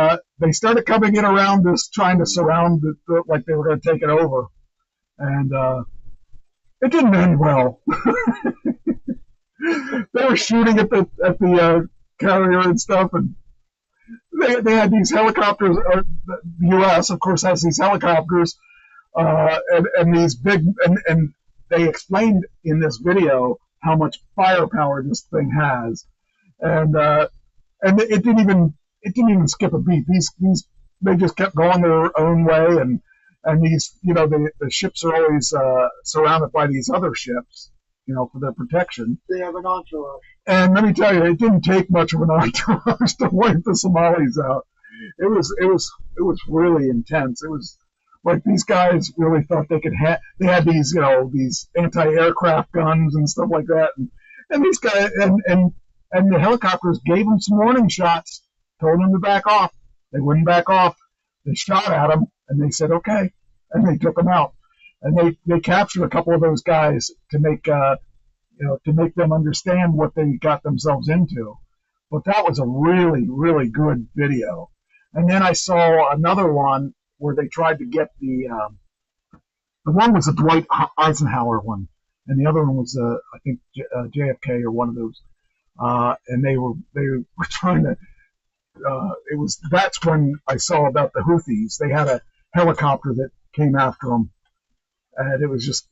they started coming in around us, trying to surround it like they were going to take it over. And it didn't end well. They were shooting at the carrier and stuff, and they had these helicopters. The U.S., of course, has these helicopters, and these big, and they explained in this video how much firepower this thing has, and it didn't even skip a beat. They just kept going their own way, and these, the ships are always surrounded by these other ships, for their protection. They have an entourage. And let me tell you, it didn't take much of an entourage to wipe the Somalis out. It was really intense. It was like these guys really thought they could they had these, these anti-aircraft guns and stuff like that. And these guys, and the helicopters gave them some warning shots, told them to back off. They wouldn't back off. They shot at them, and they said, okay. And they took them out. And they captured a couple of those guys to make, to make them understand what they got themselves into. But that was a really, really good video. And then I saw another one where they tried to get the one was the Dwight Eisenhower one, and the other one was I think JFK or one of those. And they were trying to. That's when I saw about the Houthis. They had a helicopter that came after them, and it was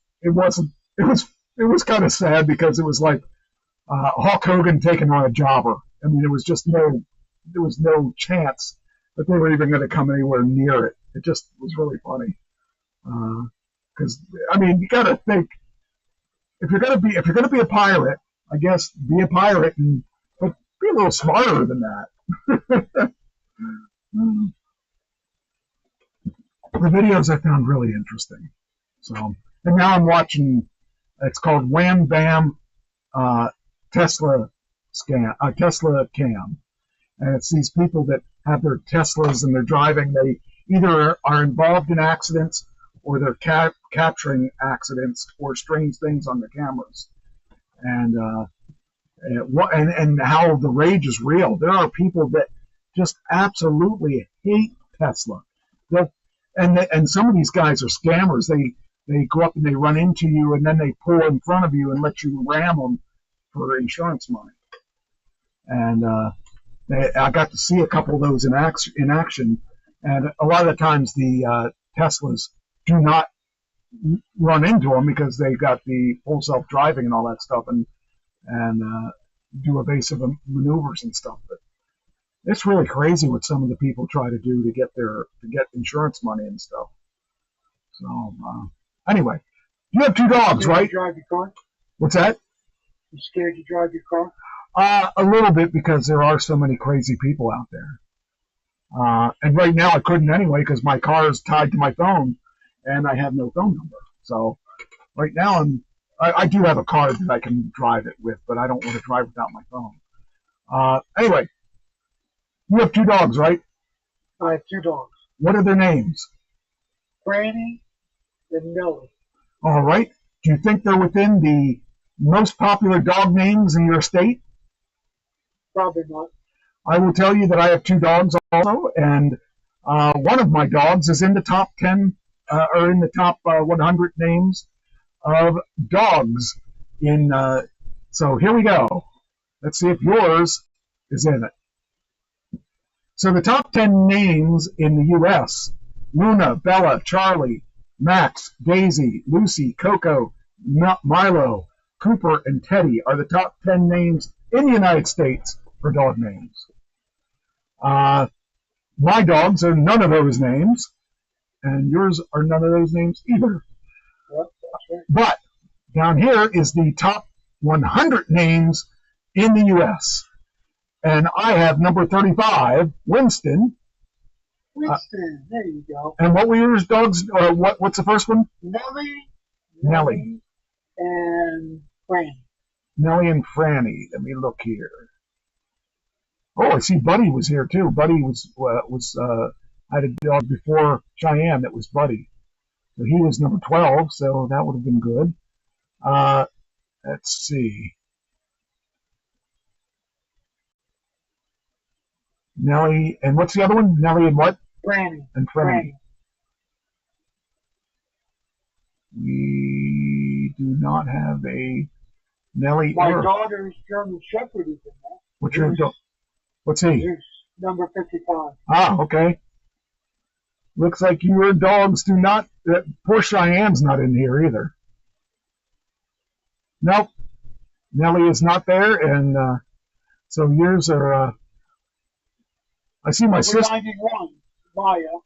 kind of sad because it was like Hulk Hogan taking on a jobber. I mean, there was no chance that they were even going to come anywhere near it. It just was really funny. Because I mean, you got to think if you're going to be a pirate, I guess be a pirate, but be a little smarter than that. The videos I found really interesting. So, and now I'm watching. It's called Wham Bam Tesla Cam, and it's these people that have their Teslas and they're driving. They either are involved in accidents or they're capturing accidents or strange things on their cameras, and how the rage is real. There are people that just absolutely hate Tesla. And some of these guys are scammers. They go up and they run into you, and then they pull in front of you and let you ram them for insurance money. And I got to see a couple of those in action. And a lot of the times the Teslas do not run into them because they got the full self-driving and all that stuff, and do evasive maneuvers and stuff. But it's really crazy what some of the people try to do to get insurance money and stuff. So anyway, you have two dogs, right? You drive your car? What's that? You scared to drive your car? A little bit, because there are so many crazy people out there. And right now I couldn't anyway because my car is tied to my phone and I have no phone number. So right now I do have a card that I can drive it with, but I don't want to drive without my phone. Anyway, you have two dogs, right? I have two dogs. What are their names? Franny and Nellie. All right. Do you think they're within the most popular dog names in your state? Probably not. I will tell you that I have two dogs also, and one of my dogs is in the top 10 or in the top 100 names of dogs in. So here we go. Let's see if yours is in it. So the top 10 names in the U.S. Luna, Bella, Charlie, Max, Daisy, Lucy, Coco, Milo, Cooper, and Teddy are the top 10 names in the United States for dog names. My dogs are none of those names, and yours are none of those names either. Yep, that's right. But down here is the top 100 names in the U.S. And I have number 35, Winston. Winston, there you go. And what were yours dogs? What's the first one? Nellie, and Franny. Nellie and Franny. Let me look here. Oh, I see Buddy was here too. Buddy had a dog before Cheyenne that was Buddy. So he was number 12, so that would have been good. Let's see. Nellie, and what's the other one? Nellie and what? Franny. And Franny. We do not have a Nellie. My daughter's German Shepherd is in there. What's your dog? What's he? Zeus, number 55. Ah, okay. Looks like your dogs do not. Poor Cheyenne's not in here either. Nope. Nellie is not there, and so yours are. I see my sister. 91, Maya,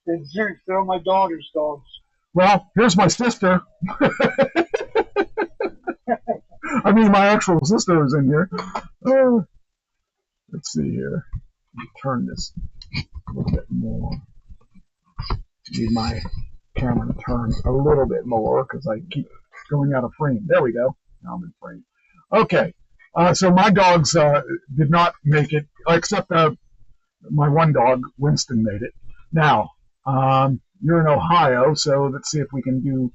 and Zeus. They're my daughter's dogs. Well, here's my sister. I mean, my actual sister is in here. Let's see here. Let me turn this a little bit more. Need my camera to turn a little bit more because I keep going out of frame. There we go. Now I'm in frame. Okay. So my dogs did not make it, except my one dog, Winston, made it. Now, you're in Ohio, so let's see if we can do.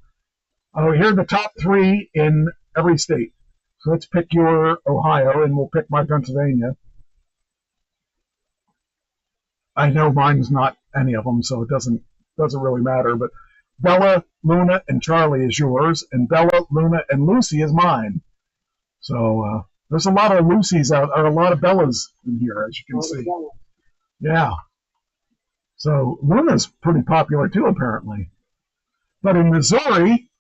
Oh, here are the top 3 in every state. So let's pick your Ohio, and we'll pick my Pennsylvania. I know mine's not any of them, so it doesn't really matter. But Bella, Luna, and Charlie is yours, and Bella, Luna, and Lucy is mine. So there's a lot of Lucys out, or a lot of Bellas in here, as you can see. Yeah. So Luna's pretty popular too, apparently. But in Missouri,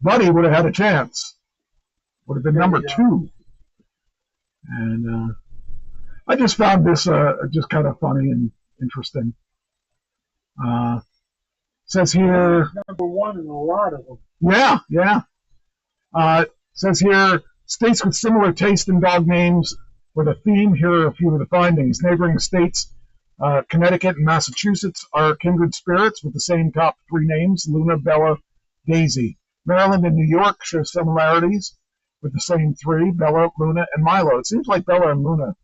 Buddy would have had a chance. Would have been number 2. And I just found this just kind of funny and interesting. Says here. Number 1 in a lot of them. Yeah. Says here, states with similar taste in dog names with a theme. Here are a few of the findings. Neighboring states, Connecticut and Massachusetts, are kindred spirits with the same top 3 names: Luna, Bella, Daisy. Maryland and New York share similarities with the same 3: Bella, Luna, and Milo. It seems like Bella and Luna.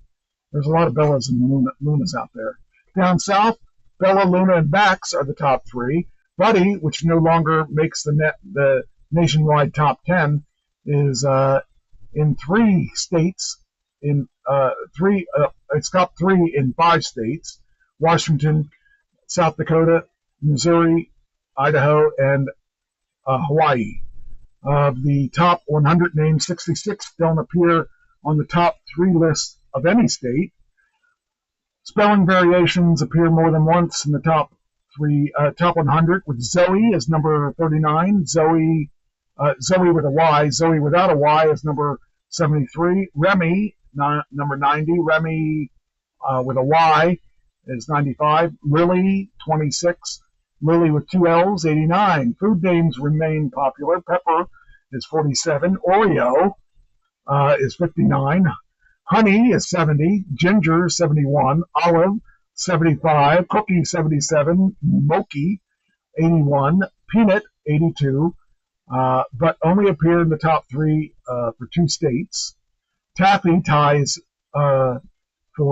There's a lot of Bellas and Lunas out there. Down south, Bella, Luna, and Max are the top 3. Buddy, which no longer makes the nationwide top 10, is in 3 states. It's top 3 in 5 states: Washington, South Dakota, Missouri, Idaho, and Hawaii. Of the top 100 names, 66 don't appear on the top 3 list of any state. Spelling variations appear more than once in the top 100, with Zoe as number 39, Zoe with a Y, Zoe without a Y is number 73, Remy number 90, Remy with a Y is 95, Lily 26, Lily with 2 L's 89. Food names remain popular. Pepper is 47, Oreo is 59, Honey is 70, Ginger 71, Olive 75, Cookie 77, Moki 81, Peanut 82, but only appear in the top 3 for 2 states. Taffy ties for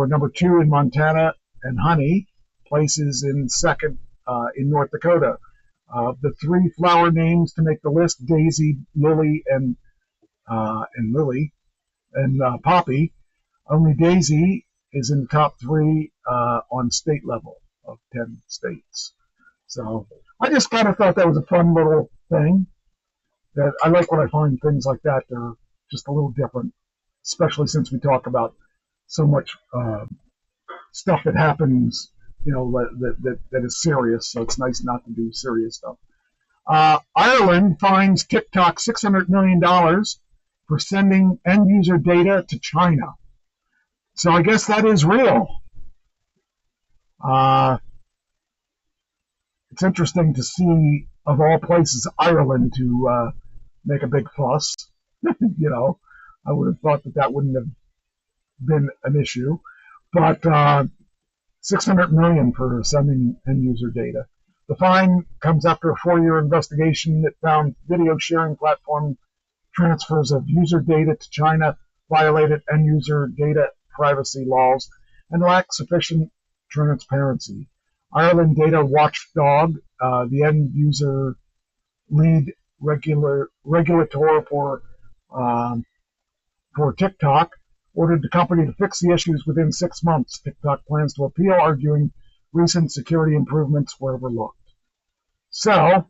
number 2 in Montana, and Honey places in second in North Dakota. The 3 flower names to make the list: Daisy, Lily, and Poppy. Only Daisy is in the top 3 on state level of 10 states. So I just kind of thought that was a fun little thing. That I like when I find things like that. They're just a little different, especially since we talk about so much stuff that happens, that is serious. So it's nice not to do serious stuff. Ireland fines TikTok $600 million for sending end-user data to China. So I guess that is real. It's interesting to see, of all places, Ireland to make a big fuss. I would have thought that wouldn't have been an issue. But $600 million for sending end-user data. The fine comes after a 4-year investigation that found video sharing platform transfers of user data to China violated end-user data privacy laws and lacked sufficient transparency. Ireland data watchdog, the end-user lead regulator for TikTok, ordered the company to fix the issues within 6 months. TikTok plans to appeal, arguing recent security improvements were overlooked. So,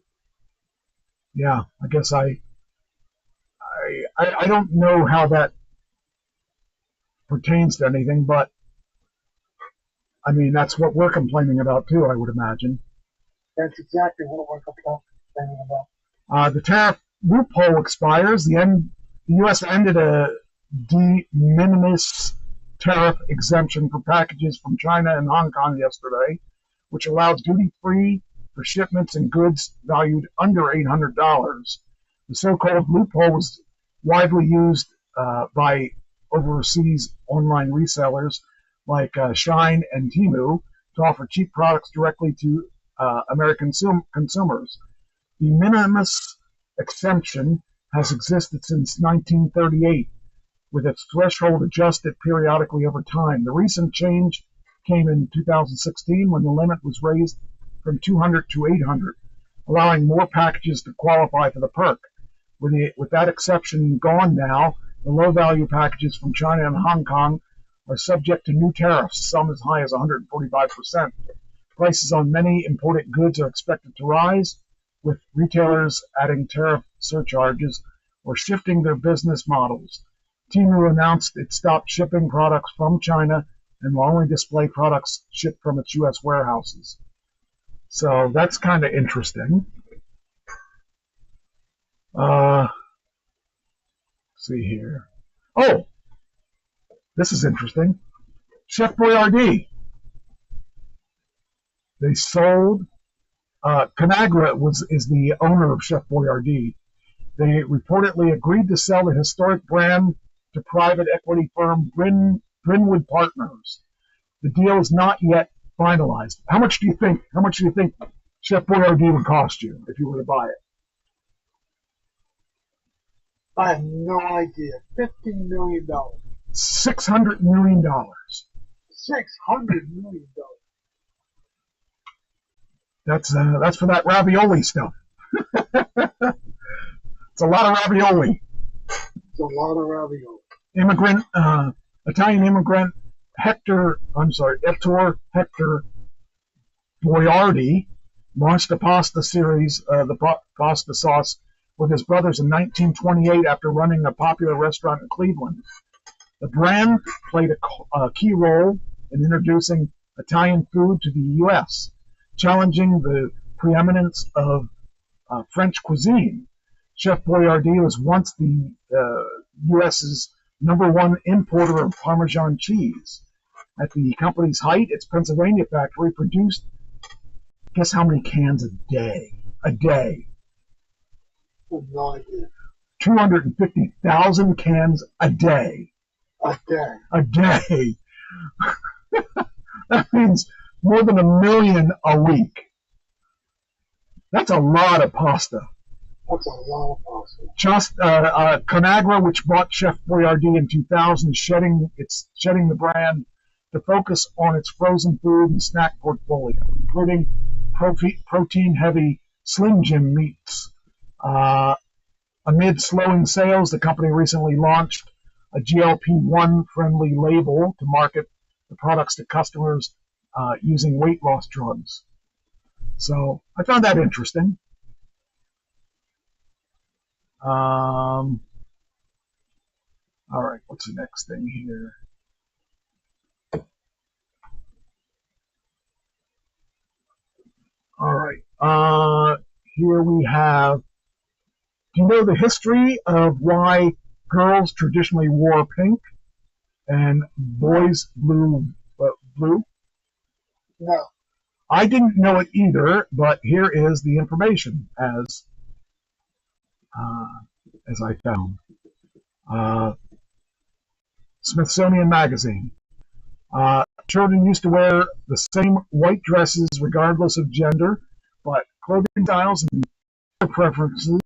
yeah, I guess I don't know how that pertains to anything, but I mean, that's what we're complaining about too, I would imagine. That's exactly what we're complaining about. The tariff loophole expires. The U.S. ended a de minimis tariff exemption for packages from China and Hong Kong yesterday, which allowed duty-free for shipments and goods valued under $800. The so-called loophole was widely used by overseas online resellers like Shine and Temu to offer cheap products directly to American consumers. The minimus exemption has existed since 1938, with its threshold adjusted periodically over time. The recent change came in 2016 when the limit was raised from 200 to 800, allowing more packages to qualify for the perk. With that exception gone now, the low-value packages from China and Hong Kong are subject to new tariffs, some as high as 145%. Prices on many imported goods are expected to rise, with retailers adding tariff surcharges or shifting their business models. Temu announced it stopped shipping products from China and will only display products shipped from its U.S. warehouses. So that's kind of interesting. See here. Oh, this is interesting. Chef Boyardee. They sold. Conagra is the owner of Chef Boyardee. They reportedly agreed to sell the historic brand to private equity firm Grinwood Partners. The deal is not yet finalized. How much do you think Chef Boyardee would cost you if you were to buy it? I have no idea. $50 million. $600 million. $600 million. That's for that ravioli stuff. It's a lot of ravioli. It's a lot of ravioli. Italian immigrant Ettore Hector Boiardi launched a pasta series, the pasta sauce, with his brothers in 1928 after running a popular restaurant in Cleveland. The brand played a key role in introducing Italian food to the U.S., challenging the preeminence of French cuisine. Chef Boyardee was once the U.S.'s #1 importer of Parmesan cheese. At the company's height, its Pennsylvania factory produced, guess how many cans a day? A day. I have no idea. 250,000 cans a day. A day. A day. That means more than 1 million a week. That's a lot of pasta. That's a lot of pasta. Just Conagra, which bought Chef Boyardee in 2000, is shedding the brand to focus on its frozen food and snack portfolio, including protein-heavy Slim Jim meats. Amid slowing sales, the company recently launched a GLP-1 friendly label to market the products to customers using weight loss drugs. So I found that interesting. All right, what's the next thing here? All right, here we have, do you know the history of why girls traditionally wore pink and boys blue? No. I didn't know it either, but here is the information as I found. Smithsonian Magazine. Children used to wear the same white dresses regardless of gender, but clothing styles and preferences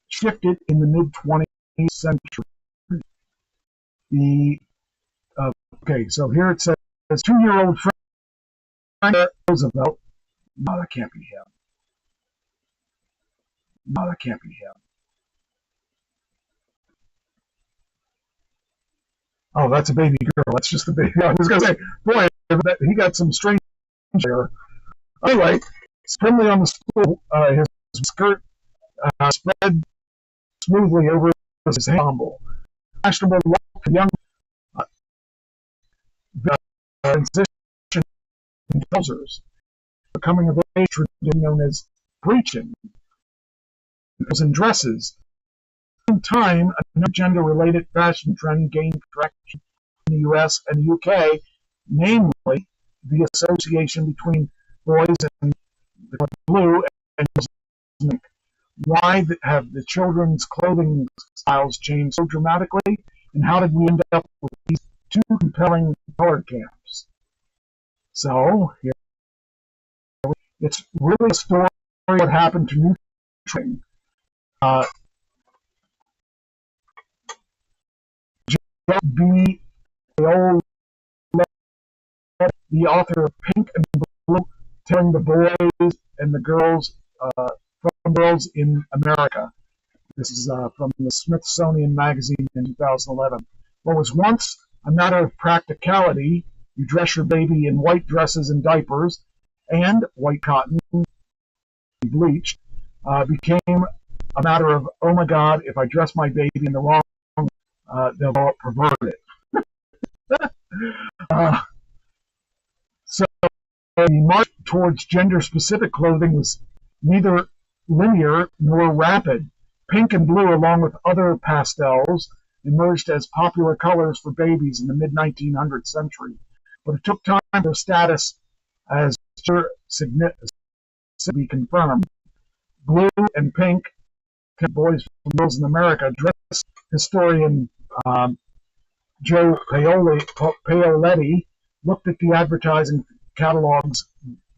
shifted in the mid-20th century. Okay, so here it says 2-year-old Franklin Roosevelt. No, that can't be him. No, that can't be him. Oh, that's a baby girl. That's just a baby. I was going to say, boy, he got some strange hair. Anyway, firmly on the stool, his skirt spread smoothly over his ensemble. Fashionable look for young transition trousers. Becoming of age tradition known as breeching. In dresses. In time, a gender-related fashion trend gained traction in the U.S. and UK, namely the association between boys and the blue and pink. Why have the children's clothing styles changed so dramatically? And how did we end up with these two compelling color camps? So, it's really a story of what happened to Nutri. B. The author of Pink and Blue, telling the boys and the girls from Girls in America. This is from the Smithsonian Magazine in 2011. What was once a matter of practicality, you dress your baby in white dresses and diapers, and white cotton bleached, became a matter of, oh my God, if I dress my baby in the wrong, they'll pervert it. So the march towards gender-specific clothing was neither linear nor rapid. Pink and blue, along with other pastels, emerged as popular colors for babies in the mid-1900th century. But it took time for their status as to be confirmed. Blue and pink, boys from Girls in America, dress historian Joe Paoletti looked at the advertising catalogs,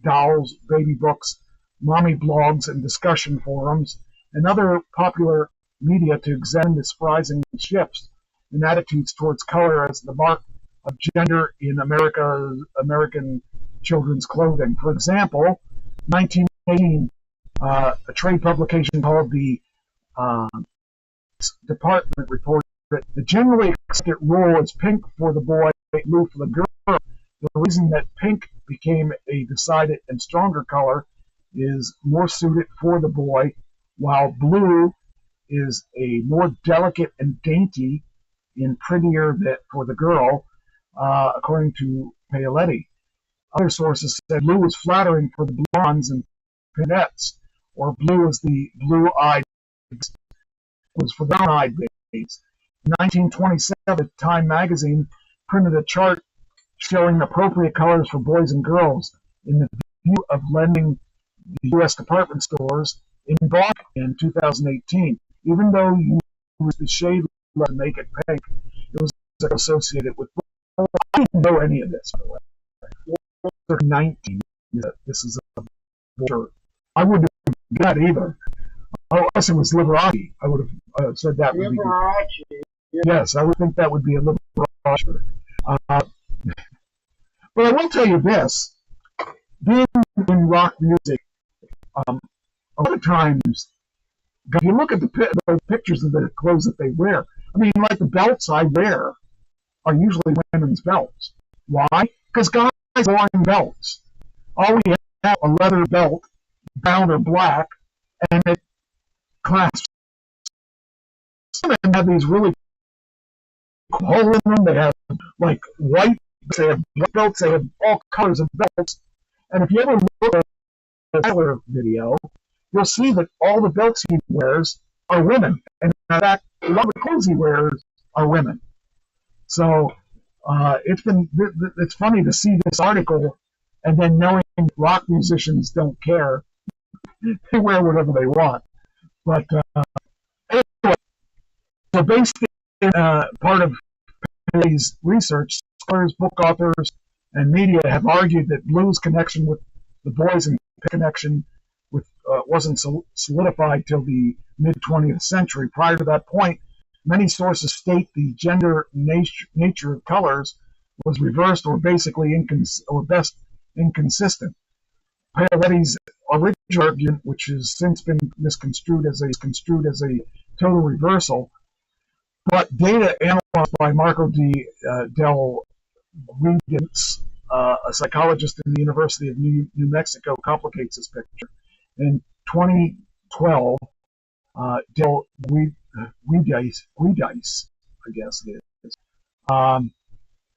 dolls, baby books, mommy blogs, and discussion forums, and other popular media to examine the surprising shifts in attitudes towards color as the mark of gender in American children's clothing. For example, 1918, a trade publication called the Department reported that the generally accepted rule is pink for the boy, blue for the girl. The reason that pink became a decided and stronger color is more suited for the boy, while blue is a more delicate and dainty and prettier for the girl, according to Paoletti. Other sources said blue was flattering for the blondes and brunettes, or blue is the blue-eyed, was for brown-eyed babies. In 1927, Time magazine printed a chart showing appropriate colors for boys and girls in the view of lending the U.S. department stores in bulk in 2018. Even though you used the shade to make it pink, it was associated with blue. I didn't know any of this, by the way. 19. This is a shirt. I wouldn't have done that either. Unless it was Liberace, I would have said that would be good. Yes, I would think that would be a Liberace shirt. But I will tell you this, being in rock music, a lot of times, if you look at the pictures of the clothes that they wear, I mean, like the belts I wear are usually women's belts. Why? Because guys are wearing belts. All we have a leather belt, brown or black, and it clasps. Women have these really holes in them. They have like white. They have black belts. They have all colors of belts. And if you ever look at the Tyler video, you'll see that all the belts he wears are women. And in fact, a lot of the clothes he wears are women. So it's funny to see this article and then knowing rock musicians don't care. They wear whatever they want. But anyway, so based in part of Paoletti's research, scholars, book authors, and media have argued that blue's connection with the boys and connection with wasn't solidified till the mid-20th century. Prior to that point, many sources state the gender nature of colors was reversed or basically inconsistent. Paoletti's original argument, which has since been misconstrued as a total reversal, but data analyzed by Marco del Guidice, a psychologist in the University of New Mexico, complicates this picture. In 2012, del Guidice, I guess it is,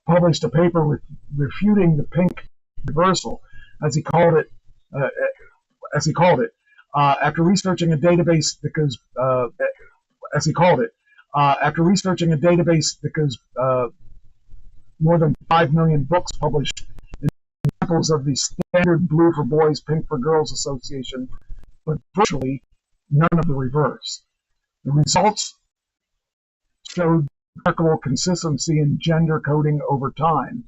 published a paper refuting the pink reversal, as he called it. After researching a database because more than 5 million books published in examples of the standard blue for boys, pink for girls association, but virtually none of the reverse. The results showed remarkable consistency in gender coding over time,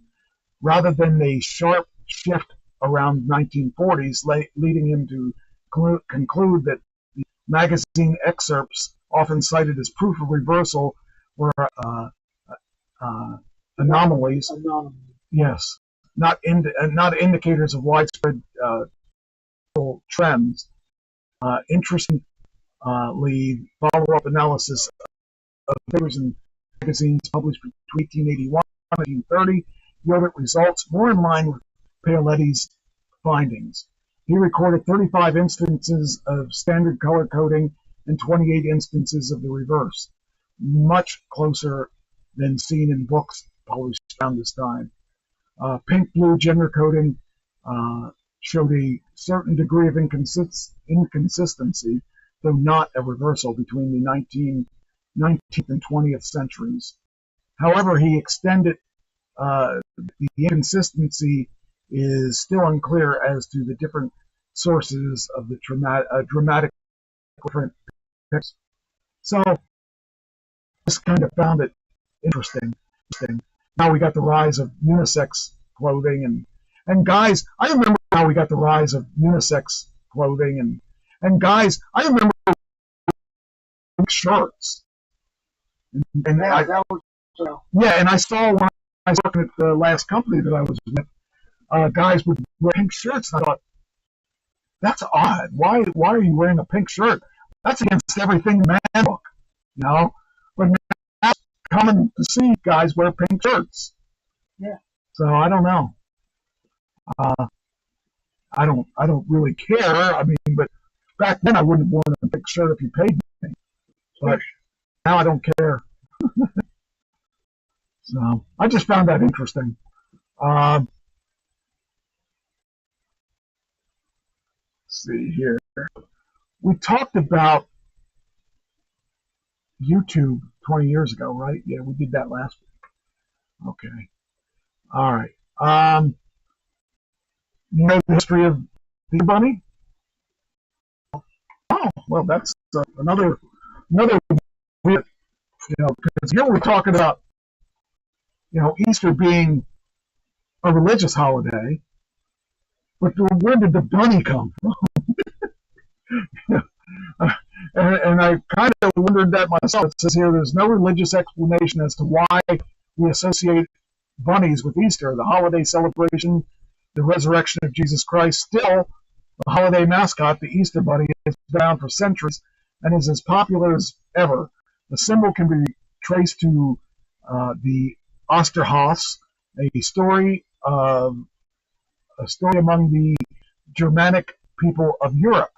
rather than a sharp shift around 1940s, leading him to conclude that the magazine excerpts, often cited as proof of reversal, were anomalies. Yes, not indicators of widespread trends. Interestingly, follow-up analysis of figures in magazines published between 1881 and 1930 yielded results more in line with Paoletti's findings. He recorded 35 instances of standard color coding and 28 instances of the reverse, much closer than seen in books published around this time. Pink-blue gender coding showed a certain degree of inconsistency, though not a reversal between the 19th and 20th centuries. However, he extended the inconsistency is still unclear as to the different sources of the dramatic different pictures. So, just kind of found it interesting. Now we got the rise of unisex clothing and guys, I remember how we got the rise of unisex clothing and guys, I remember shirts. And I saw when I was working at the last company that I was with, guys would wear pink shirts. And I thought, that's odd. Why are you wearing a pink shirt? That's against everything man book, you know. But now it's common to see guys wear pink shirts. Yeah. So I don't know. I don't really care. I mean, but back then I wouldn't have worn a pink shirt if you paid me. But now I don't care. So I just found that interesting. Let's see here. We talked about YouTube 20 years ago, right? Yeah, we did that last week. Okay. All right. You know the history of the bunny? Oh, well, that's another weird, because here we're talking about, Easter being a religious holiday, but where did the bunny come from? And I kind of wondered that myself. It says here there's no religious explanation as to why we associate bunnies with Easter, the holiday celebration, the resurrection of Jesus Christ. Still, the holiday mascot, the Easter bunny, has been around for centuries and is as popular as ever. The symbol can be traced to the Osterhaus, a story among the Germanic people of Europe.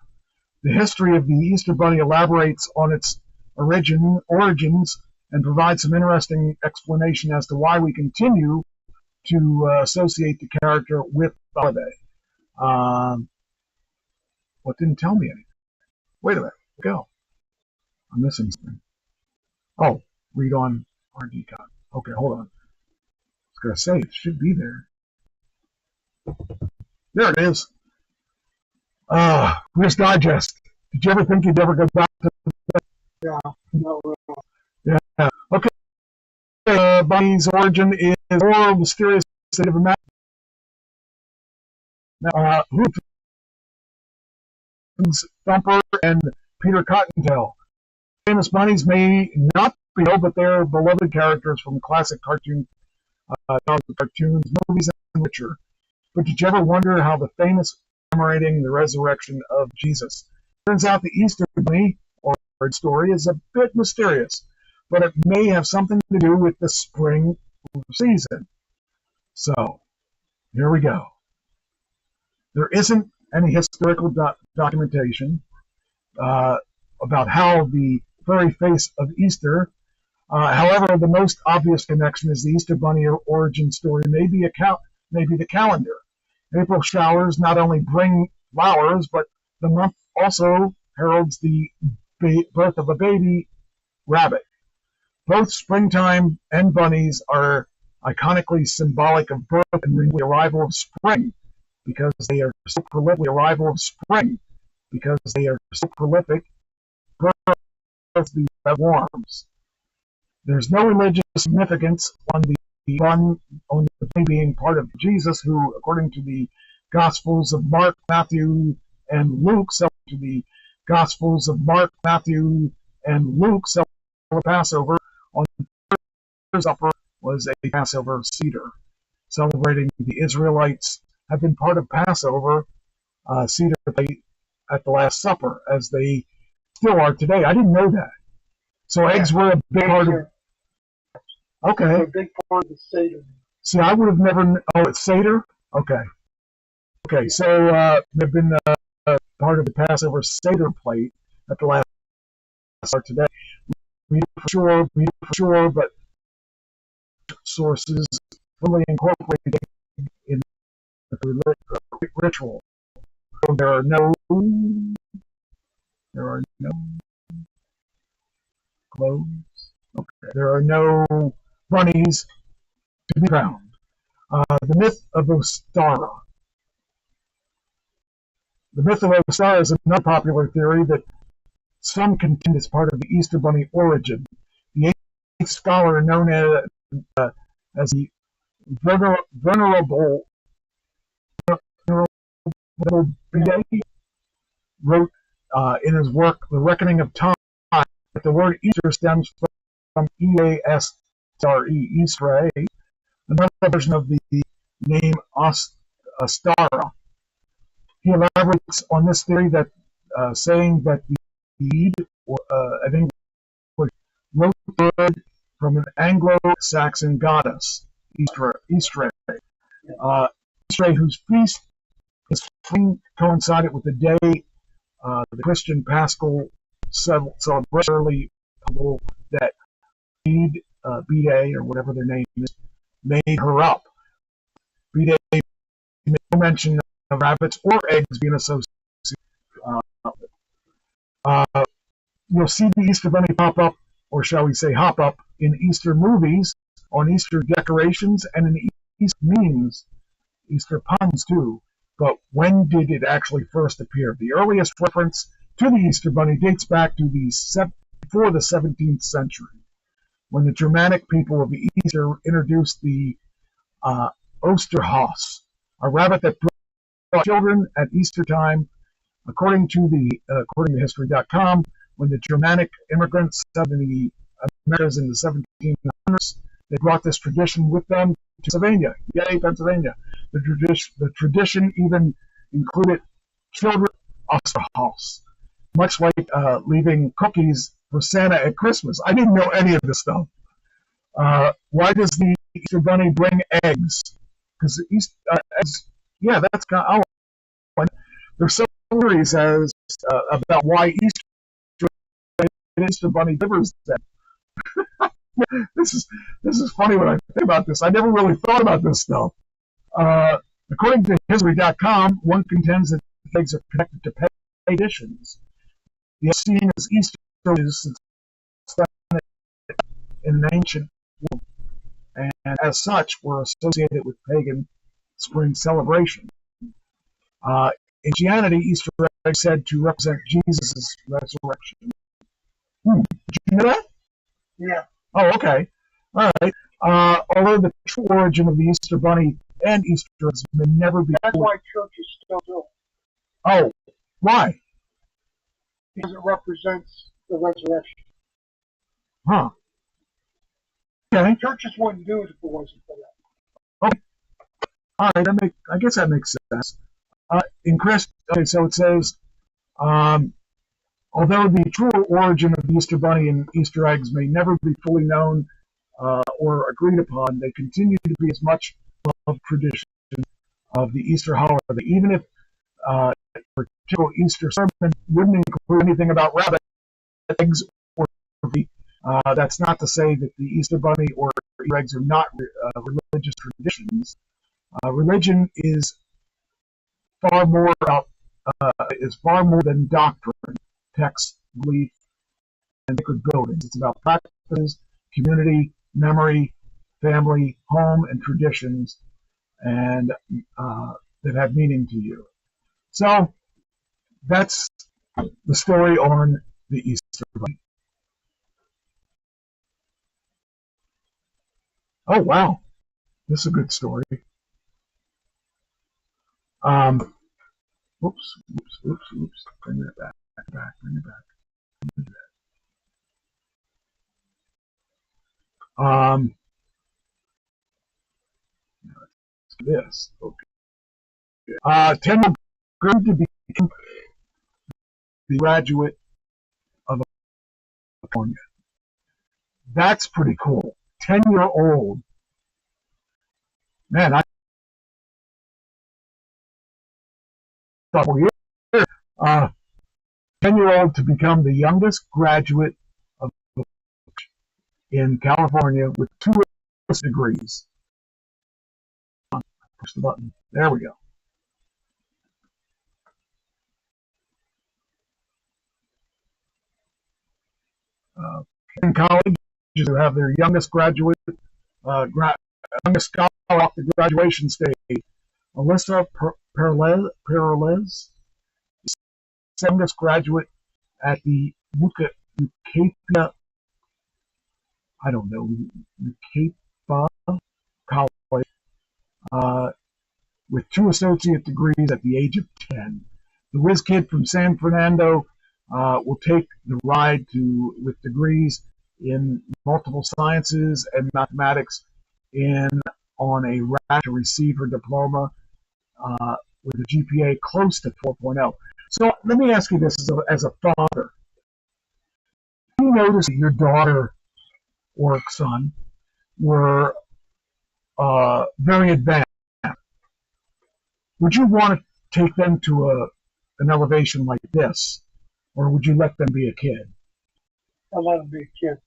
The history of the Easter Bunny elaborates on its origins and provides some interesting explanation as to why we continue to associate the character with the holiday. What didn't tell me anything? Wait a minute. Go. I'm missing something. Oh, read on RDCon. Okay, hold on. I was going to say, it should be there. There it is. Reader's Digest. Did you ever think you'd ever go back to that? Yeah, no, Yeah. Okay. Bunny's origin is more mysterious than ever met. Thumper and Peter Cottontail. Famous bunnies may not be known, but they're beloved characters from classic cartoons, movies, and literature. But did you ever wonder how the famous commemorating the resurrection of Jesus? Turns out the Easter Bunny or story is a bit mysterious, but it may have something to do with the spring season. So, here we go. There isn't any historical documentation about how the very face of Easter. However, the most obvious connection is the Easter Bunny origin story may be the calendar. April showers not only bring flowers, but the month also heralds the birth of a baby rabbit. Both springtime and bunnies are iconically symbolic of birth and the arrival of spring, because they are so prolific. Birth the warms. There's no religious significance on the bunny being part of Jesus, who, according to the Gospels of Mark, Matthew, and Luke, to the Gospels of Mark, Matthew, and Luke, celebrate Passover on the first supper was a Passover Seder, celebrating the Israelites have been part of Passover Seder at the Last Supper, as they still are today. I didn't know that. So eggs were a big part of. Okay. They're a big part of the Seder. See, I would have never. Oh, it's Seder. Okay. Okay. So they've been part of the Passover Seder plate at the Last Supper today. We know for sure, but sources really incorporated in the ritual. So there are no clothes. Okay. There are no bunnies to be found. The myth of Ostara. The myth of Ostara is another popular theory that some contend is part of the Easter Bunny origin. The ancient scholar known as the Venerable Bede wrote in his work The Reckoning of Time that the word Easter stems from E-A-S-R-E, Easter, another version of the name Ostara. He elaborates on this theory that saying that the deed, an English wrote the word from an Anglo-Saxon goddess, Easter, whose feast is coincided with the day the Christian Paschal celebration that Bede, or whatever their name is, made her up. Bede made no mention of rabbits or eggs being associated. You'll see the Easter Bunny pop up, or shall we say hop up, in Easter movies, on Easter decorations, and in Easter memes, Easter puns too. But when did it actually first appear? The earliest reference to the Easter Bunny dates back to before the 17th century, when the Germanic people of Easter introduced the Osterhaus, a rabbit that brought children at Easter time. According to History.com, when the Germanic immigrants settled in the Americas in the 1700s, they brought this tradition with them to Pennsylvania. Yay, Pennsylvania! The tradition even included children Osterhaus, much like leaving cookies for Santa at Christmas. I didn't know any of this stuff. Why does the Easter Bunny bring eggs? Because eggs, yeah, that's kind of. There's some theories about why Easter Bunny delivers them. This is funny when I think about this. I never really thought about this stuff. According to History.com, one contends that eggs are connected to traditions. The seen as Easter is in an ancient world, and as such were associated with pagan spring celebration. In Christianity, Easter egg is said to represent Jesus' resurrection. Did you know that? Yeah. Oh, okay. All right. Although the true origin of the Easter Bunny and Easter eggs may never be. That's why churches still do it. Oh, why? Because it represents the resurrection. Huh. Okay. Churches wouldn't do it if it wasn't for that. Okay. All right. I guess that makes sense. In Christ, okay, so it says, although the true origin of the Easter Bunny and Easter eggs may never be fully known or agreed upon, they continue to be as much of tradition of the Easter holiday, even if a typical Easter sermon wouldn't include anything about rabbit eggs or the. That's not to say that the Easter Bunny or Easter eggs are not religious traditions. Religion is far more than doctrine, text, belief, and sacred buildings. It's about practices, community, memory, family, home, and traditions, and that have meaning to you. So that's the story on the Easter Bunny. Oh, wow. This is a good story. Oops. Bring it back. Bring it back. This. Okay. 10 going to become the graduate of California. That's pretty cool. 10-year-old. Man, I thought, well, yeah. 10-year-old to become the youngest graduate of in California with 2 degrees. Push the button. There we go. In college, who have their youngest graduate, youngest scholar off the graduation stage, Alyssa Peralez, youngest graduate at the Ucapia, I don't know, Ucapa College, with 2 associate degrees at the age of 10. The whiz kid from San Fernando will take the ride with degrees in multiple sciences and mathematics on a rack to receive her diploma with a GPA close to 4.0. So let me ask you this as a father. You notice that your daughter or son were very advanced. Would you want to take them to an elevation like this, or would you let them be a kid? I let them be a kid.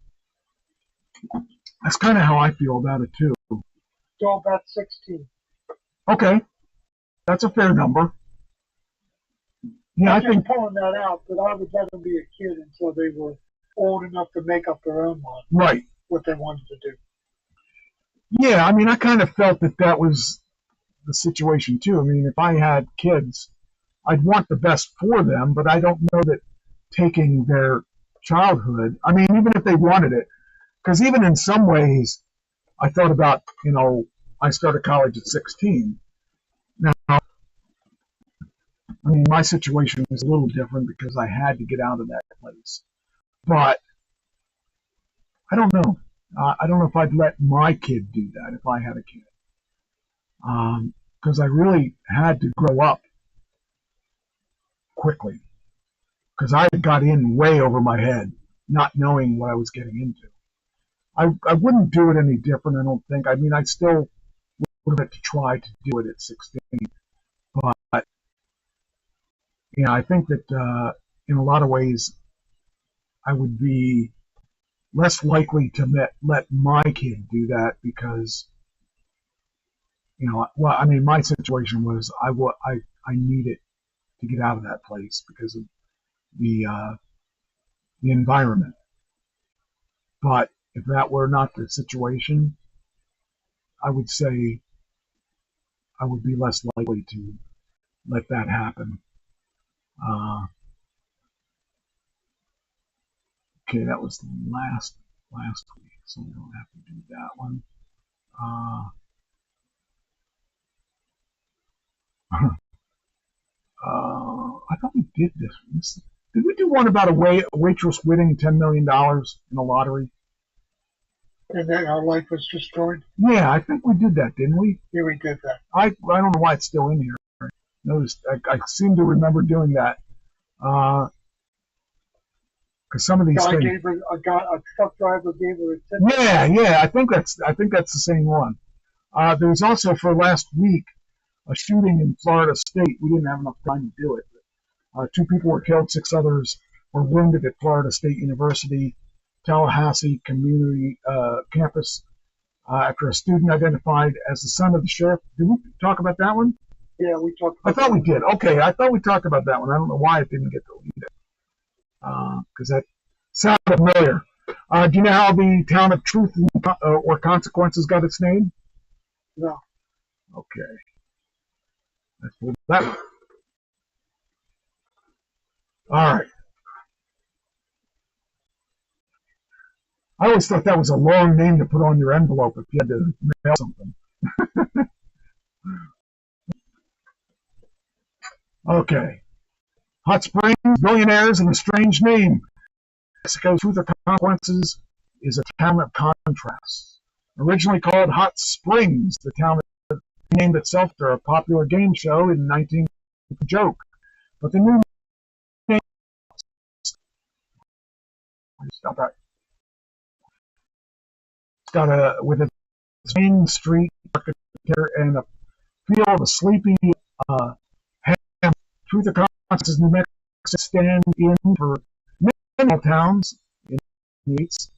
That's kind of how I feel about it too. So about 16. Okay, that's a fair number. Yeah, I'm just pulling that out, but I would let them be a kid until they were old enough to make up their own mind. Right. What they wanted to do. Yeah, I mean, I kind of felt that was the situation too. I mean, if I had kids, I'd want the best for them, but I don't know that taking their childhood, I mean, even if they wanted it, because even in some ways, I thought about, I started college at 16. Now, I mean, my situation was a little different because I had to get out of that place. But I don't know. I don't know if I'd let my kid do that if I had a kid. Because I really had to grow up quickly. Because I got in way over my head, not knowing what I was getting into. I wouldn't do it any different, I don't think. I mean, I still would have to try to do it at 16. But, I think that in a lot of ways, I would be less likely to let my kid do that because, well, I mean, my situation was I needed to get out of that place because of the environment. But if that were not the situation, I would say I would be less likely to let that happen. Okay, that was the last week, so we don't have to do that one. I thought we did this. Did we do one about a waitress winning $10 million in a lottery? And then our life was destroyed? Yeah, I think we did that, didn't we? Yeah, we did that. I don't know why it's still in here. I seem to remember doing that. Because some of these things. A truck driver gave her a tip. Yeah. I think that's the same one. There was also for last week a shooting in Florida State. We didn't have enough time to do it. 2 people were killed, 6 others were wounded at Florida State University, Tallahassee community campus after a student identified as the son of the sheriff. Did we talk about that one? Yeah, we talked about I thought we did. Okay, I thought we talked about that one. I don't know why it didn't get deleted. Because that sounded familiar. Do you know how the town of Truth or Consequences got its name? No. Okay. Let's move that one. All right. I always thought that was a long name to put on your envelope if you had to mail something. Okay. Hot Springs, Millionaires, and a Strange Name. Mexico's Truth or Consequences is a town of contrasts. Originally called Hot Springs, the town named itself after a popular game show in 19 joke. But the new name stop that. It's got with its main street architecture and a feel of a sleepy ham. Truth or Consequences, New Mexico stand in for many towns in meets.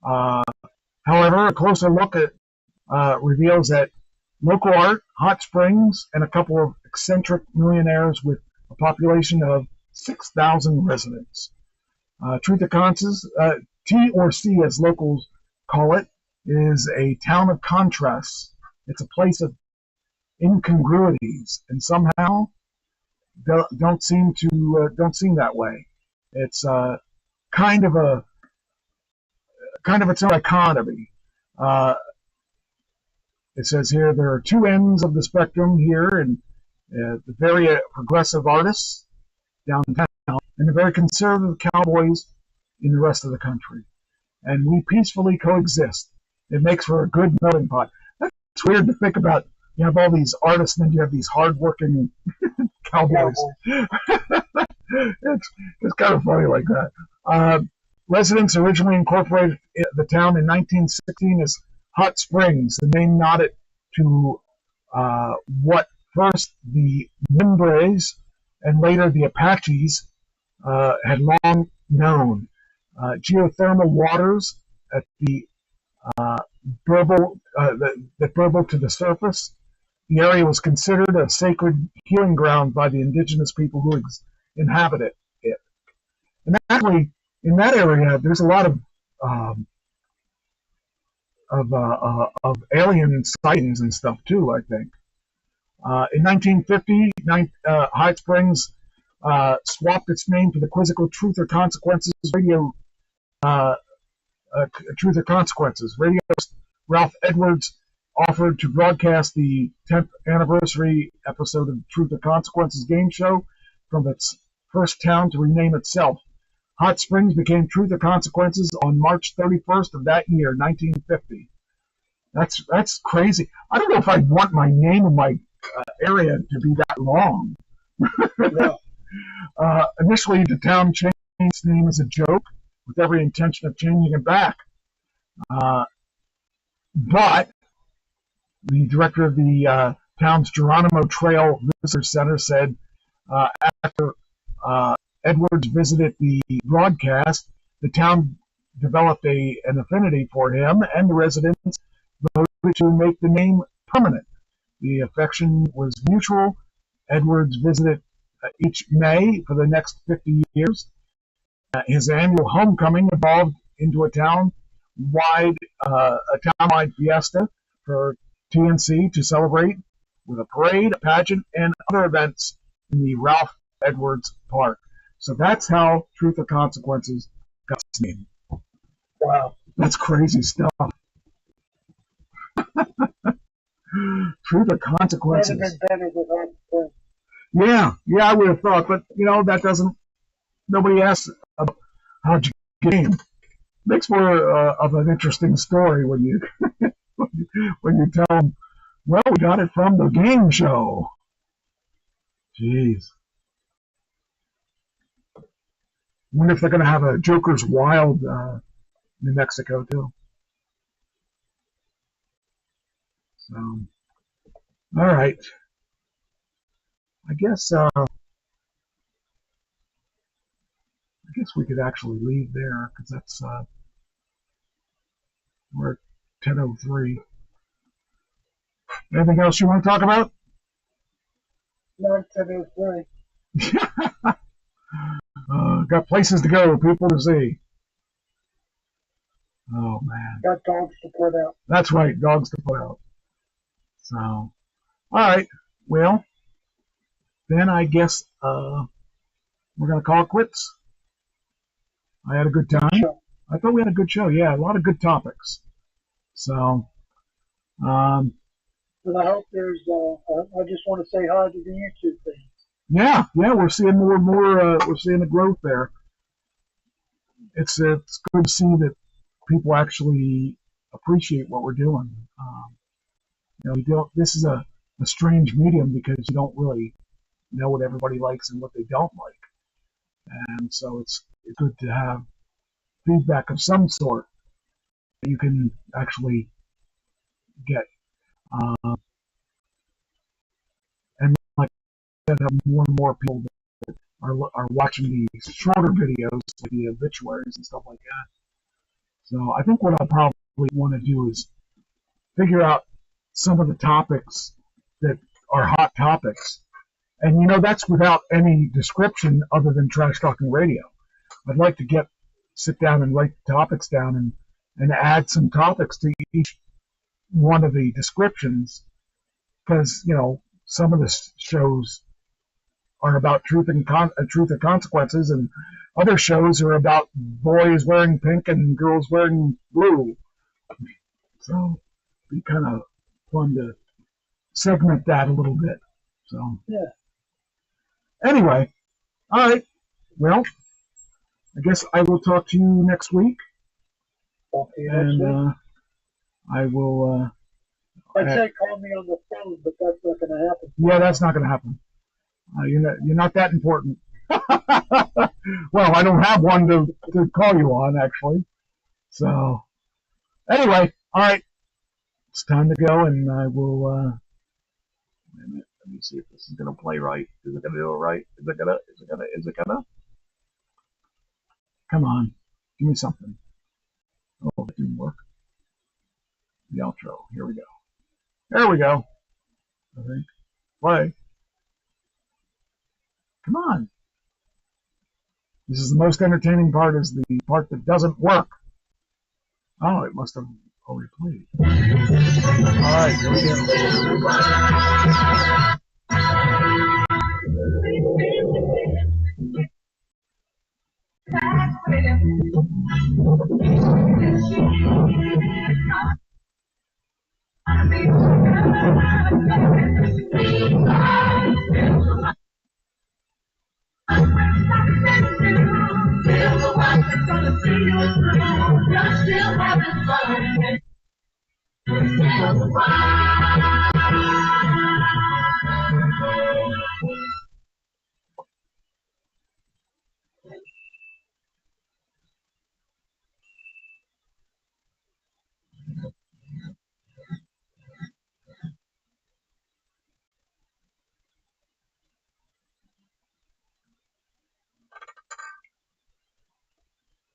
However, a closer look at reveals that local art, hot springs, and a couple of eccentric millionaires with a population of 6,000 residents. Truth or Consequences, T or C as locals call it, is a town of contrasts. It's a place of incongruities, and somehow don't seem that way. It's kind of its own economy. It says here there are two ends of the spectrum here, and the very progressive artists downtown and the very conservative cowboys in the rest of the country. And we peacefully coexist. It makes for a good melting pot. That's weird to think about. You have all these artists, and then you have these hardworking cowboys. It's kind of funny like that. Residents originally incorporated the town in 1916 as Hot Springs. The name nodded to what first the Mimbres and later the Apaches had long known. Geothermal waters at the that burbled to the surface. The area was considered a sacred healing ground by the indigenous people who inhabited it. And actually, in that area, there's a lot of alien sightings and stuff too, I think. In 1950, Hot Springs swapped its name to the quizzical Truth or Consequences radio. Truth or Consequences. Radio host Ralph Edwards offered to broadcast the 10th anniversary episode of Truth or Consequences game show from its first town to rename itself. Hot Springs became Truth or Consequences on March 31st of that year, 1950. That's crazy. I don't know if I'd want my name in my area to be that long. Initially, the town changed its name as a joke, with every intention of changing it back. But the director of the town's Geronimo Trail Visitor Center said after Edwards visited the broadcast, the town developed an affinity for him, and the residents voted to make the name permanent. The affection was mutual. Edwards visited each May for the next 50 years. His annual homecoming evolved into a town-wide fiesta for TNC to celebrate with a parade, a pageant, and other events in the Ralph Edwards Park. So that's how Truth or Consequences got its name. Wow. That's crazy stuff. Truth or Consequences. Would have been better with that. Yeah, I would have thought, but that doesn't. Nobody asks about how'd you get in. Makes more of an interesting story when you when you tell them, well, we got it from the game show. Jeez. Wonder if they're going to have a Joker's Wild New Mexico too. So, all right. I guess we could actually leave there because that's we're at 10:03. Anything else you want to talk about? Not 10:03. Got places to go, people to see. Oh man. Got dogs to put out. That's right, dogs to put out. So, all right. Well, then I guess we're gonna call it quits. I had a good time. Sure. I thought we had a good show. Yeah, a lot of good topics. So, And I hope there's. I just want to say hi to the YouTube thing. yeah, we're seeing more and more. We're seeing the growth there. It's good to see that people actually appreciate what we're doing. You know, this is a strange medium because you don't really know what everybody likes and what they don't like, and so it's good to have feedback of some sort that you can actually get. And like I said, more and more people are watching these shorter videos, like the obituaries and stuff like that. So I think what I'll probably want to do is figure out some of the topics that are hot topics. And, you know, that's without any description other than Trash Talking Radio. I'd like to sit down and write the topics down and add some topics to each one of the descriptions because, you know, some of the shows are about truth and consequences, and other shows are about boys wearing pink and girls wearing blue. So it'd be kind of fun to segment that a little bit. So yeah. Anyway, all right. Well, I guess I will talk to you next week, and I will. I'd say call me on the phone, but that's not going to happen. Yeah, that's not going to happen. You're not that important. Well, I don't have one to call you on, actually. So, anyway, all right. It's time to go, and I will. Wait a minute. Let me see if this is going to play right. Is it going to do it right? Is it going to? Come on. Give me something. Oh, it didn't work. The outro. Here we go. There we go. I think. Play. Come on. This is the most entertaining part, is the part that doesn't work. Oh, it must have already played. All right, here we go. You're still having fun.